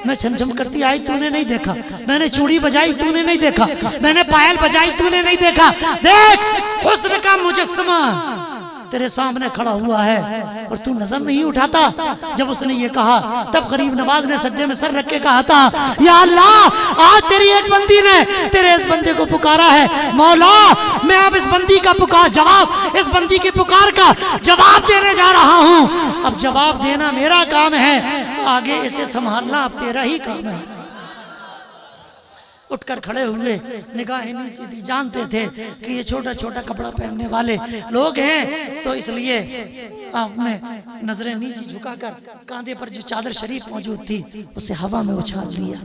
Speaker 3: میں چھم چھم کرتی آئی تو نے نہیں دیکھا، میں نے چوڑی بجائی تو نے نہیں دیکھا، میں نے پائل بجائی تو نے نہیں دیکھا، دیکھ حسن کا مجسمہ تیرے سامنے کھڑا ہوا ہے اور تو نظر نہیں اٹھاتا. جب اس نے یہ کہا تب غریب نواز نے سجدے میں سر رکھ کے کہا تھا یا اللہ آج تیری ایک بندی نے تیرے اس بندے کو پکارا ہے، مولا میں اب اس بندی کا اس بندی کی پکار کا جواب دینے جا رہا ہوں. اب جواب دینا میرا کام ہے، آگے اسے سنبھالنا اب تیرا ہی کام ہے. اٹھ کر کھڑے ہوئے، نگاہیں نیچی تھی، جانتے تھے کہ یہ چھوٹا چھوٹا کپڑا پہننے والے لوگ ہیں، تو اس لیے آپ نے نظریں نیچی جھکا کر کاندھے پر جو چادر شریف موجود تھی اسے ہوا میں اچھال دیا،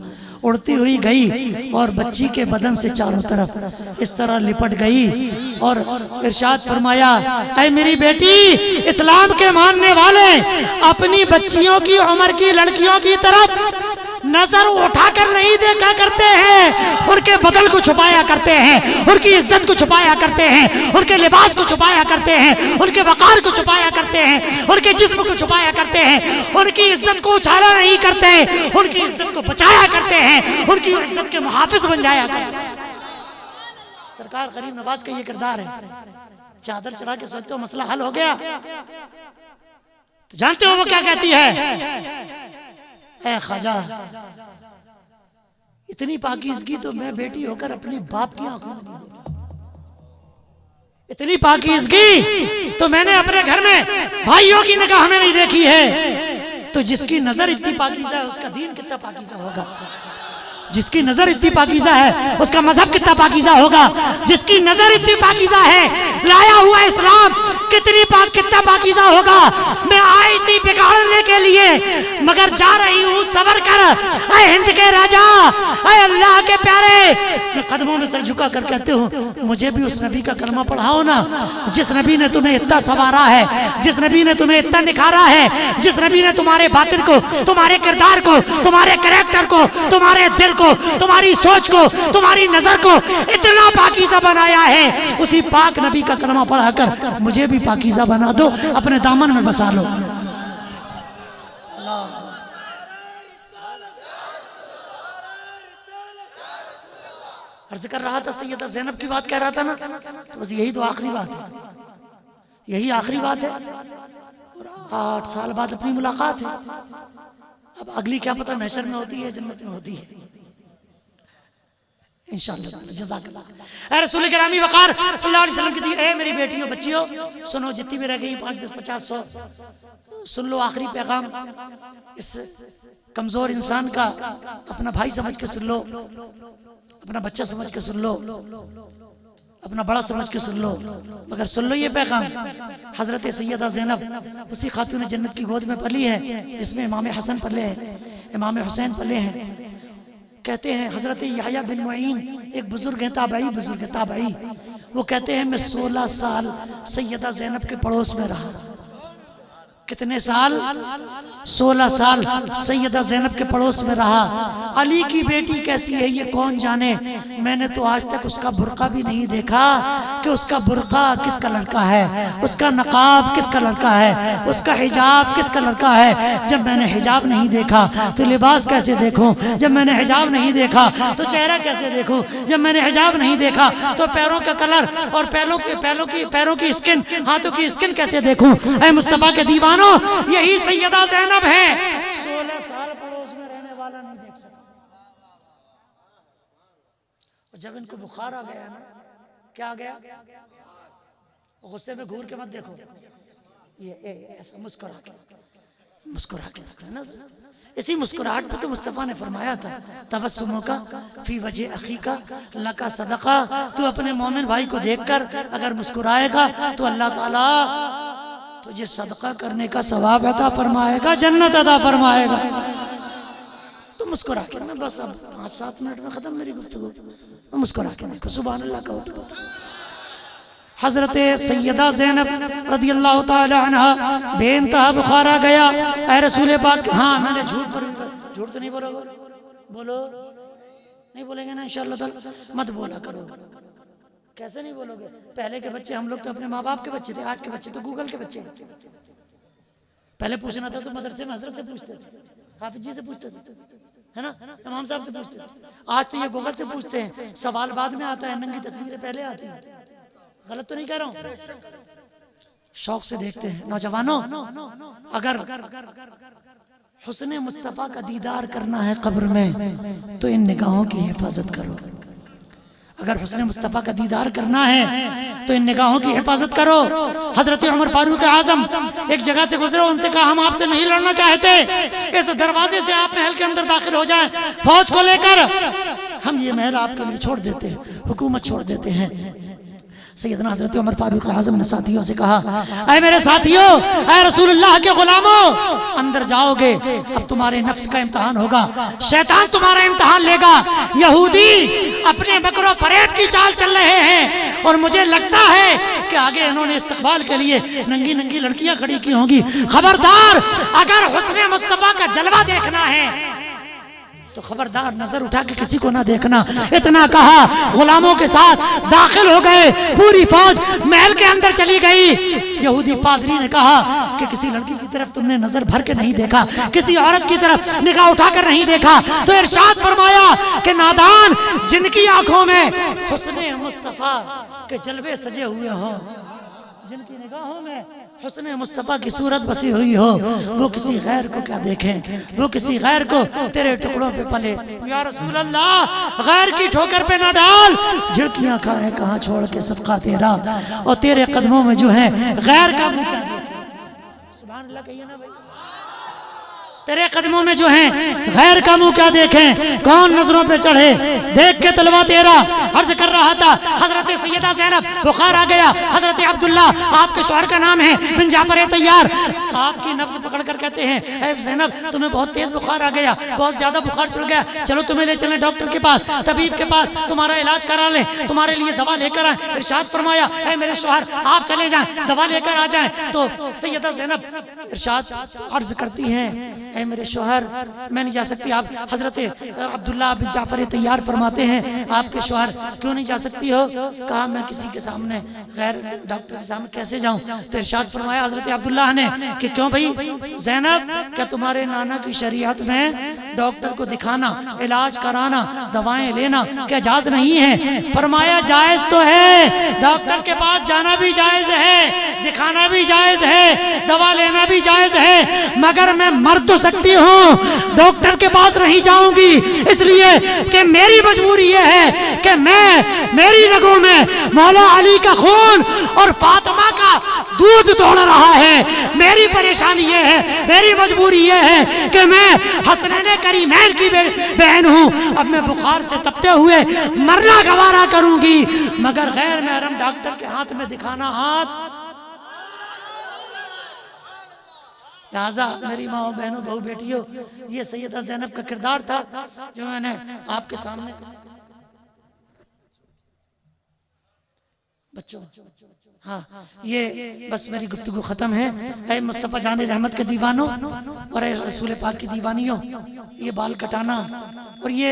Speaker 3: اڑتی ہوئی گئی اور بچی کے بدن سے چاروں طرف اس طرح لپٹ گئی اور ارشاد فرمایا اے میری بیٹی، اسلام کے ماننے والے اپنی بچیوں کی عمر کی لڑکیوں کی طرف نظر اٹھا کر نہیں دیکھا کرتے ہیں، ان کے بدن کو چھپایا کرتے ہیں، ان کی عزت کو چھپایا کرتے ہیں، ان کے لباس کو چھپایا کرتے ہیں، ان کے وقار کو چھپایا کرتے ہیں، ان کے جسم کو چھپایا کرتے ہیں، ان کی عزت کو اچھالا نہیں کرتے، ان کی عزت کو بچایا کرتے ہیں، ان کی عزت کے محافظ بن جایا کرتے ہیں. سرکار غریب نواز کا یہ کردار ہے. چادر چڑھا کے سوچتے ہو مسئلہ حل ہو گیا، تو جانتے ہو وہ کیا کہتی ہے؟ اے خواجہ اتنی پاکیزگی تو میں بیٹی ہو کر اپنی باپ کی آنکھوں میں نہیں دیکھی، اتنی پاکیزگی تو میں نے اپنے گھر میں بھائیوں کی نگاہ میں نہیں دیکھی ہے، تو جس کی نظر اتنی پاکیزہ ہے اس کا دین کتنا پاکیزہ ہوگا. جس کی نظر اتنی پاکیزہ ہے اس کا مذہب کتنا پاکیزہ ہوگا. جس کی نظر اتنی پاکیزہ ہے لایا ہوا اسلام کتنا پاکیزہ ہوگا. میں آئی تھی بگاڑنے کے لیے مگر جا رہی ہوں صبر کر. اے ہند کے راجا، اے اللہ کے پیارے، میں قدموں میں سر جھکا کر کہتے ہوں مجھے بھی اس نبی کا کلمہ پڑھاؤ نا جس نبی نے تمہیں اتنا سنوارا ہے، جس نبی نے تمہیں اتنا نکھارا ہے، جس نبی نے تمہارے باطن کو، تمہارے کردار کو، تمہارے کریکٹر کو، تمہارے دل کو، تمہاری سوچ کو، تمہاری نظر کو اتنا پاکیزہ بنایا ہے. اسی پاک نبی کا کلمہ پڑھا کر مجھے بھی پاکیزہ بنا دو، اپنے دامن میں بسا لو. عرض کر رہا تھا سیدہ زینب کی بات کہہ رہا تھا نا، تو بس یہی تو آخری بات ہے، یہی آخری بات ہے. اور 8 سال بعد اپنی ملاقات ہے. اب اگلی کیا پتہ محشر میں ہوتی ہے جنت میں ہوتی ہے انشاءاللہ. جزاک اللہ. اے رسول کرامی وقار صلی اللہ علیہ وسلم کی دی، اے میری بیٹیوں بچیوں سنو، جتنی بھی رہ گئی 5 10 50 100 سن لو. آخری پیغام اس کمزور انسان کا اپنا بھائی سمجھ کے سن لو، اپنا بچہ سمجھ کے سن لو، اپنا بڑا سمجھ کے سن لو، مگر سن لو یہ پیغام. حضرت سیدہ زینب اسی خاتون جنت کی گود میں پلی ہے جس میں امام حسن پلے ہیں، امام حسین پلے ہیں. کہتے ہیں حضرت یحییٰ بن معین ایک بزرگ ہیں، تابعی، وہ کہتے ہیں میں 16 سال سیدہ زینب کے پڑوس میں رہا. کتنے سال؟ 16 سال سیدہ زینب کے پڑوس میں رہا. علی کی بیٹی کیسی ہے یہ کون جانے، میں نے تو آج تک اس کا برقع بھی نہیں دیکھا کہ اس کا برقع کس کلر کا ہے، اس کا نقاب کس کلر کا ہے، اس کا حجاب کس کلر کا ہے. جب میں نے حجاب نہیں دیکھا تو لباس کیسے دیکھوں، جب میں نے حجاب نہیں دیکھا تو چہرہ کیسے دیکھوں، جب میں نے حجاب نہیں دیکھا تو پیروں کا کلر اور پیروں کی اسکن، ہاتھوں کی اسکن کیسے دیکھوں. اے مصطفیٰ کے دیوانوں، یہی سیدہ زینب ہے. 16 سال پڑوس میں رہنے والا نہیں دیکھ سکا. اور جب ان کو بخار آ گیا نا، کیا آ گیا؟ غصے میں گھور کے مت دیکھو، یہ ایسا مسکرا کے دیکھو نا. اسی مسکراہٹ پہ تو مصطفیٰ نے فرمایا تھا تبسموں کا فی وجہ اخیکا لکا صدقہ. تو اپنے مومن بھائی کو دیکھ کر اگر مسکرائے گا تو اللہ تعالیٰ تجھے صدقہ کرنے کا ثواب عطا فرمائے گا، جنت عطا فرمائے گا. تو مسکرا کے نا، بس اب 5-7 منٹ میں ختم میری گفتگو. تو مسکرا کے دیکھو، سبحان اللہ کہو تو بتا. حضرت سیدہ زینب رضی اللہ تعالی عنہ بے انتہا بخار آ گیا. اے رسول پاک، ہاں میں نے جھوٹ تو نہیں بولو گے، بولو نہیں بولیں گے نا انشاءاللہ تعالی، مت بولا کرو. کیسے نہیں بولو گے؟ پہلے کے بچے، ہم لوگ تو اپنے ماں باپ کے بچے تھے، آج کے بچے تو گوگل کے بچے ہیں. پہلے پوچھنا تھا تو مدرسے میں حضرت سے پوچھتے تھے، حافظ جی سے پوچھتے تھے، ہے نا، امام صاحب سے پوچھتے تھے. آج تو یہ گوگل سے پوچھتے ہیں، سوال بعد میں آتا ہے، ننگی تصویریں پہلے آتی ہیں. غلط تو نہیں کہہ رہا ہوں؟ شوق سے دیکھتے ہیں. نوجوانوں، اگر حسن مصطفیٰ کا دیدار کرنا ہے قبر میں تو ان نگاہوں کی حفاظت کرو. اگر حسن مصطفیٰ کا دیدار کرنا ہے تو ان نگاہوں کی حفاظت کرو. حضرت عمر فاروق اعظم ایک جگہ سے گزرے، ان سے کہا ہم آپ سے نہیں لڑنا چاہتے، اس دروازے سے آپ محل کے اندر داخل ہو جائیں، فوج کو لے کر ہم یہ محل آپ کے لیے چھوڑ دیتے ہیں، حکومت چھوڑ دیتے ہیں. سیدنا حضرت عمر فاروق اعظم نے ساتھیوں سے کہا اے میرے ساتھیوں، اے رسول اللہ کے غلاموں، اندر جاؤ گے، اب تمہارے نفس کا امتحان ہوگا، شیطان تمہارا امتحان لے گا. یہودی اپنے مکر و فریب کی چال چل رہے ہیں اور مجھے لگتا ہے کہ آگے انہوں نے استقبال کے لیے ننگی لڑکیاں کھڑی کی ہوں گی. خبردار، اگر حسن مصطفیٰ کا جلوہ دیکھنا ہے تو خبردار نظر اٹھا کے کسی کو نہ دیکھنا. اتنا کہا، غلاموں کے ساتھ داخل ہو گئے، پوری فوج محل کے اندر چلی گئی. یہودی پادری نے کہا کہ کسی لڑکی کی طرف تم نے نظر بھر کے نہیں دیکھا، کسی عورت کی طرف نگاہ اٹھا کر نہیں دیکھا. تو ارشاد فرمایا کہ نادان جن کی آنکھوں میں حسن مصطفیٰ کے جلوے سجے ہوئے ہوں، جن کی نگاہوں میں حسن مصطفیٰ کی صورت بسی ہوئی ہو، وہ کسی غیر کو کیا دیکھیں، وہ کسی غیر کو تیرے ٹکڑوں پہ پلے. یا رسول اللہ، غیر کی ٹھوکر پہ نہ ڈال، جھڑکیاں کھائے کہاں چھوڑ کے صدقہ تیرا، اور تیرے قدموں میں جو ہے غیر کا منہ کیا دیکھیں. سبحان اللہ کہیے نا بھائی. تیرے قدموں میں جو ہیں غیر کا منہ کیا دیکھیں، کون نظروں پہ چڑھے، دیکھ کے طلبہ تیرا عرض کر رہا تھا حضرت سیدہ زینب بخار آ گیا، حضرت عبداللہ آپ کے شوہر کا نام ہے بن جعفر طیار، آپ کی نبض پکڑ کر کہتے ہیں اے زینب تمہیں بہت تیز بخار آ گیا، بہت زیادہ بخار چڑھ گیا، چلو تمہیں لے چلیں ڈاکٹر کے پاس، طبیب کے پاس، تمہارا علاج کرا لیں، تمہارے لیے دوا لے کر آئیں۔ ارشاد فرمایا اے میرے شوہر آپ چلے جائیں، دوا لے کر آ جائیں۔ تو سیدہ زینب ارشاد عرض کرتی ہیں اے میرے شوہر میں نہیں جا سکتی، آپ حضرت عبداللہ بن جعفر طیار فرماتے ہیں آپ کے شوہر کیوں نہیں جا سکتی ہو؟ کہا میں کسی کے سامنے غیر ڈاکٹر کے سامنے کیسے جاؤں؟ تو ارشاد فرمایا حضرت عبداللہ نے کہ کیوں بھائی زینب، کیا تمہارے نانا کی شریعت میں ڈاکٹر کو دکھانا، علاج کرانا، دوائیں لینا کیا جائز نہیں ہے؟ فرمایا جائز تو ہے، ڈاکٹر کے پاس جانا بھی جائز ہے، دکھانا بھی جائز ہے، دوا لینا بھی جائز ہے، مگر میں مر تو سکتی ہوں، ڈاکٹر کے پاس نہیں جاؤں گی، اس لیے کہ میری مجبوری یہ ہے کہ میری رگوں میں مولا علی کا خون اور فاطمہ کا دودھ دوڑ رہا ہے، میری پریشانی یہ ہے، میری مجبوری یہ ہے کہ میں حسنین کریمین کی بہن ہوں، اب میں بخار سے تپتے ہوئے مرنا گوارا کروں گی، مگر غیر محرم ڈاکٹر کے ہاتھ میں دکھانا ہاتھ۔ لہذا میری ماں و بہنوں بہو بیٹیوں، یہ سیدہ زینب کا کردار تھا جو میں نے آپ کے سامنے بچوں، ہاں یہ بس میری گفتگو ختم ہے۔ اے مصطفیٰ جان رحمت کے دیوانوں اور اے رسول پاک کی دیوانیوں، یہ بال کٹانا اور یہ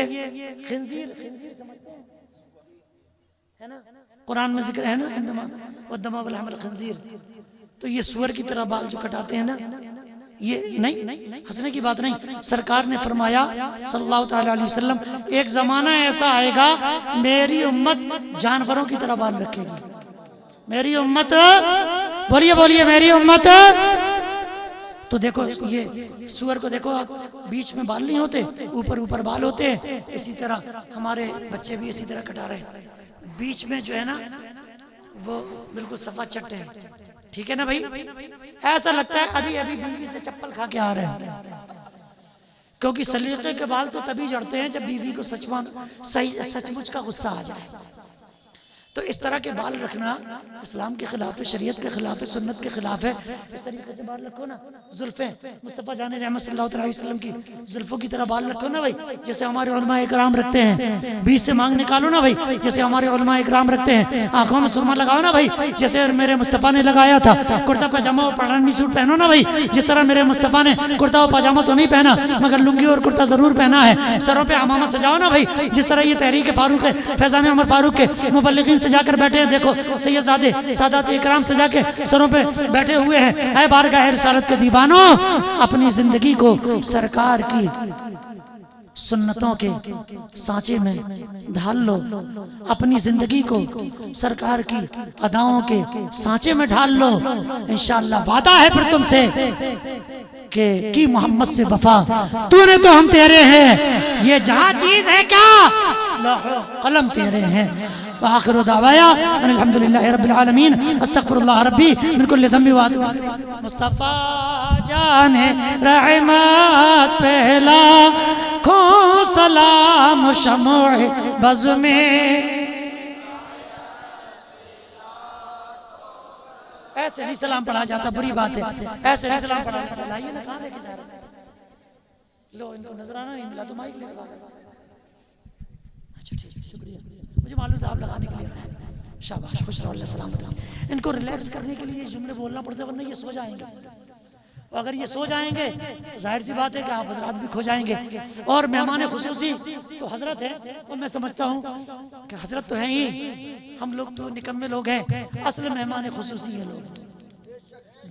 Speaker 3: خنزیر سمجھتے ہیں ہے نا، قرآن میں ذکر ہے نا انما والدم ولحم الخنزیر، تو یہ سور کی طرح بال جو کٹاتے ہیں نا، یہ نہیں ہنسنے کی بات نہیں، سرکار نے فرمایا صلی اللہ تعالی علیہ وسلم ایک زمانہ ایسا آئے گا میری امت جانوروں کی طرح بال رکھے گی، میری امت، بولیے میری امت۔ تو دیکھو یہ سور کو دیکھو آپ، بیچ میں بال نہیں ہوتے، اوپر بال ہوتے ہیں، اسی طرح ہمارے بچے بھی اسی طرح کٹا رہے ہیں، بیچ میں جو ہے نا وہ بالکل صفا چٹ ہے، ٹھیک ہے نا بھائی، ایسا لگتا ہے ابھی بیوی سے چپل کھا کے آ رہے ہیں، کیونکہ سلیقے کے بال تو تبھی جڑتے ہیں جب بیوی کو سچ مچ کا غصہ آ جائے، تو اس طرح کے بال رکھنا اسلام کے خلاف ہے، شریعت کے خلاف ہے، سنت کے خلاف ہے۔ اس طریقے سے بال رکھو نا، زلفیں مصطفیٰ جان رحمت صلی اللہ علیہ وسلم کی زلفوں کی طرح بال رکھو نا بھائی، جیسے ہمارے علماء اکرام رکھتے ہیں، بیچ سے مانگ نکالو نا بھائی جیسے ہمارے علماء اکرام رکھتے ہیں، آنکھوں میں سرما لگاؤ نا بھائی جیسے میرے مصطفیٰ نے لگایا تھا، کرتا پاجامہ اور پٹھانی سوٹ پہنو نا بھائی جس طرح میرے مصطفیٰ نے کرتا اور پاجامہ تو نہیں پہنا مگر لنگی اور کرتا ضرور پہنا ہے، سروں پہ عمامہ سجاؤ نا بھائی جس طرح یہ تحریک فاروق ہے، فیضان عمر فاروق کے مبلغین سجا کر بیٹھے ہیں، دیکھو سیدزادے سادات اکرام سجا کے سروں پہ بیٹھے ہوئے ہیں۔ اے بارگاہ رسالت کے دیوانوں، اپنی زندگی کو سرکار کی سنتوں کے سانچے میں ڈھال لو، اپنی زندگی کو سرکار کی اداؤں کے سانچے میں ڈھال لو، انشاءاللہ وعدہ ہے پھر تم سے کہ کی محمد سے وفا، تو نے تو ہم تیرے ہیں، یہ جہاں چیز ہے کیا لوح و قلم تیرے ہیں۔ وآخر دعوایا ان الحمدللہ رب العالمین، استغفر اللہ ربی من کل ذنب واتوب الیہ۔ مصطفیٰ جان رحمت پہلا کھوں سلام شمع بز میں، ایسے نہیں سلام پڑھا جاتا، بری بات ہے، ایسے نہیں سلام پڑھا جاتا۔ لائیے نا، کہاں لے کے جا رہے ہیں؟ لو ان کو نظرانہ نہیں ملا تو مائک لے کے اچھا ٹھیک، شکریہ، مجھے معلوم تھا آپ لگانے کے لیے رہے ہیں، شاباش، خوش رہو، اللہ سلامت رہے۔ ان کو ریلیکس کرنے کے لیے جملے بولنا پڑتا ہے ورنہ یہ سو جائیں گے، اور اگر یہ سو جائیں گے تو ظاہر سی بات ہے کہ آپ حضرات بھی کھو جائیں گے، اور مہمان خصوصی تو حضرت ہے، اور میں سمجھتا ہوں کہ حضرت تو ہیں ہی، ہم لوگ تو نکمے لوگ ہیں، اصل مہمان خصوصی ہیں لوگ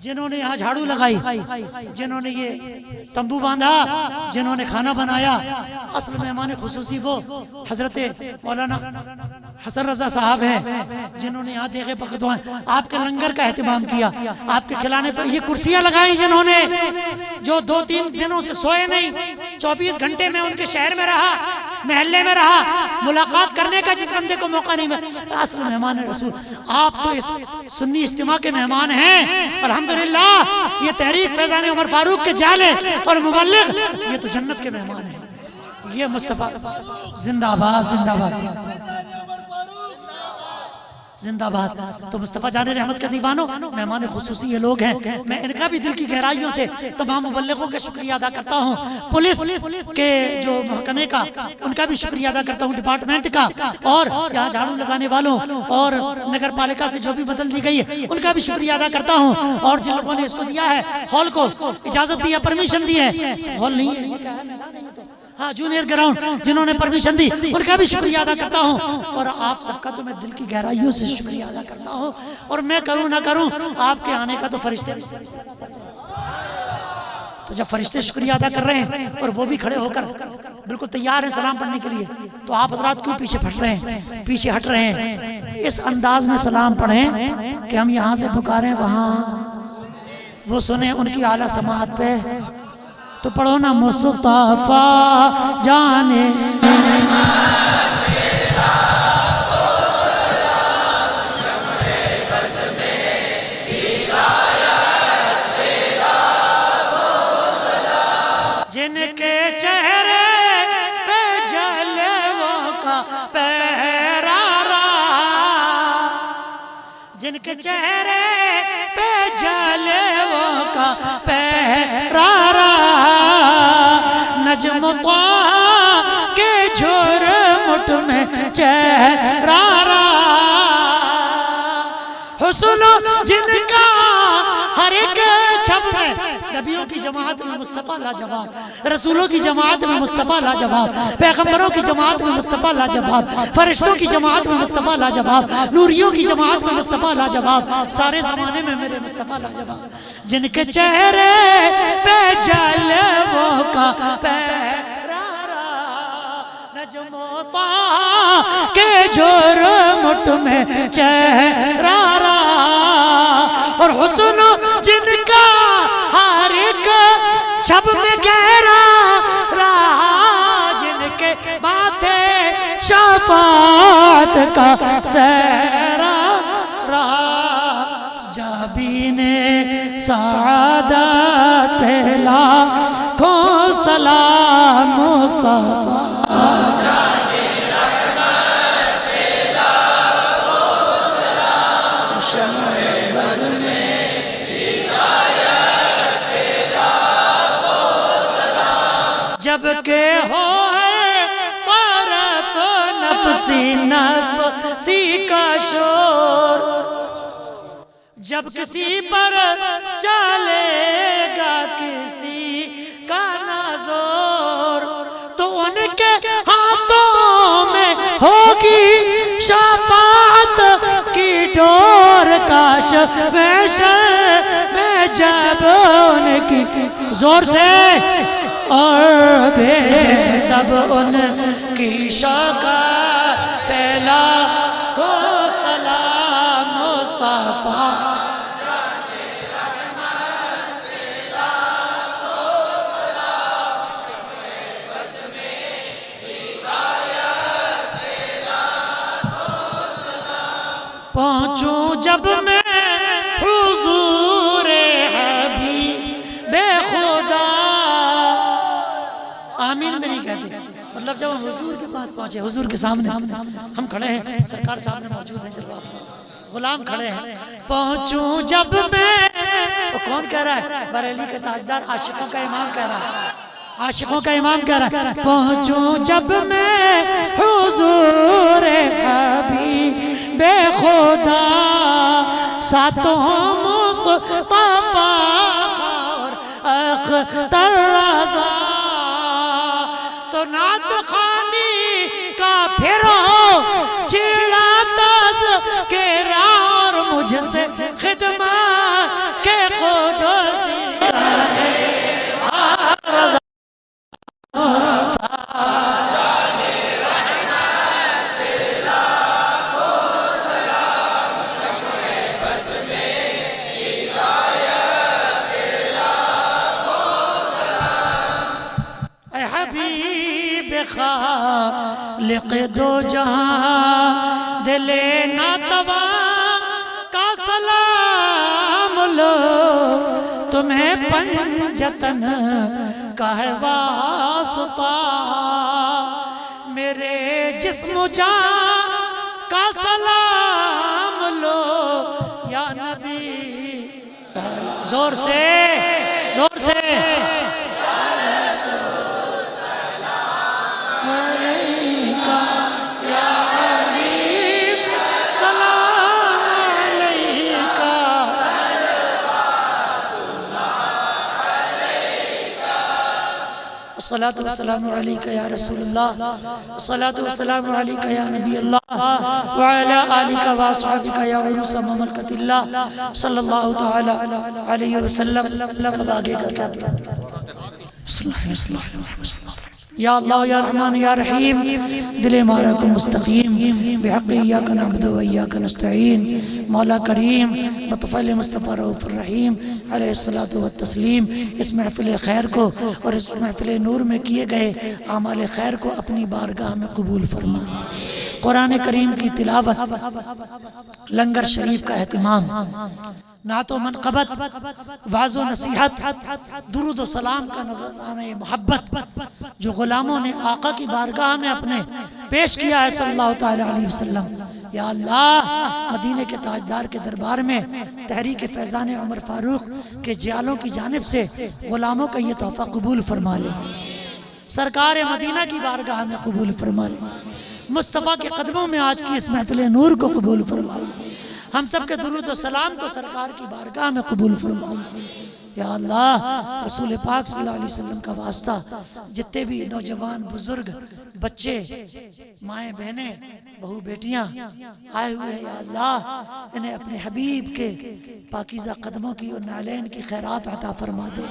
Speaker 3: جنہوں نے یہاں جھاڑو لگائی، جنہوں نے یہ تمبو باندھا، جنہوں نے کھانا بنایا، اصل مہمان خصوصی وہ حضرت مولانا حسن رضا صاحب ہیں جنہوں نے یہاں دیگے پختوان آپ کے لنگر کا اہتمام کیا، آپ کے کھلانے پر یہ کرسیاں لگائیں، جنہوں نے جو 2-3 دنوں سے سوئے نہیں، 24 گھنٹے میں ان کے شہر میں رہا، محلے میں رہا، ملاقات کرنے کا جس بندے کو موقع نہیں ملا، اصل مہمان رسول۔ آپ تو اس سنی اجتماع کے مہمان ہیں، الحمدللہ۔ یہ تحریک فیضان عمر فاروق کے جالے اور مبلغ، یہ تو جنت کے مہمان ہیں۔ یہ مصطفیٰ زندہ باد، زندہ باد، زندہ باد۔ تو مصطفیٰ جان رحمت کے دیوانوں، مہمان خصوصی یہ لوگ ہیں، میں ان کا بھی دل کی گہرائیوں سے تمام مبلغوں کا شکریہ ادا کرتا ہوں، پولیس کے جو محکمے کا ان کا بھی شکریہ ادا کرتا ہوں، ڈپارٹمنٹ کا، اور یہاں جھاڑو لگانے والوں اور نگر پالکا سے جو بھی بدل دی گئی ہے ان کا بھی شکریہ ادا کرتا ہوں، اور جن لوگوں نے اس کو دیا ہے، ہال کو اجازت دی ہے، پرمیشن دی ہے، ہال نہیں ہے، یہ کیا ہے، میدان نہیں ہے تو ہاں جونیئر گراؤنڈ جنہوں نے پرمیشن دی ان کا بھی شکریہ ادا کرتا ہوں، اور آپ سب کا تو میں دل کی گہرائیوں سے شکریہ ادا کرتا ہوں، اور میں کروں نہ کروں آپ کے آنے کا تو فرشتے، تو جب فرشتے شکریہ ادا کر رہے ہیں اور وہ بھی کھڑے ہو کر بالکل تیار ہیں سلام پڑھنے کے لیے، تو آپ حضرات کیوں پیچھے پھٹ رہے ہیں، پیچھے ہٹ رہے ہیں؟ اس انداز میں سلام پڑھیں کہ ہم یہاں سے پکاریں وہاں وہ سنیں ان کی اعلیٰ سماعت پہ، تو پڑھو نا مصطفیٰ جانے جن کے چہرے پہ جلووں کا پہرا، جن کے چہرے پہ جلووں کا پہرا، نجم طه کے جھرمٹ میں چہرہ، حسن جن کا ہر ایک چھپ میں، نبیوں کی جماعت میں مصطفیٰ لاجواب، رسولوں کی جماعت میں مصطفیٰ لاجواب، پیغمبروں کی جماعت میں مصطفیٰ لاجواب، فرشتوں کی جماعت میں مصطفیٰ لاجواب، نوریوں کی جماعت میں مصطفیٰ لاجواب، سارے زمانے میں میرے مصطفیٰ لاجواب، جن کے چہرے پہ جلووں کا پہرا، نجم طه کے جھرمٹ میں چہرہ، اور حسن جن کا ہر ایک شب میں گہرا رہا، جن کے ماتھے شفاعت کا سہرا رہا، جابین سعادت پہلا کو سلام مصطفیٰ جب کہ ہو طرف نفسی نفسی کا شور، جب کسی پر چلے گا کسی کا نازور، تو ان کے ہاتھوں میں ہوگی شفاعت کی ڈور، کاش محشر میں جب ان کی زور سے اور بھیجے سب ان کی شوکت پہلا کو سلام مصطفیٰ، پہنچوں جب میں حضور حبیب خدا، آمین میں نہیں کہتے، مطلب جب ہم حضور کے پاس پہنچے، حضور کے سامنے ہم کھڑے ہیں، سرکار سامنے موجود ہیں، جلوہ افروز غلام کھڑے ہیں، پہنچوں جب میں، وہ کون کہہ رہا ہے؟ بریلی کے تاجدار عاشقوں کا امام کہہ رہا ہے، عاشقوں کا امام کہہ رہا ہے، پہنچوں جب میں حضور حبیب خدا، ساتوں مصطفیٰ اور اختر رضا، تو نعت خوانی کا پھر ہو چھڑا تذکرہ، اور مجھ سے خدمت کے قدسی رہے رضا، خالق دو جہاں دل ناتواں کا سلام لو تمہیں پنجتن کا ہے واسطہ میرے جسم و جان کا سلام لو یا نبی سلام زور سے الصلاة والسلام علیک یا رسول اللہ الصلاة والسلام علیک یا نبی اللہ وعلا آلک واصحابک یا عروس مملکت اللہ صلی اللہ تعالی علیہ وسلم اب آگے کا کیا یا اللہ یا رحمان یا رحیم دل مارا کو مستقیم بحق ایاک نعبد و ایاک نستعین مولا کریم بطفیل مصطفیٰ رؤوف الرحیم علیہ الصلاۃ والتسلیم اس محفل خیر کو اور اس محفل نور میں کیے گئے اعمال خیر کو اپنی بارگاہ میں قبول فرما قرآن کریم کی تلاوت لنگر شریف کا اہتمام نعت و منقبت وعظ و نصیحت درود و سلام کا نذرانہ محبت جو غلاموں نے آقا کی بارگاہ میں اپنے پیش کیا ہے صلی اللہ تعالی علیہ وسلم یا اللہ مدینے کے تاجدار کے دربار میں تحریک فیضان عمر فاروق کے جیالوں کی جانب سے غلاموں کا یہ تحفہ قبول فرما لے سرکار مدینہ کی بارگاہ میں قبول فرما لے مصطفیٰ کے قدموں میں آج کی اس محفل نور کو قبول فرما لے ہم سب کے درود و سلام کو سرکار کی بارگاہ میں قبول فرما لے یا اللہ رسول پاک صلی اللہ علیہ وسلم کا واسطہ جتنے بھی نوجوان بزرگ بچے مائیں بہنیں بہو بیٹیاں آئے ہوئے ہیں یا اللہ انہیں اپنے حبیب کے پاکیزہ قدموں کی اور نالین کی خیرات عطا فرما دے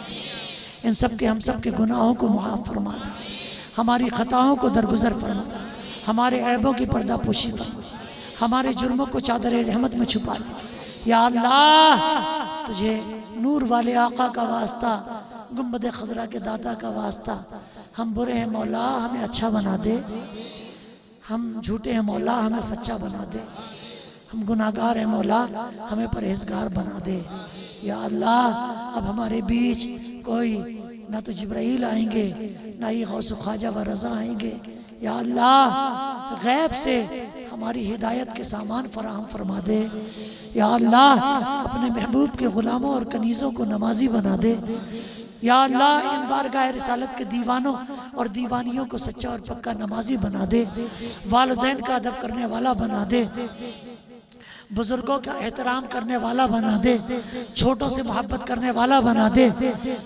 Speaker 3: ان سب کے ہم سب کے گناہوں کو معاف فرما دے ہماری خطاؤں کو درگزر فرما دے ہمارے عیبوں کی پردہ پوشی فرما ہمارے جرموں کو چادر رحمت میں چھپا لے یا اللہ تجھے نور والے آقا کا واسطہ گنبد خضرا کے دادا کا واسطہ ہم برے ہیں مولا ہمیں اچھا بنا دے ہم جھوٹے ہیں مولا ہمیں سچا بنا دے ہم گناہگار ہیں مولا ہمیں پرہیزگار بنا دے یا اللہ اب ہمارے بیچ کوئی نہ تو جبرائیل آئیں گے نہ ہی غوث و خواجہ و رضا آئیں گے یا اللہ غیب سے ہماری ہدایت کے سامان فراہم فرما دے یا اللہ اپنے محبوب کے غلاموں اور کنیزوں کو نمازی بنا دے یا اللہ ان بارگاہ رسالت کے دیوانوں اور دیوانیوں کو سچا اور پکا نمازی بنا دے والدین کا ادب کرنے والا بنا دے بزرگوں کا احترام کرنے والا بنا دے چھوٹوں سے محبت کرنے والا بنا دے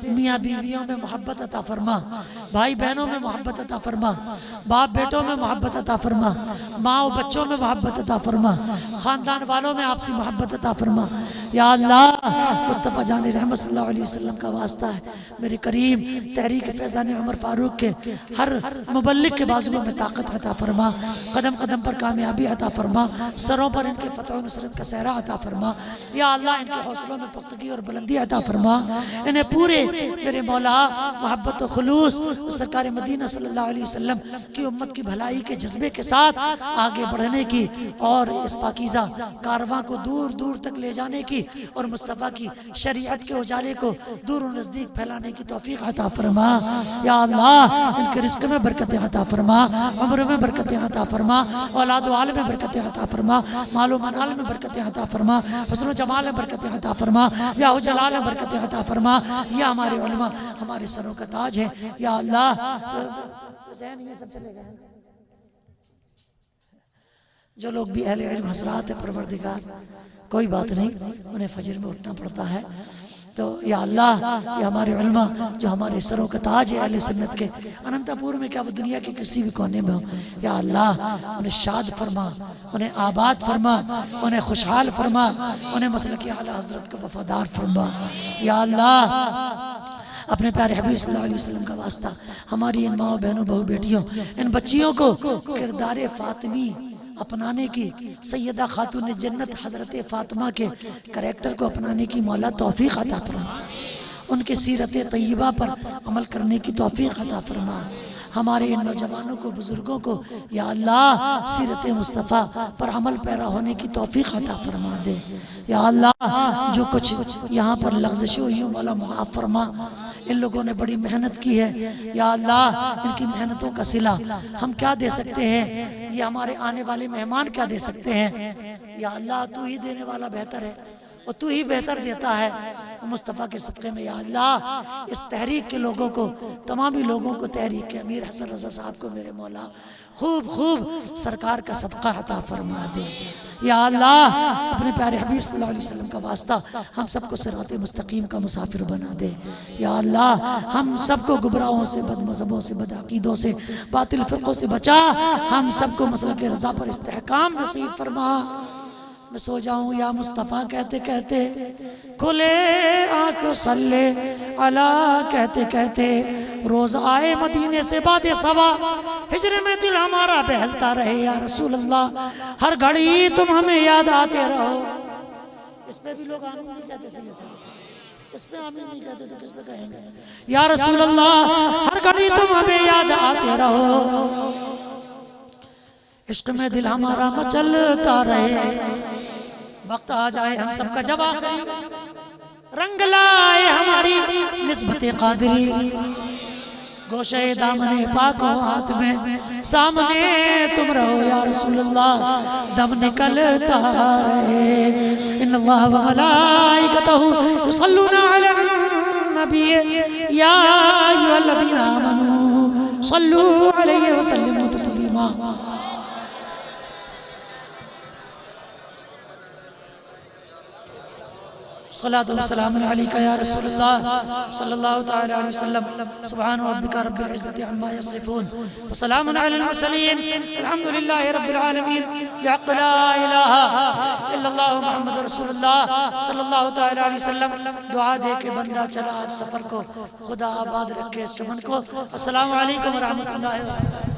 Speaker 3: میاں بیویوں میں محبت عطا فرما بھائی بہنوں میں محبت عطا فرما باپ بیٹوں میں محبت عطا فرما ماں و بچوں میں محبت عطا فرما خاندان والوں میں آپسی محبت عطا فرما یا اللہ مصطفیٰ جان رحمت صلی اللہ علیہ وسلم کا واسطہ ہے میرے کریم تحریک فیضان عمر فاروق کے ہر مبلغ کے بازوؤں میں طاقت عطا فرما قدم قدم پر کامیابی عطا فرما سروں پر ان کے فتح و نصرت کا صحرا عطا فرما یا اللہ ان کے حوصلوں میں پختگی اور بلندی عطا فرما انہیں پورے میرے مولا محبت و خلوص سرکار مدینہ صلی اللہ علیہ وسلم کی امت کی بھلائی کے جذبے کے ساتھ آگے بڑھنے کی اور اس پاکیزہ کارواں کو دور دور تک لے جانے کی اور مصطفیٰ کی شریعت کے اجالے کو دور و نزدیک پھیلانے کی توفیق عطا فرما یا اللہ ان کے رزق میں برکتیں عطا فرما عمر میں برکتیں عطا فرما اولاد و آل میں برکتیں عطا فرما مال و منال میں برکتیں عطا فرما حسن و جمال میں برکتیں عطا فرما یا جلال میں برکتیں عطا فرما یا ہمارے علماء ہمارے سروں کا تاج ہے یا اللہ جو لوگ بھی اہل علم حضرات ہیں پروردگار کوئی بات نہیں انہیں فجر میں اٹھنا پڑتا ہے تو یا اللہ یہ ہمارے علماء جو ہمارے سروں کا تاج ہے اہل سنت کے اننتا پور میں کیا وہ دنیا کے کسی بھی کونے میں ہو یا اللہ انہیں شاد فرما انہیں آباد فرما انہیں خوشحال فرما انہیں مسلک اعلیٰ حضرت کا وفادار فرما یا اللہ اپنے پیارے حبیب صلی اللہ علیہ وسلم کا واسطہ ہماری ان ماں بہنوں بہو بیٹیوں ان بچیوں کو کردار فاطمی اپنانے کی سیدہ خاتون جنت حضرت فاطمہ کے کریکٹر کو اپنانے کی مولا توفیق عطا فرما ان کے سیرت طیبہ پر عمل کرنے کی توفیق عطا فرما ہمارے ان نوجوانوں کو، بزرگوں کو یا اللہ سیرت مصطفیٰ پر عمل پیرا ہونے کی توفیق عطا فرما دے یا اللہ۔ جو کچھ یہاں پر لغزشیں ہوئی ہوں مولا معاف فرما، ان لوگوں نے بڑی محنت کی ہے یا اللہ، ان کی محنتوں کا صلہ ہم کیا دے سکتے ہیں، یہ ہمارے آنے والے مہمان کیا دے سکتے ہیں یا اللہ، تو ہی دینے والا بہتر ہے اور تو ہی بہتر دیتا ہے مصطفیٰ کے صدقے میں یا اللہ۔ اس تحریک کے لوگوں کو، تمامی لوگوں کو، تحریک کے امیر حسن رضا صاحب کو میرے مولا خوب سرکار کا صدقہ عطا فرما دے یا اللہ۔ اپنے پیارے حبیب صلی اللہ علیہ وسلم کا واسطہ ہم سب کو صراط مستقیم کا مسافر بنا دے یا اللہ۔ ہم سب کو گمراہوں سے، بد مذہبوں سے، بد عقیدوں سے، باطل فرقوں سے بچا، ہم سب کو مسلک رضا پر استحکام نصیب فرما۔ میں سو جاؤں یا مصطفیٰ کہتے کہتے، کھلے آنکھ صلی علی کہتے کہتے، روز آئے مدینے سے بعد صبا، ہجر میں دل ہمارا بہلتا رہے یا رسول اللہ، ہر گھڑی تم ہمیں یاد آتے رہو۔ اس پہ بھی لوگ آمین نہیں کہتے، صحیح، اس پہ آمین نہیں کہتے تو کس پہ کہیں گے یا رسول اللہ، ہر گھڑی تم ہمیں یاد آتے رہو، عشق میں دل ہمارا مچلتا رہے، وقت آ جائے ہم سب کا جب آخری رنگ لائے ہماری نسبت قادری، گوشے دامن پاک ہو ہاتھ میں، سامنے تم رہو یا رسول اللہ، دم نکلتا رہے۔ ان اللہ و ملائکتہ یصلون علی النبی یا ایھا الذین آمنوا صلوا علیہ وسلموا تسلیما۔ صلاۃ و سلام علیک یا رسول اللہ صلی اللہ تعالی علیہ وسلم۔ سبحان ربک رب العزت عما یصفون وسلام علی المرسلین الحمد للہ رب العالمین بحق لا الہ الا اللہ محمد رسول اللہ صلی اللہ تعالی علیہ وسلم۔ دعا دے کے بندہ چلا اب سفر کو، خدا آباد رکھے اس چمن کو۔ السلام علیکم ورحمۃ اللہ وبرکاتہ۔